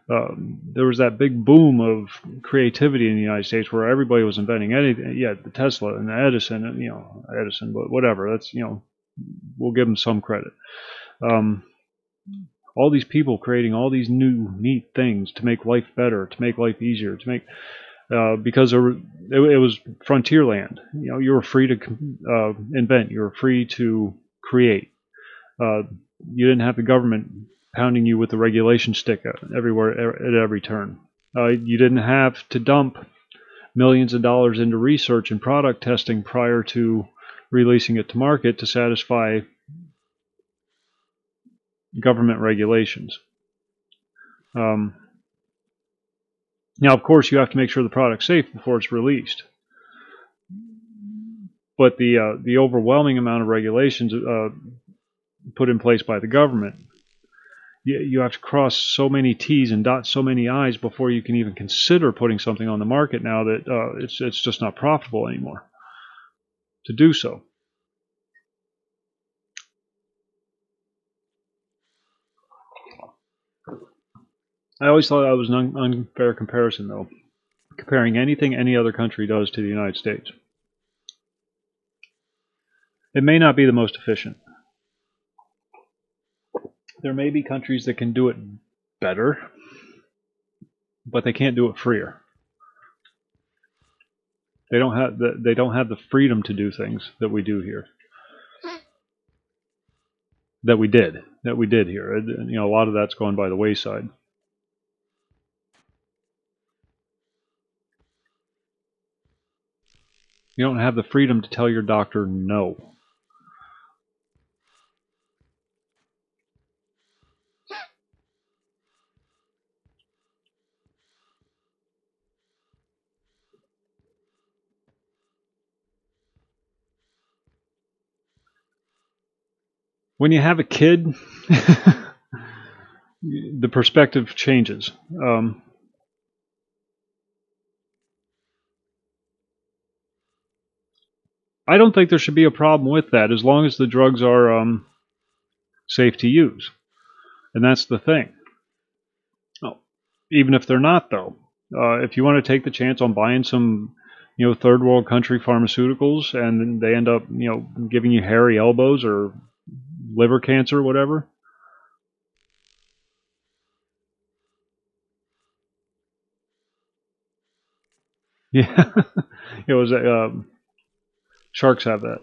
There was that big boom of creativity in the United States where everybody was inventing anything. Yeah, the Tesla and the Edison, and, you know, Edison, but whatever. That's, you know, we'll give them some credit. All these people creating all these new neat things to make life better, to make life easier, to make because it was frontier land. You know, you were free to invent. You were free to create. You didn't have the government pounding you with the regulation stick everywhere at every turn. You didn't have to dump millions of dollars into research and product testing prior to releasing it to market to satisfy government regulations. Now, of course, you have to make sure the product's safe before it's released. But the overwhelming amount of regulations put in place by the government, you have to cross so many T's and dot so many I's before you can even consider putting something on the market now that it's just not profitable anymore to do so. I always thought that was an unfair comparison, though, comparing anything any other country does to the United States. It may not be the most efficient. There may be countries that can do it better, but they can't do it freer. They don't have the freedom to do things that we do here. That we did here. You know, a lot of that's gone by the wayside. You don't have the freedom to tell your doctor no. When you have a kid, the perspective changes. I don't think there should be a problem with that as long as the drugs are safe to use. And that's the thing. Oh, even if they're not, though. If you want to take the chance on buying some, you know, third world country pharmaceuticals and they end up, you know, giving you hairy elbows or liver cancer or whatever. Yeah, it was sharks have that,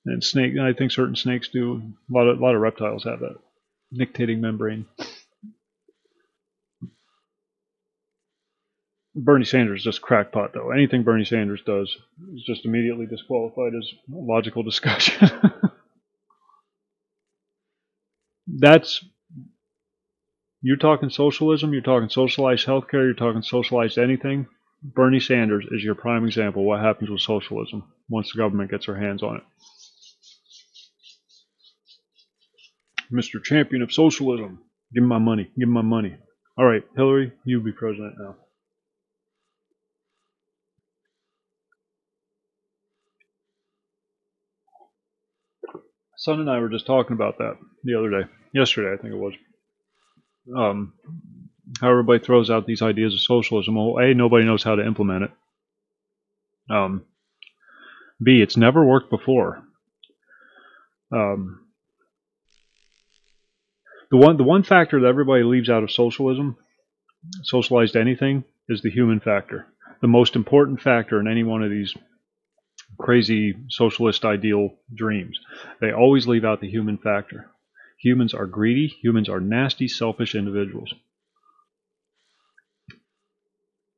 and snake. I think certain snakes do. A lot of reptiles have that nictitating membrane. Bernie Sanders is just crackpot, though. Anything Bernie Sanders does is just immediately disqualified as logical discussion. That's, you're talking socialism, you're talking socialized healthcare, you're talking socialized anything. Bernie Sanders is your prime example of what happens with socialism once the government gets their hands on it. Mr. Champion of Socialism. Give me my money. Give me my money. All right, Hillary, you be president now. Son and I were just talking about that the other day. Yesterday, I think it was. How everybody throws out these ideas of socialism. Well, A, nobody knows how to implement it. B, it's never worked before. The one factor that everybody leaves out of socialism, socialized anything, is the human factor. The most important factor in any one of these crazy socialist ideal dreams. They always leave out the human factor. Humans are greedy. Humans are nasty, selfish individuals.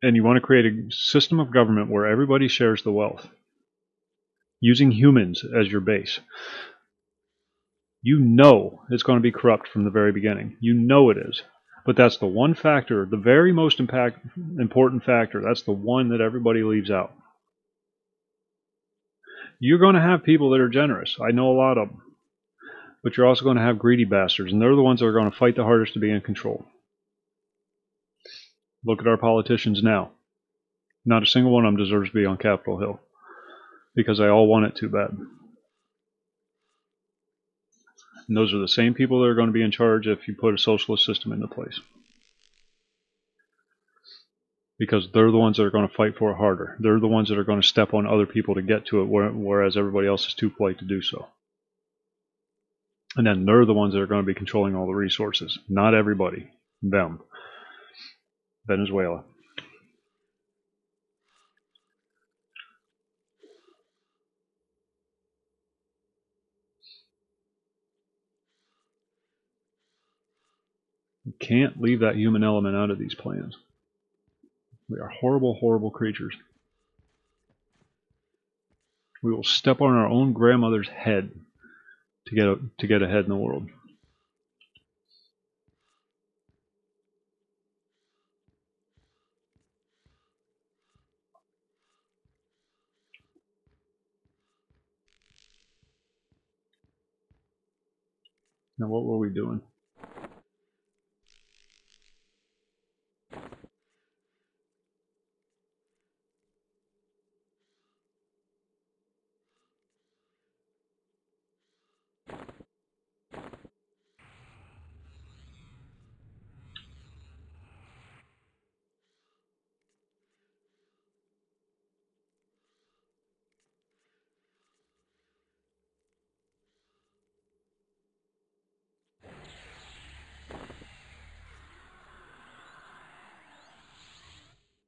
And you want to create a system of government where everybody shares the wealth, using humans as your base. You know it's going to be corrupt from the very beginning. You know it is. But that's the one factor, the very most important factor. That's the one that everybody leaves out. You're going to have people that are generous. I know a lot of them. But you're also going to have greedy bastards, and they're the ones that are going to fight the hardest to be in control. Look at our politicians now. Not a single one of them deserves to be on Capitol Hill, because they all want it too bad. And those are the same people that are going to be in charge if you put a socialist system into place. Because they're the ones that are going to fight for it harder. They're the ones that are going to step on other people to get to it, whereas everybody else is too polite to do so. And then they're the ones that are going to be controlling all the resources. Not everybody. Them. Venezuela. You can't leave that human element out of these plans. We are horrible, horrible creatures. We will step on our own grandmother's head to get ahead in the world. Now, what were we doing?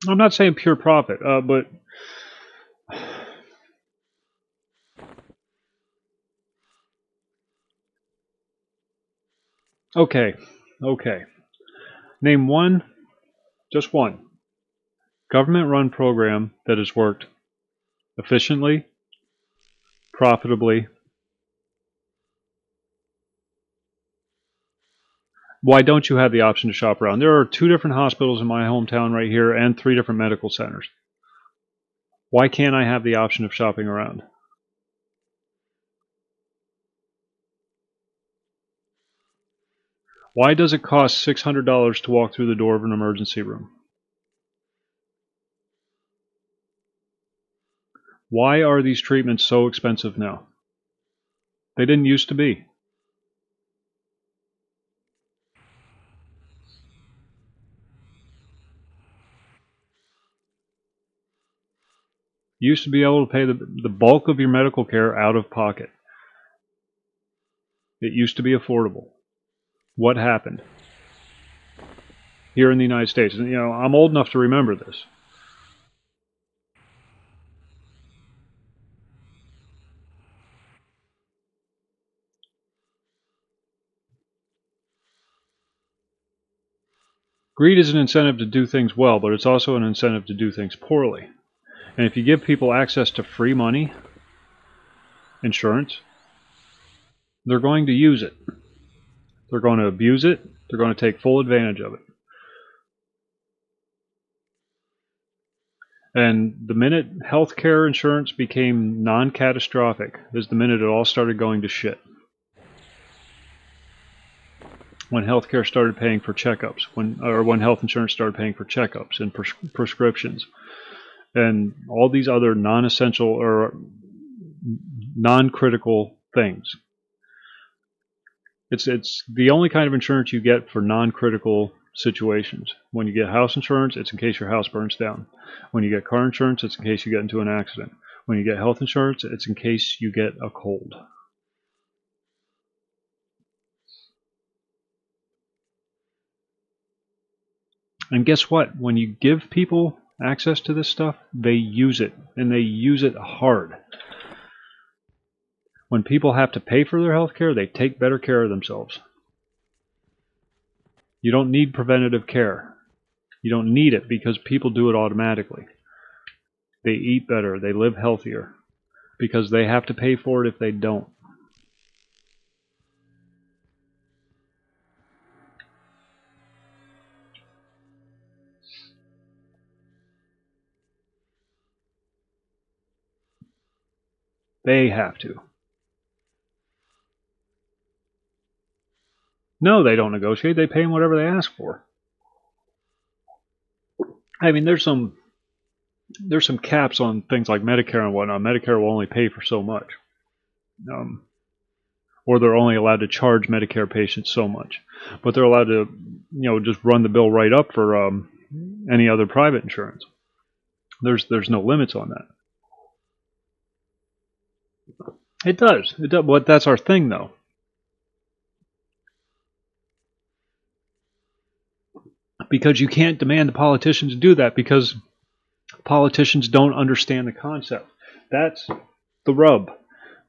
I'm not saying pure profit, but okay. Name one, just one, government-run program that has worked efficiently, profitably. Why don't you have the option to shop around? There are 2 different hospitals in my hometown right here and 3 different medical centers. Why can't I have the option of shopping around? Why does it cost $600 to walk through the door of an emergency room? Why are these treatments so expensive now? They didn't used to be. You used to be able to pay the bulk of your medical care out of pocket. It used to be affordable. What happened? Here in the United States, and I'm old enough to remember this. Greed is an incentive to do things well, but it's also an incentive to do things poorly. And if you give people access to free money, insurance, they're going to use it. They're going to abuse it. They're going to take full advantage of it. And the minute healthcare insurance became non-catastrophic is the minute it all started going to shit. When healthcare started paying for checkups, when health insurance started paying for checkups and prescriptions, and all these other non-essential or non-critical things. It's the only kind of insurance you get for non-critical situations. When you get house insurance, it's in case your house burns down. When you get car insurance, it's in case you get into an accident. When you get health insurance, it's in case you get a cold. And guess what? When you give people access to this stuff, they use it, and they use it hard. When people have to pay for their health care, they take better care of themselves. You don't need preventative care. You don't need it because people do it automatically. They eat better, they live healthier, because they have to pay for it if they don't. They have to. No, they don't negotiate. They pay them whatever they ask for. I mean, there's some caps on things like Medicare and whatnot. Medicare will only pay for so much. Or they're only allowed to charge Medicare patients so much. But they're allowed to, just run the bill right up for any other private insurance. There's no limits on that. It does. It does. But that's our thing, though. Because you can't demand the politicians do that because politicians don't understand the concept. That's the rub.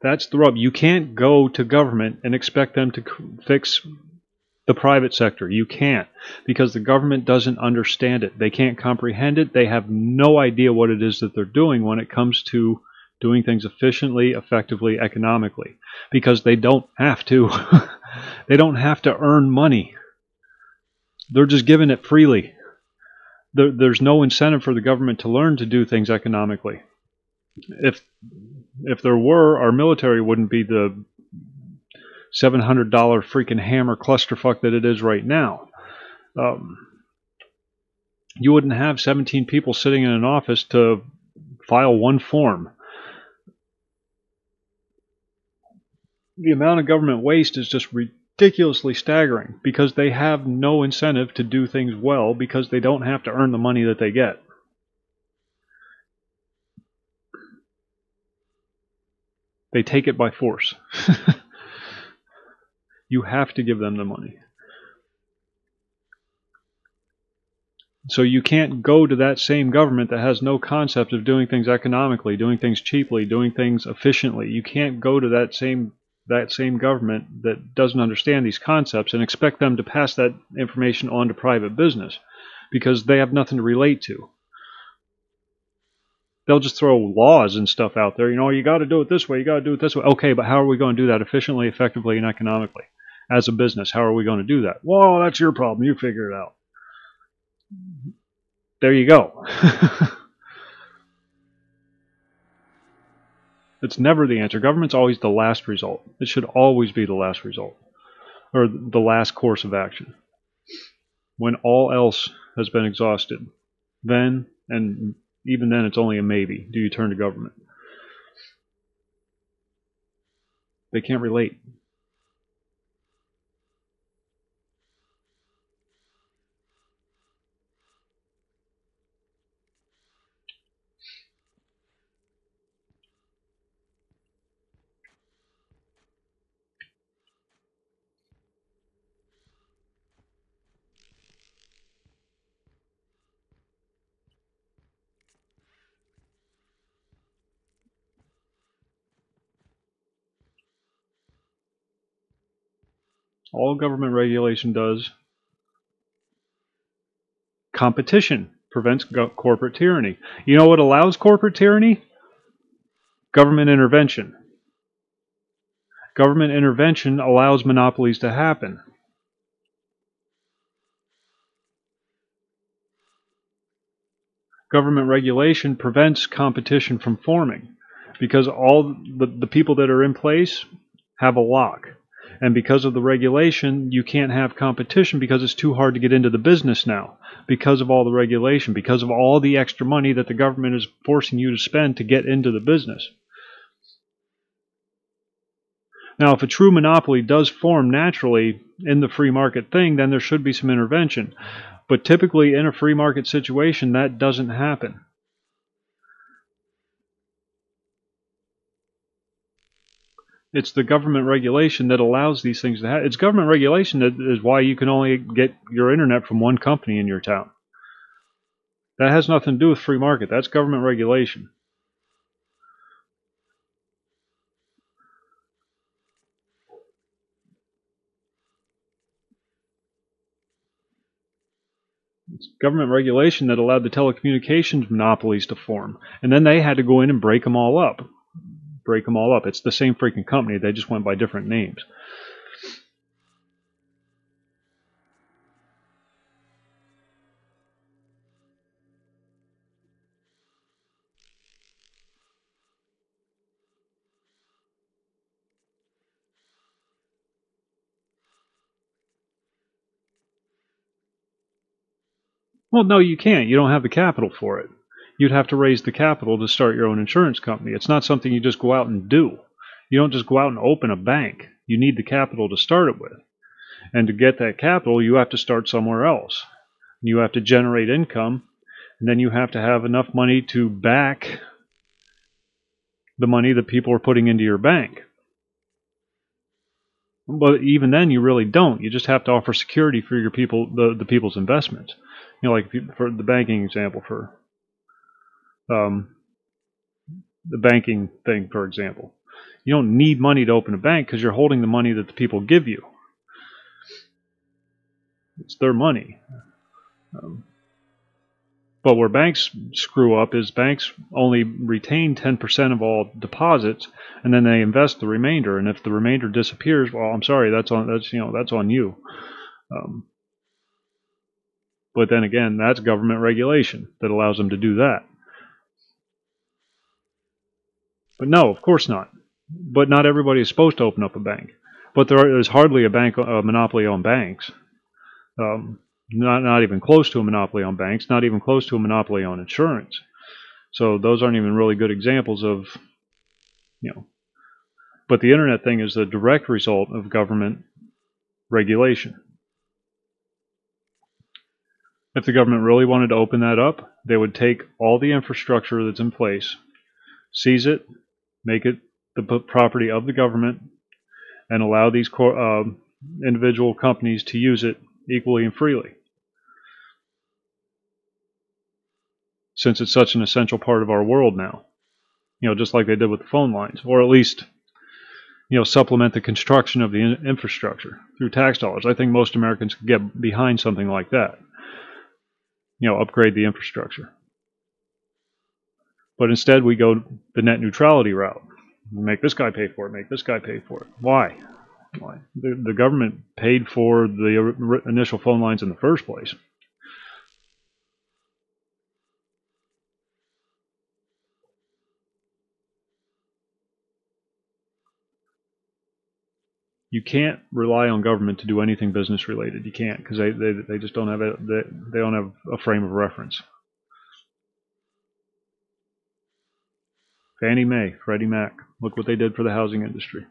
That's the rub. You can't go to government and expect them to fix the private sector. You can't, because the government doesn't understand it. They can't comprehend it. They have no idea what it is that they're doing when it comes to doing things efficiently, effectively, economically, because they don't have to. They don't have to earn money. They're just giving it freely. There's no incentive for the government to learn to do things economically. If there were, our military wouldn't be the $700 freaking hammer clusterfuck that it is right now. You wouldn't have 17 people sitting in an office to file one form. The amount of government waste is just ridiculously staggering because they have no incentive to do things well because they don't have to earn the money that they get. They take it by force. You have to give them the money. So you can't go to that same government that has no concept of doing things economically, doing things cheaply, doing things efficiently. You can't go to that same government that doesn't understand these concepts and expect them to pass that information on to private business because they have nothing to relate to. They'll just throw laws and stuff out there. You got to do it this way, you got to do it this way. Okay, but how are we going to do that efficiently, effectively, and economically? As a business, how are we going to do that? Well, that's your problem. You figure it out. There you go. It's never the answer. Government's always the last result. It should always be the last result, or the last course of action. When all else has been exhausted, then, and even then it's only a maybe, do you turn to government. They can't relate. All government regulation does Competition prevents corporate tyranny. You know what allows corporate tyranny? Government intervention. Government intervention allows monopolies to happen. Government regulation prevents competition from forming because all the people that are in place have a lock. And because of the regulation, you can't have competition because it's too hard to get into the business now. Because of all the regulation, because of all the extra money that the government is forcing you to spend to get into the business. Now, if a true monopoly does form naturally in the free market thing, then there should be some intervention. But typically in a free market situation, that doesn't happen. It's the government regulation that allows these things to happen. It's government regulation that is why you can only get your internet from one company in your town. That has nothing to do with free market. That's government regulation. It's government regulation that allowed the telecommunications monopolies to form. And then they had to go in and break them all up. Break them all up. It's the same freaking company. They just went by different names. Well, no, you can't. You don't have the capital for it. You'd have to raise the capital to start your own insurance company. It's not something you just go out and do. You don't just go out and open a bank. You need the capital to start it with. And to get that capital, you have to start somewhere else. You have to generate income, and then you have to have enough money to back the money that people are putting into your bank. But even then, you really don't. You just have to offer security for your people, the people's investments. You know, like for the banking example, for the banking thing, for example. You don't need money to open a bank because you're holding the money that the people give you. It's their money. But where banks screw up is banks only retain 10% of all deposits, and then they invest the remainder. And if the remainder disappears, well, I'm sorry, that's on you. But then again, that's government regulation that allows them to do that. But no, of course not. But not everybody is supposed to open up a bank. But there's hardly a monopoly on banks. Not even close to a monopoly on banks. Not even close to a monopoly on insurance. So those aren't even really good examples of, But the internet thing is the direct result of government regulation. If the government really wanted to open that up, they would take all the infrastructure that's in place, seize it, make it the property of the government, and allow these individual companies to use it equally and freely. Since it's such an essential part of our world now, just like they did with the phone lines, or at least, supplement the construction of the infrastructure through tax dollars. I think most Americans could get behind something like that. Upgrade the infrastructure. But instead, we go the net neutrality route. Make this guy pay for it. Make this guy pay for it. Why? Why? The government paid for the initial phone lines in the first place. You can't rely on government to do anything business related. You can't, because they just don't have they don't have a frame of reference. Fannie Mae, Freddie Mac. Look what they did for the housing industry.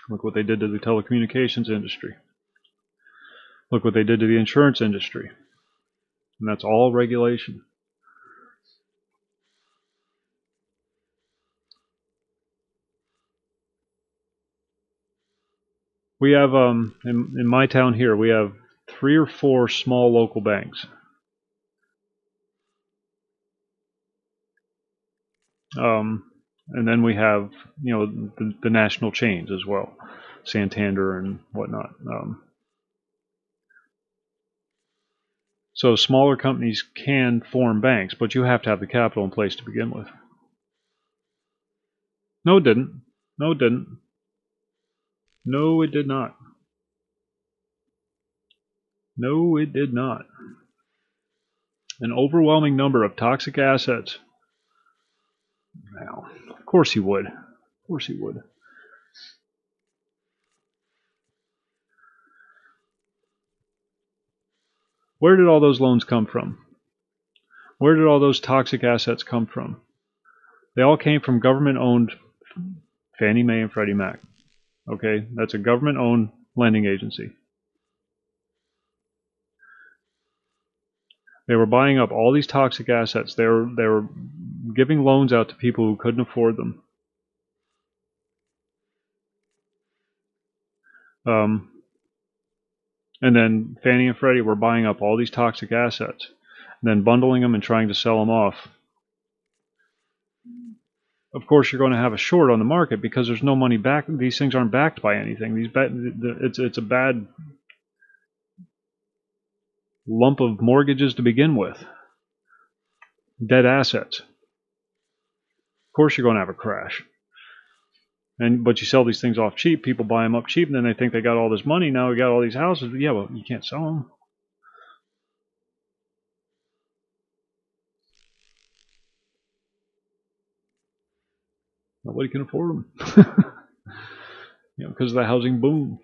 Look what they did to the telecommunications industry. Look what they did to the insurance industry. And that's all regulation. We have, in my town here, we have 3 or 4 small local banks. And then we have, the national chains as well. Santander and whatnot. So smaller companies can form banks, but you have to have the capital in place to begin with. No, it didn't. No, it didn't. No, it did not. No, it did not. An overwhelming number of toxic assets. Now, of course he would. Of course he would. Where did all those loans come from? Where did all those toxic assets come from? They all came from government-owned Fannie Mae and Freddie Mac. Okay, that's a government-owned lending agency. They were buying up all these toxic assets. They were giving loans out to people who couldn't afford them. And then Fannie and Freddie were buying up all these toxic assets, and then bundling them and trying to sell them off. Of course, you're going to have a short on the market because there's no money back. These things aren't backed by anything. It's a bad lump of mortgages to begin with. Dead assets. Of course, you're going to have a crash. But you sell these things off cheap. People buy them up cheap, and then they think they got all this money. Now we got all these houses. Yeah, well, you can't sell them. Nobody can afford them. Because of the housing boom.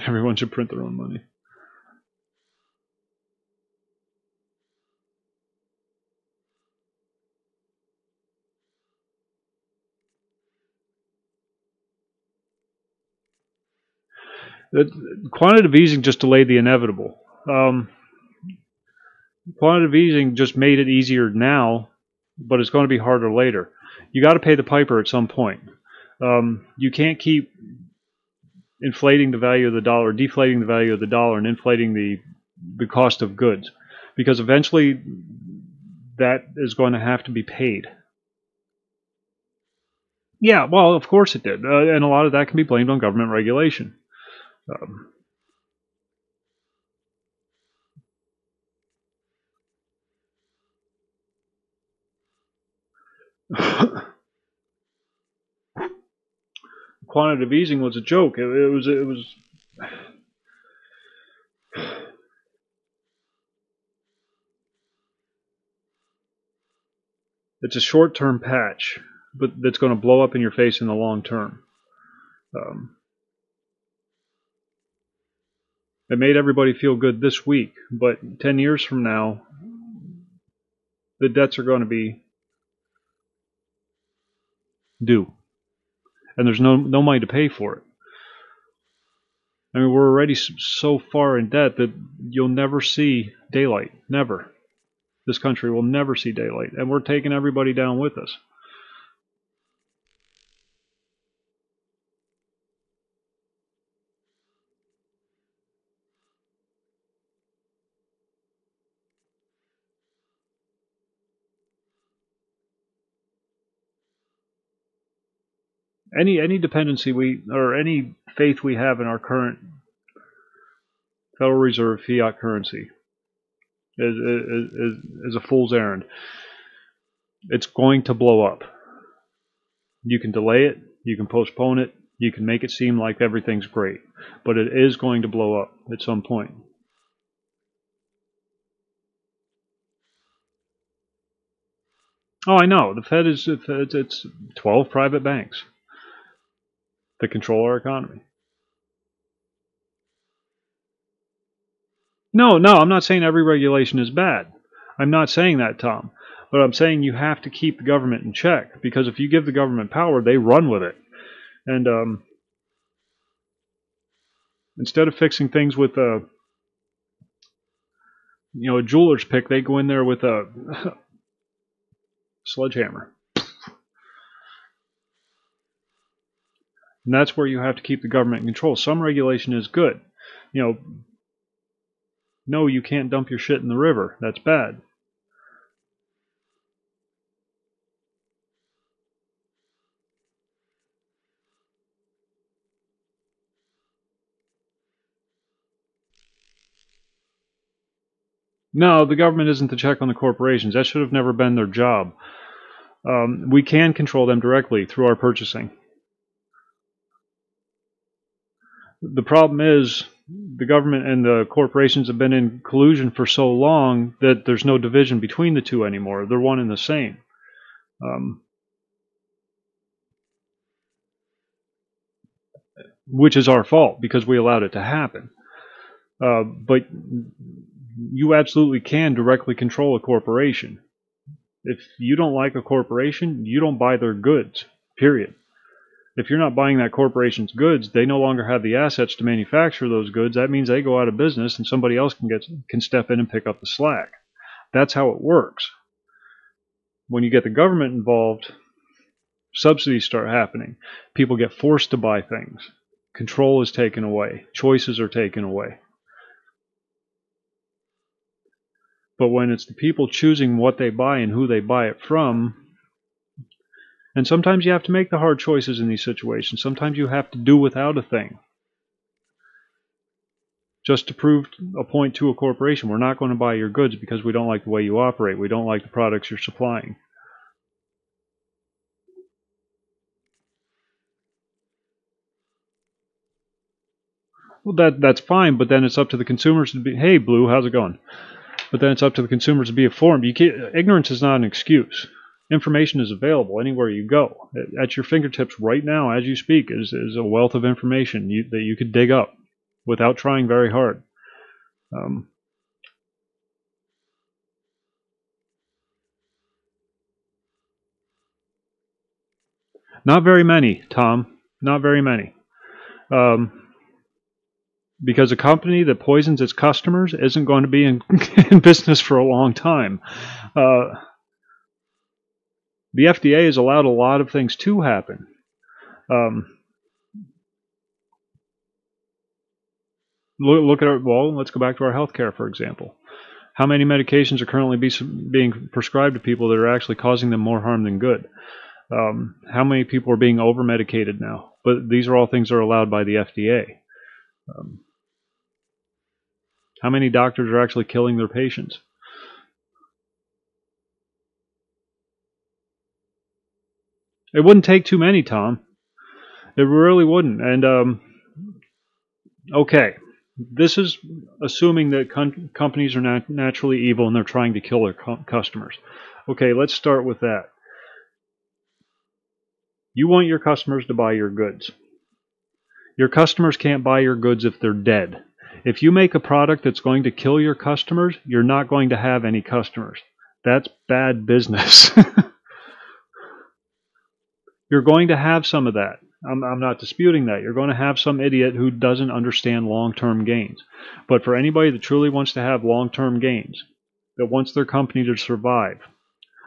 Everyone should print their own money. Quantitative easing just delayed the inevitable. Quantitative easing just made it easier now, but it's going to be harder later. You got to pay the piper at some point. You can't keep inflating the value of the dollar, deflating the value of the dollar, and inflating the cost of goods, because eventually that is going to have to be paid. Yeah, well, of course it did, and a lot of that can be blamed on government regulation. Quantitative easing was a joke. It was. It's a short-term patch, but that's going to blow up in your face in the long term. It made everybody feel good this week, but 10 years from now, the debts are going to be due, and there's no money to pay for it. I mean, we're already so far in debt that you'll never see daylight. Never. This country will never see daylight, and we're taking everybody down with us. Any dependency or any faith we have in our current Federal Reserve fiat currency is a fool's errand. It's going to blow up. You can delay it, you can postpone it, you can make it seem like everything's great, but it is going to blow up at some point. Oh, I know. The Fed it's 12 private banks that control our economy. No, I'm not saying every regulation is bad. I'm not saying that, Tom. But I'm saying you have to keep the government in check, because if you give the government power, they run with it. And instead of fixing things with a jeweler's pick, they go in there with a sledgehammer. And that's where you have to keep the government in control. Some regulation is good. No, you can't dump your shit in the river. That's bad. No, the government isn't to check on the corporations. That should have never been their job. We can control them directly through our purchasing. The problem is the government and the corporations have been in collusion for so long that there's no division between the two anymore. They're one and the same. Which is our fault because we allowed it to happen. But you absolutely can directly control a corporation. If you don't like a corporation, you don't buy their goods, period. If you're not buying that corporation's goods, they no longer have the assets to manufacture those goods. That means they go out of business and somebody else can step in and pick up the slack. That's how it works. When you get the government involved, subsidies start happening. People get forced to buy things. Control is taken away. Choices are taken away. But when it's the people choosing what they buy and who they buy it from, and sometimes you have to make the hard choices in these situations. Sometimes you have to do without a thing just to prove a point to a corporation. We're not going to buy your goods because we don't like the way you operate. We don't like the products you're supplying. Well, that's fine, but then it's up to the consumers to be, hey, Blue, how's it going? But then it's up to the consumers to be informed. Ignorance is not an excuse. Information is available anywhere you go. At your fingertips right now, as you speak, is a wealth of information that you could dig up without trying very hard. Not very many, Tom. Not very many. Because a company that poisons its customers isn't going to be in business for a long time. The FDA has allowed a lot of things to happen. Look at let's go back to our healthcare, for example. How many medications are currently being prescribed to people that are actually causing them more harm than good? How many people are being over-medicated now? But these are all things that are allowed by the FDA. How many doctors are actually killing their patients? It wouldn't take too many, Tom. It really wouldn't. And okay, this is assuming that companies are naturally evil and they're trying to kill their customers. Okay, let's start with that. You want your customers to buy your goods. Your customers can't buy your goods if they're dead. If you make a product that's going to kill your customers, you're not going to have any customers. That's bad business. You're going to have some of that. I'm not disputing that. You're going to have some idiot who doesn't understand long-term gains. But for anybody that truly wants to have long-term gains, that wants their company to survive,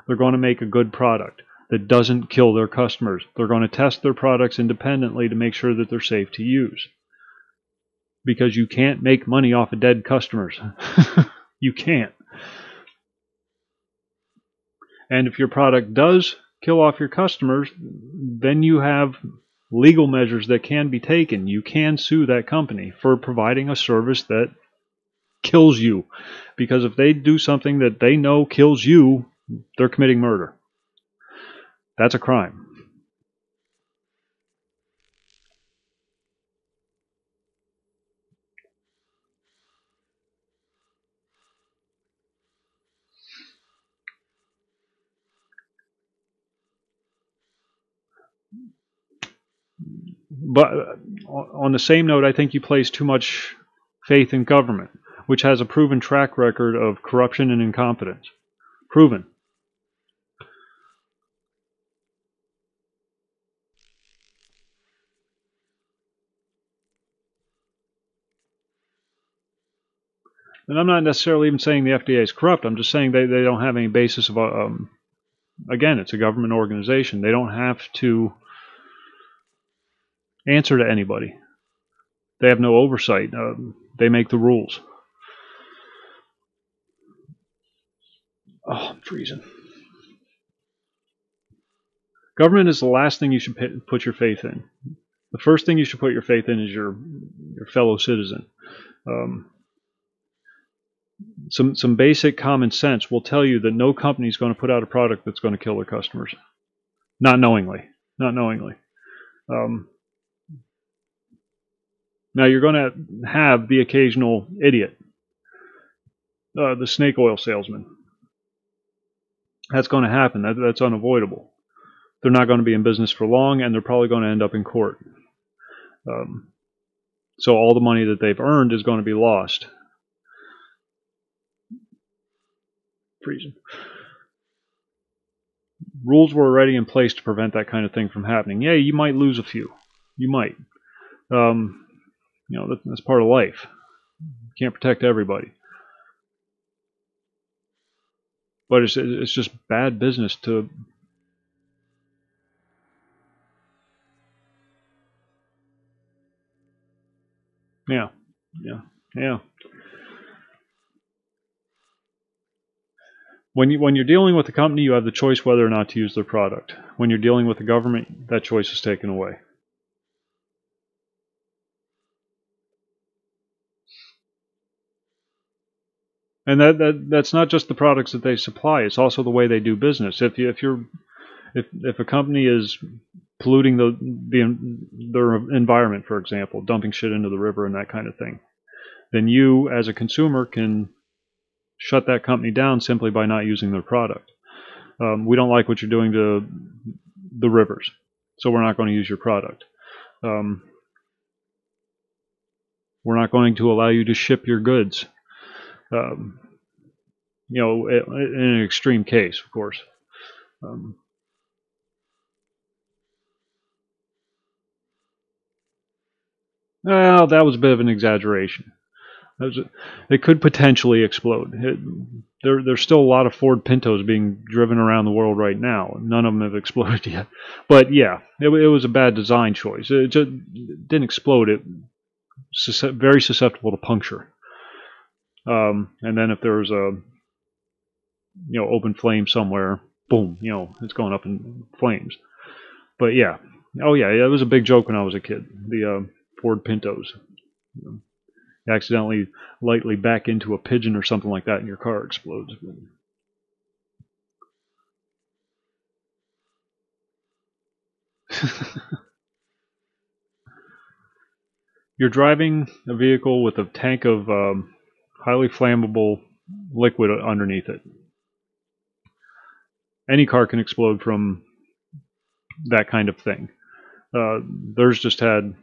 they're going to make a good product that doesn't kill their customers. They're going to test their products independently to make sure that they're safe to use. Because you can't make money off of dead customers. You can't. And if your product does kill off your customers, then you have legal measures that can be taken. You can sue that company for providing a service that kills you. Because if they do something that they know kills you, they're committing murder. That's a crime. But on the same note, I think you place too much faith in government, which has a proven track record of corruption and incompetence. Proven. And I'm not necessarily even saying the FDA is corrupt. I'm just saying they don't have any basis of, again, it's a government organization. They don't have to answer to anybody. They have no oversight. They make the rules. Oh, I'm freezing. Government is the last thing you should put your faith in. The first thing you should put your faith in is your fellow citizen. Some basic common sense will tell you that no company is going to put out a product that's going to kill their customers. Not knowingly. Um, Now you're going to have the occasional idiot, the snake oil salesman. That's going to happen. That's unavoidable. They're not going to be in business for long, and they're probably going to end up in court. So all the money that they've earned is going to be lost. Freezing. Rules were already in place to prevent that kind of thing from happening. Yeah, you might lose a few. You might. That's part of life. You can't protect everybody. But it's just bad business to... Yeah. When you're dealing with a company, you have the choice whether or not to use their product. When you're dealing with the government, that choice is taken away. And that's not just the products that they supply; it's also the way they do business. If a company is polluting their environment, for example, dumping shit into the river and that kind of thing, then you, as a consumer, can shut that company down simply by not using their product. We don't like what you're doing to the rivers, so we're not going to use your product. We're not going to allow you to ship your goods. In an extreme case, of course. Well, that was a bit of an exaggeration. It could potentially explode. There's still a lot of Ford Pintos being driven around the world right now. None of them have exploded yet. But yeah, it was a bad design choice. It just didn't explode. It's very susceptible to puncture. And then if there's a open flame somewhere, boom, it's going up in flames. But yeah, it was a big joke when I was a kid. The Ford Pintos. You accidentally lightly back into a pigeon or something like that, and your car explodes. You're driving a vehicle with a tank of highly flammable liquid underneath it. Any car can explode from that kind of thing. Theirs just had...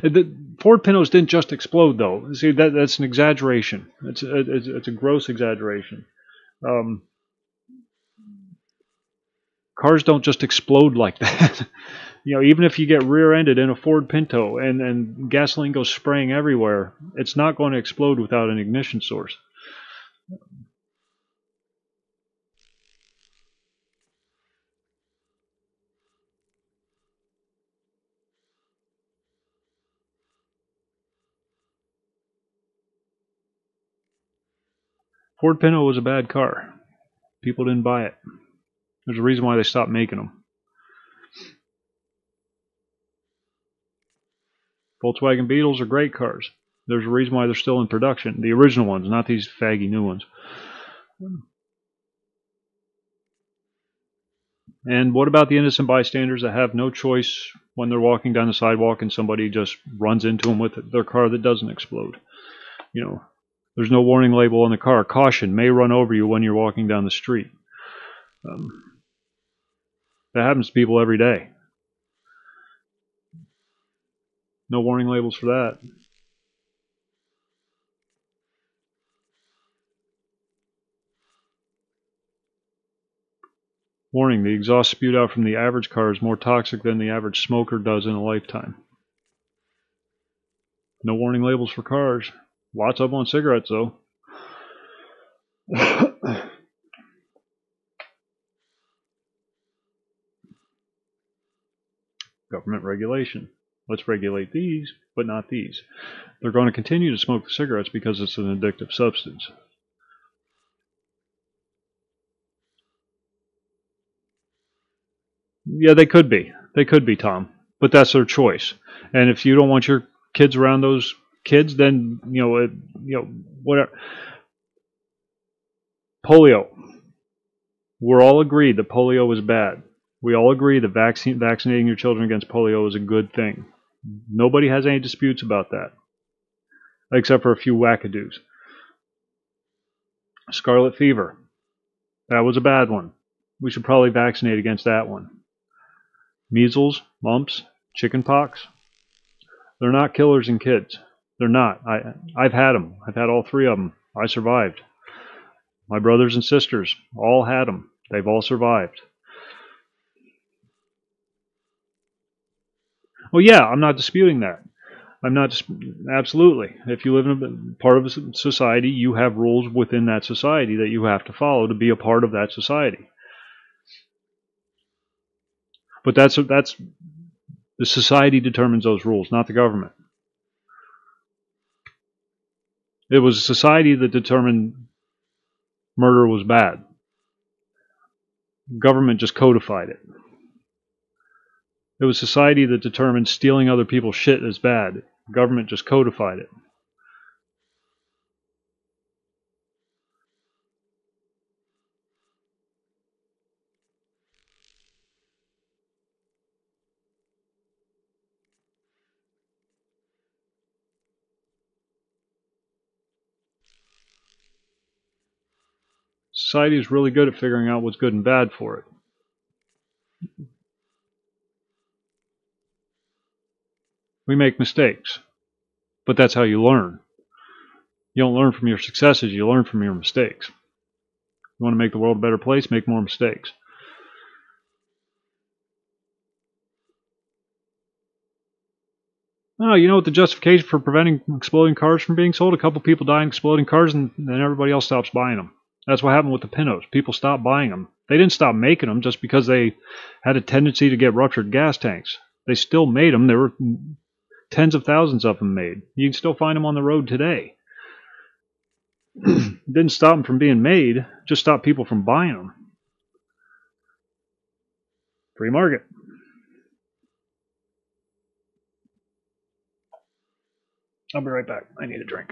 The Ford Pintos didn't just explode, though. See, that's an exaggeration. It's a gross exaggeration. Cars don't just explode like that. Even if you get rear-ended in a Ford Pinto and gasoline goes spraying everywhere, it's not going to explode without an ignition source. Ford Pinto was a bad car. People didn't buy it. There's a reason why they stopped making them. Volkswagen Beetles are great cars. There's a reason why they're still in production. The original ones, not these faggy new ones. And what about the innocent bystanders that have no choice when they're walking down the sidewalk and somebody just runs into them with their car that doesn't explode? There's no warning label on the car. Caution, may run over you when you're walking down the street. That happens to people every day. No warning labels for that. Warning, the exhaust spewed out from the average car is more toxic than the average smoker does in a lifetime. No warning labels for cars. Lots of them on cigarettes, though. Government regulation. Let's regulate these, but not these. They're going to continue to smoke the cigarettes because it's an addictive substance. Yeah, they could be. They could be, Tom. But that's their choice. And if you don't want your kids around those kids, then whatever. Polio. We're all agreed that polio is bad. We all agree that vaccinating your children against polio is a good thing. Nobody has any disputes about that, except for a few wackadoos. Scarlet fever. That was a bad one. We should probably vaccinate against that one. Measles, mumps, chickenpox. They're not killers in kids. They're not. I've had them. I've had all three of them. I survived. My brothers and sisters all had them. They've all survived. Well, yeah, I'm not disputing that. I'm not absolutely. If you live in a part of a society, you have rules within that society that you have to follow to be a part of that society. But that's the society determines those rules, not the government. It was society that determined murder was bad. Government just codified it. It was society that determined stealing other people's shit is bad. Government just codified it. Society is really good at figuring out what's good and bad for it. We make mistakes, but that's how you learn. You don't learn from your successes, you learn from your mistakes. You want to make the world a better place, make more mistakes. Oh, you know what the justification for preventing exploding cars from being sold? A couple people die in exploding cars and then everybody else stops buying them. That's what happened with the Pintos. People stopped buying them. They didn't stop making them just because they had a tendency to get ruptured gas tanks. They still made them. There were tens of thousands of them made. You can still find them on the road today. It didn't stop them from being made, just stopped people from buying them. Free market. I'll be right back. I need a drink.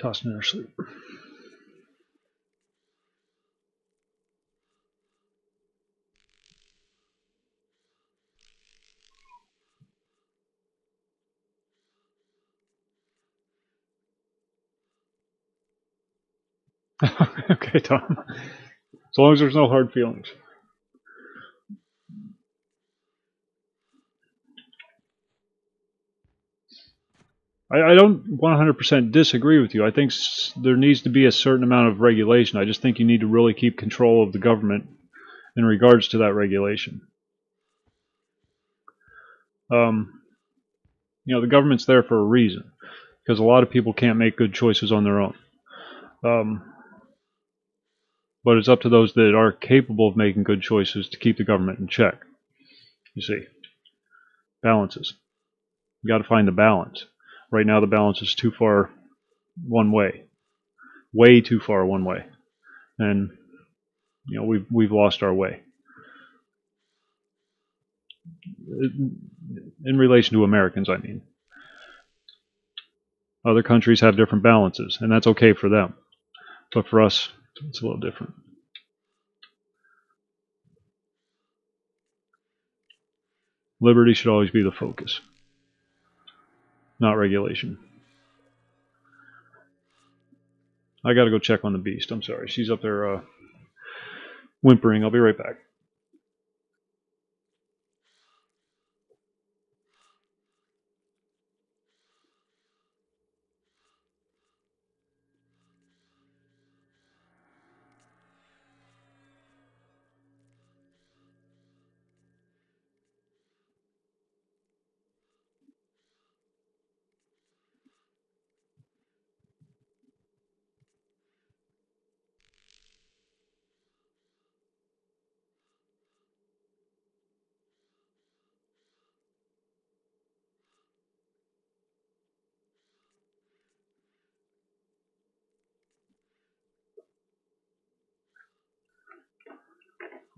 tossing in our sleep. Okay, Tom. As long as there's no hard feelings. I don't 100% disagree with you. I think there needs to be a certain amount of regulation. I just think you need to really keep control of the government in regards to that regulation. The government's there for a reason, because a lot of people can't make good choices on their own. But it's up to those that are capable of making good choices to keep the government in check. You see, balances. You got to find the balance. Right now, the balance is too far one way, way too far one way, and we've lost our way in relation to Americans. I mean, other countries have different balances, and that's okay for them. But for us, it's a little different. Liberty should always be the focus, not regulation. I gotta go check on the beast. I'm sorry. She's up there whimpering. I'll be right back.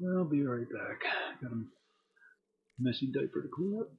I'll be right back. Got a messy diaper to clean up.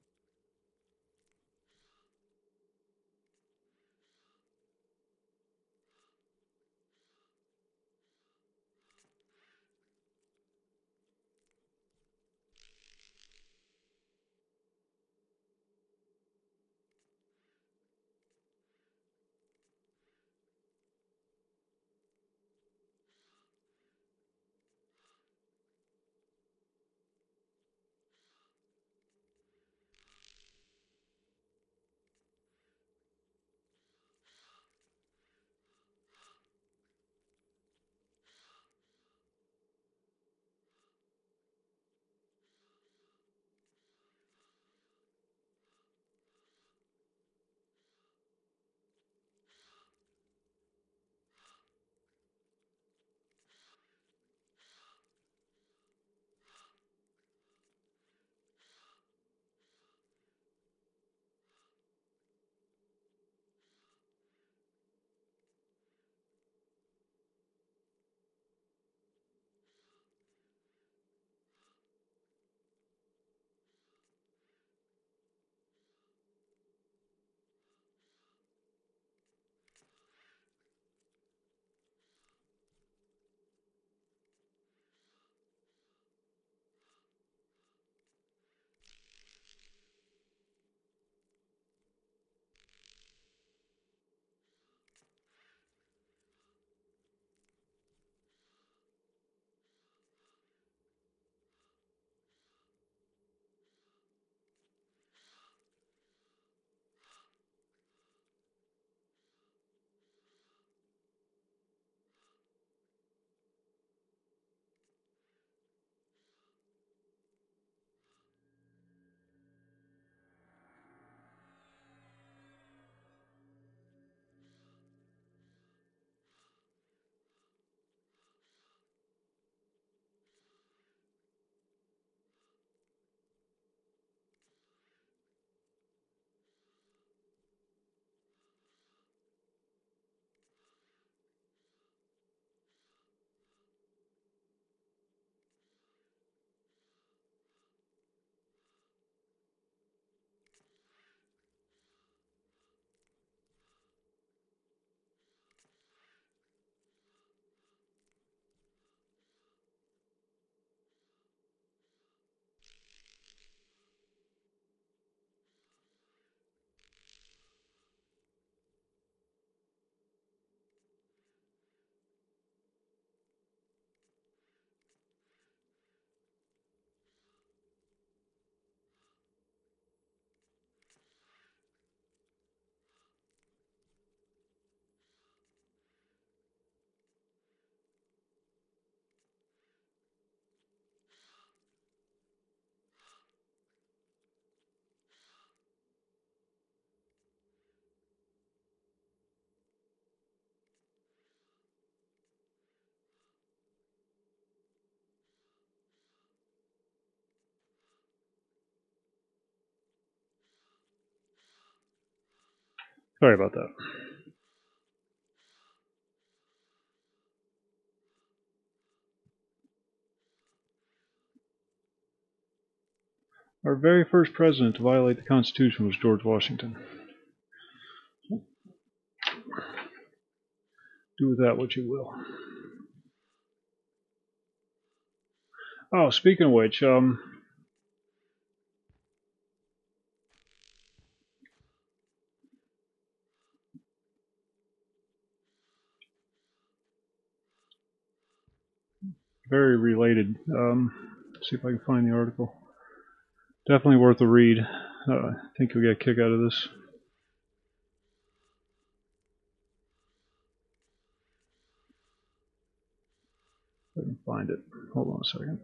Sorry about that. Our very first president to violate the Constitution was George Washington. Do with that what you will. Oh, speaking of which, very related. See if I can find the article. Definitely worth a read. I think you'll get a kick out of this. If I can find it. Hold on a second.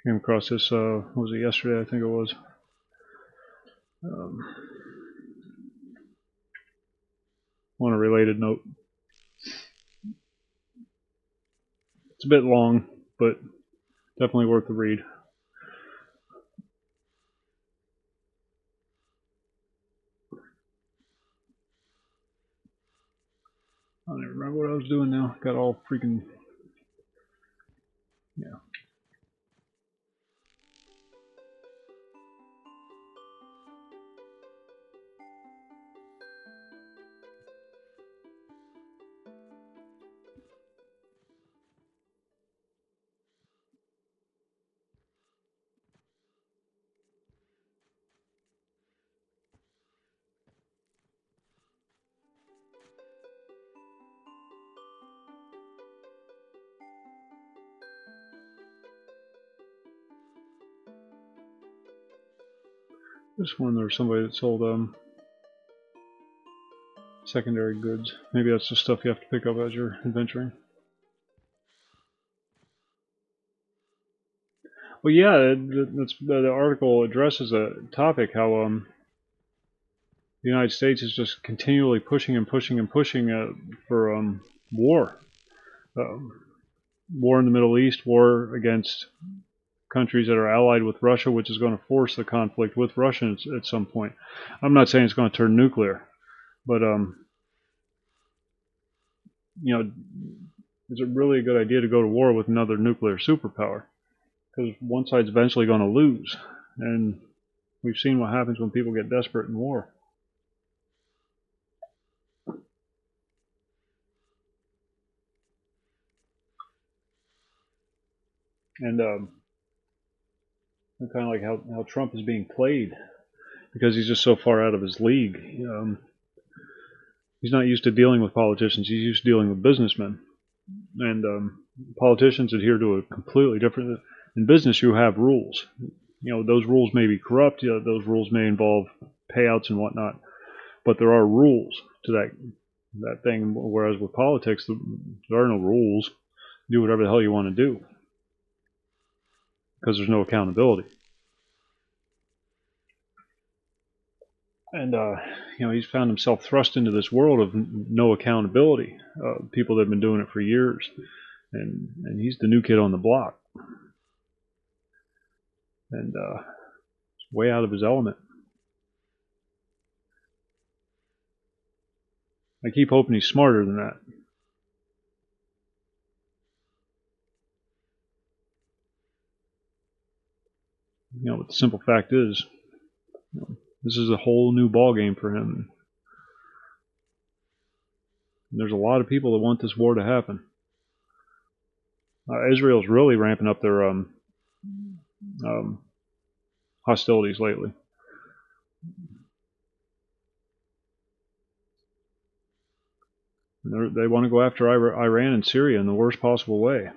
Came across this, what was it, yesterday, I think it was. On a related note. It's a bit long, but definitely worth the read. I don't even remember what I was doing now. Got all freaking... Yeah. This one, there's somebody that sold secondary goods. Maybe that's the stuff you have to pick up as you're adventuring. Well, yeah, the article addresses a topic, how the United States is just continually pushing and pushing and pushing for war. War in the Middle East, war against countries that are allied with Russia, which is going to force the conflict with Russia at some point. I'm not saying it's going to turn nuclear, but you know, is it really a good idea to go to war with another nuclear superpower? Because one side's eventually going to lose, and we've seen what happens when people get desperate in war. And kind of like how Trump is being played, because he's just so far out of his league. He's not used to dealing with politicians. He's used to dealing with businessmen. And politicians adhere to a completely different... In business, you have rules. Those rules may be corrupt. Those rules may involve payouts and whatnot. But there are rules to that thing. Whereas with politics, there are no rules. Do whatever the hell you want to do, because there's no accountability. And he's found himself thrust into this world of no accountability. People that have been doing it for years, and he's the new kid on the block, and way out of his element. I keep hoping he's smarter than that. But the simple fact is, this is a whole new ball game for him. And there's a lot of people that want this war to happen. Israel's really ramping up their hostilities lately. They want to go after Iran and Syria in the worst possible way.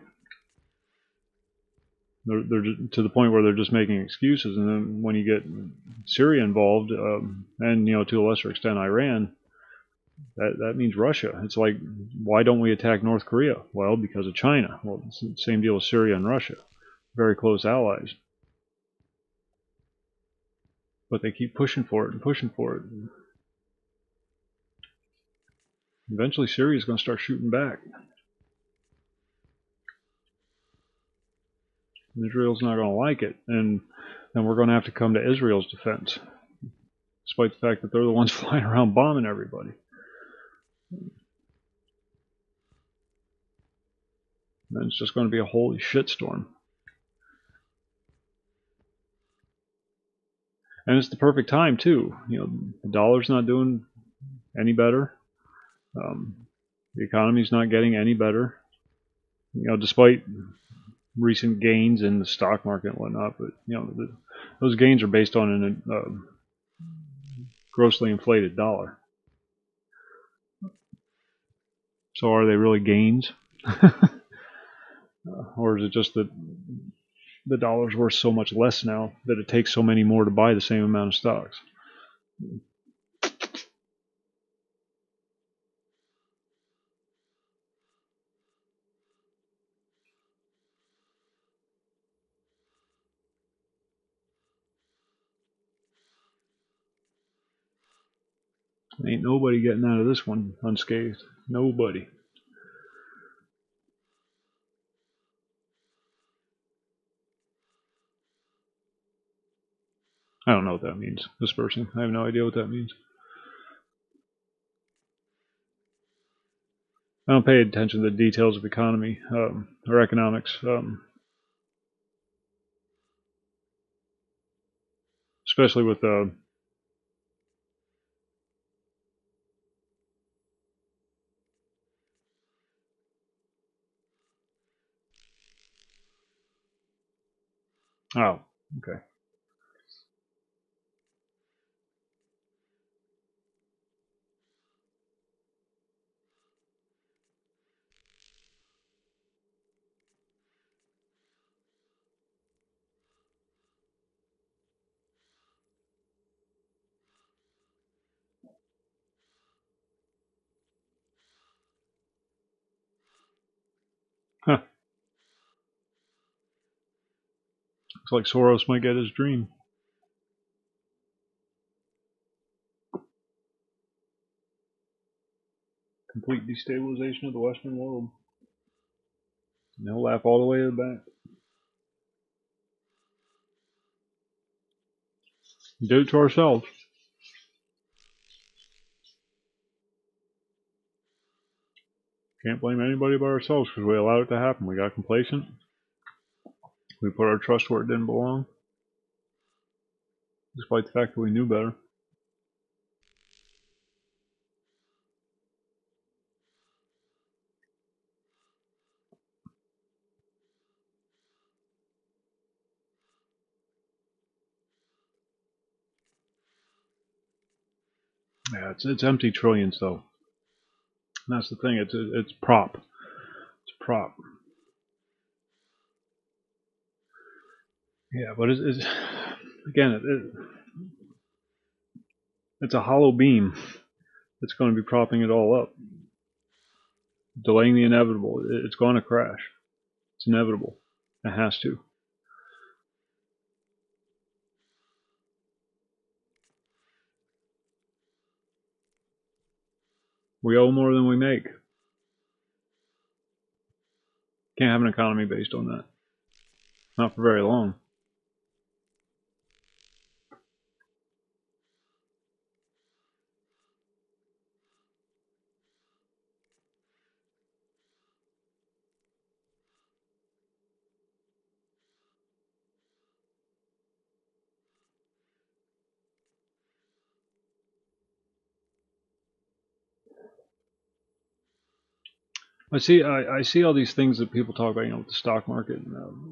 They're to the point where they're just making excuses, and then when you get Syria involved, and to a lesser extent Iran, that means Russia. It's like, why don't we attack North Korea? Well, because of China. Well, it's the same deal with Syria and Russia, very close allies. but they keep pushing for it and pushing for it. And eventually, Syria's going to start shooting back. And Israel's not going to like it, and then we're going to have to come to Israel's defense, despite the fact that they're the ones flying around bombing everybody. And it's just going to be a holy shitstorm. And it's the perfect time too. You know, the dollar's not doing any better. The economy's not getting any better. You know, despite recent gains in the stock market and whatnot, but you know, those gains are based on a grossly inflated dollar. So are they really gains? Or is it just that the dollar's worth so much less now that it takes so many more to buy the same amount of stocks? Ain't nobody getting out of this one unscathed. Nobody. I don't know what that means. Dispersing. I have no idea what that means. I don't pay attention to the details of economy or economics, especially with oh, okay. Huh. Looks like Soros might get his dream. Complete destabilization of the Western world. And he'll laugh all the way to the bank. Do it to ourselves. Can't blame anybody but ourselves because we allowed it to happen. We got complacent. We put our trust where it didn't belong, despite the fact that we knew better. Yeah, it's empty trillions though. And that's the thing. It's prop. It's prop. Yeah, but it's again, it's a hollow beam that's going to be propping it all up, delaying the inevitable. It's going to crash. It's inevitable. It has to. We owe more than we make. Can't have an economy based on that. Not for very long. I see all these things that people talk about, you know, with the stock market, and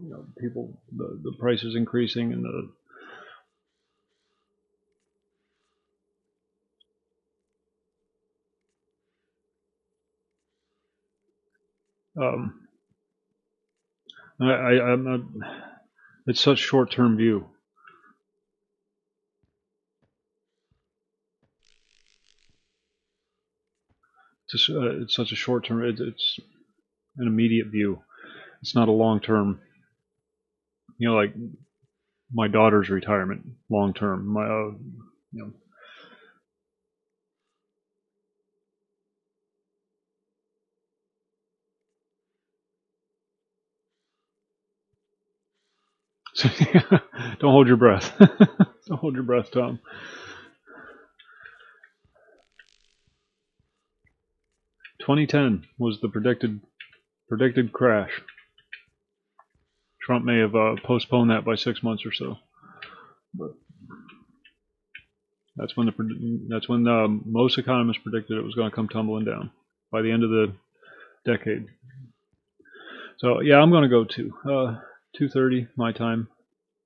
you know, people, the prices increasing, and um, I'm not. It's such short-term view. It's such a short-term. It's an immediate view. It's not a long-term. You know, like my daughter's retirement long term. My, you know. So, don't hold your breath. Don't hold your breath, Tom. 2010 was the predicted crash. Trump may have postponed that by 6 months or so, but that's when most economists predicted it was going to come tumbling down by the end of the decade. So yeah, I'm going to go too. 2:30 my time.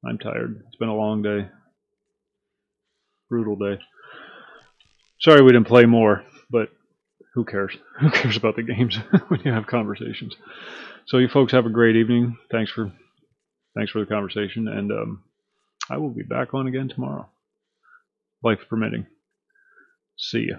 I'm tired. It's been a long day, brutal day. Sorry we didn't play more, but who cares? Who cares about the games when you have conversations? So you folks have a great evening. Thanks for the conversation, and I will be back on again tomorrow, life permitting. See ya.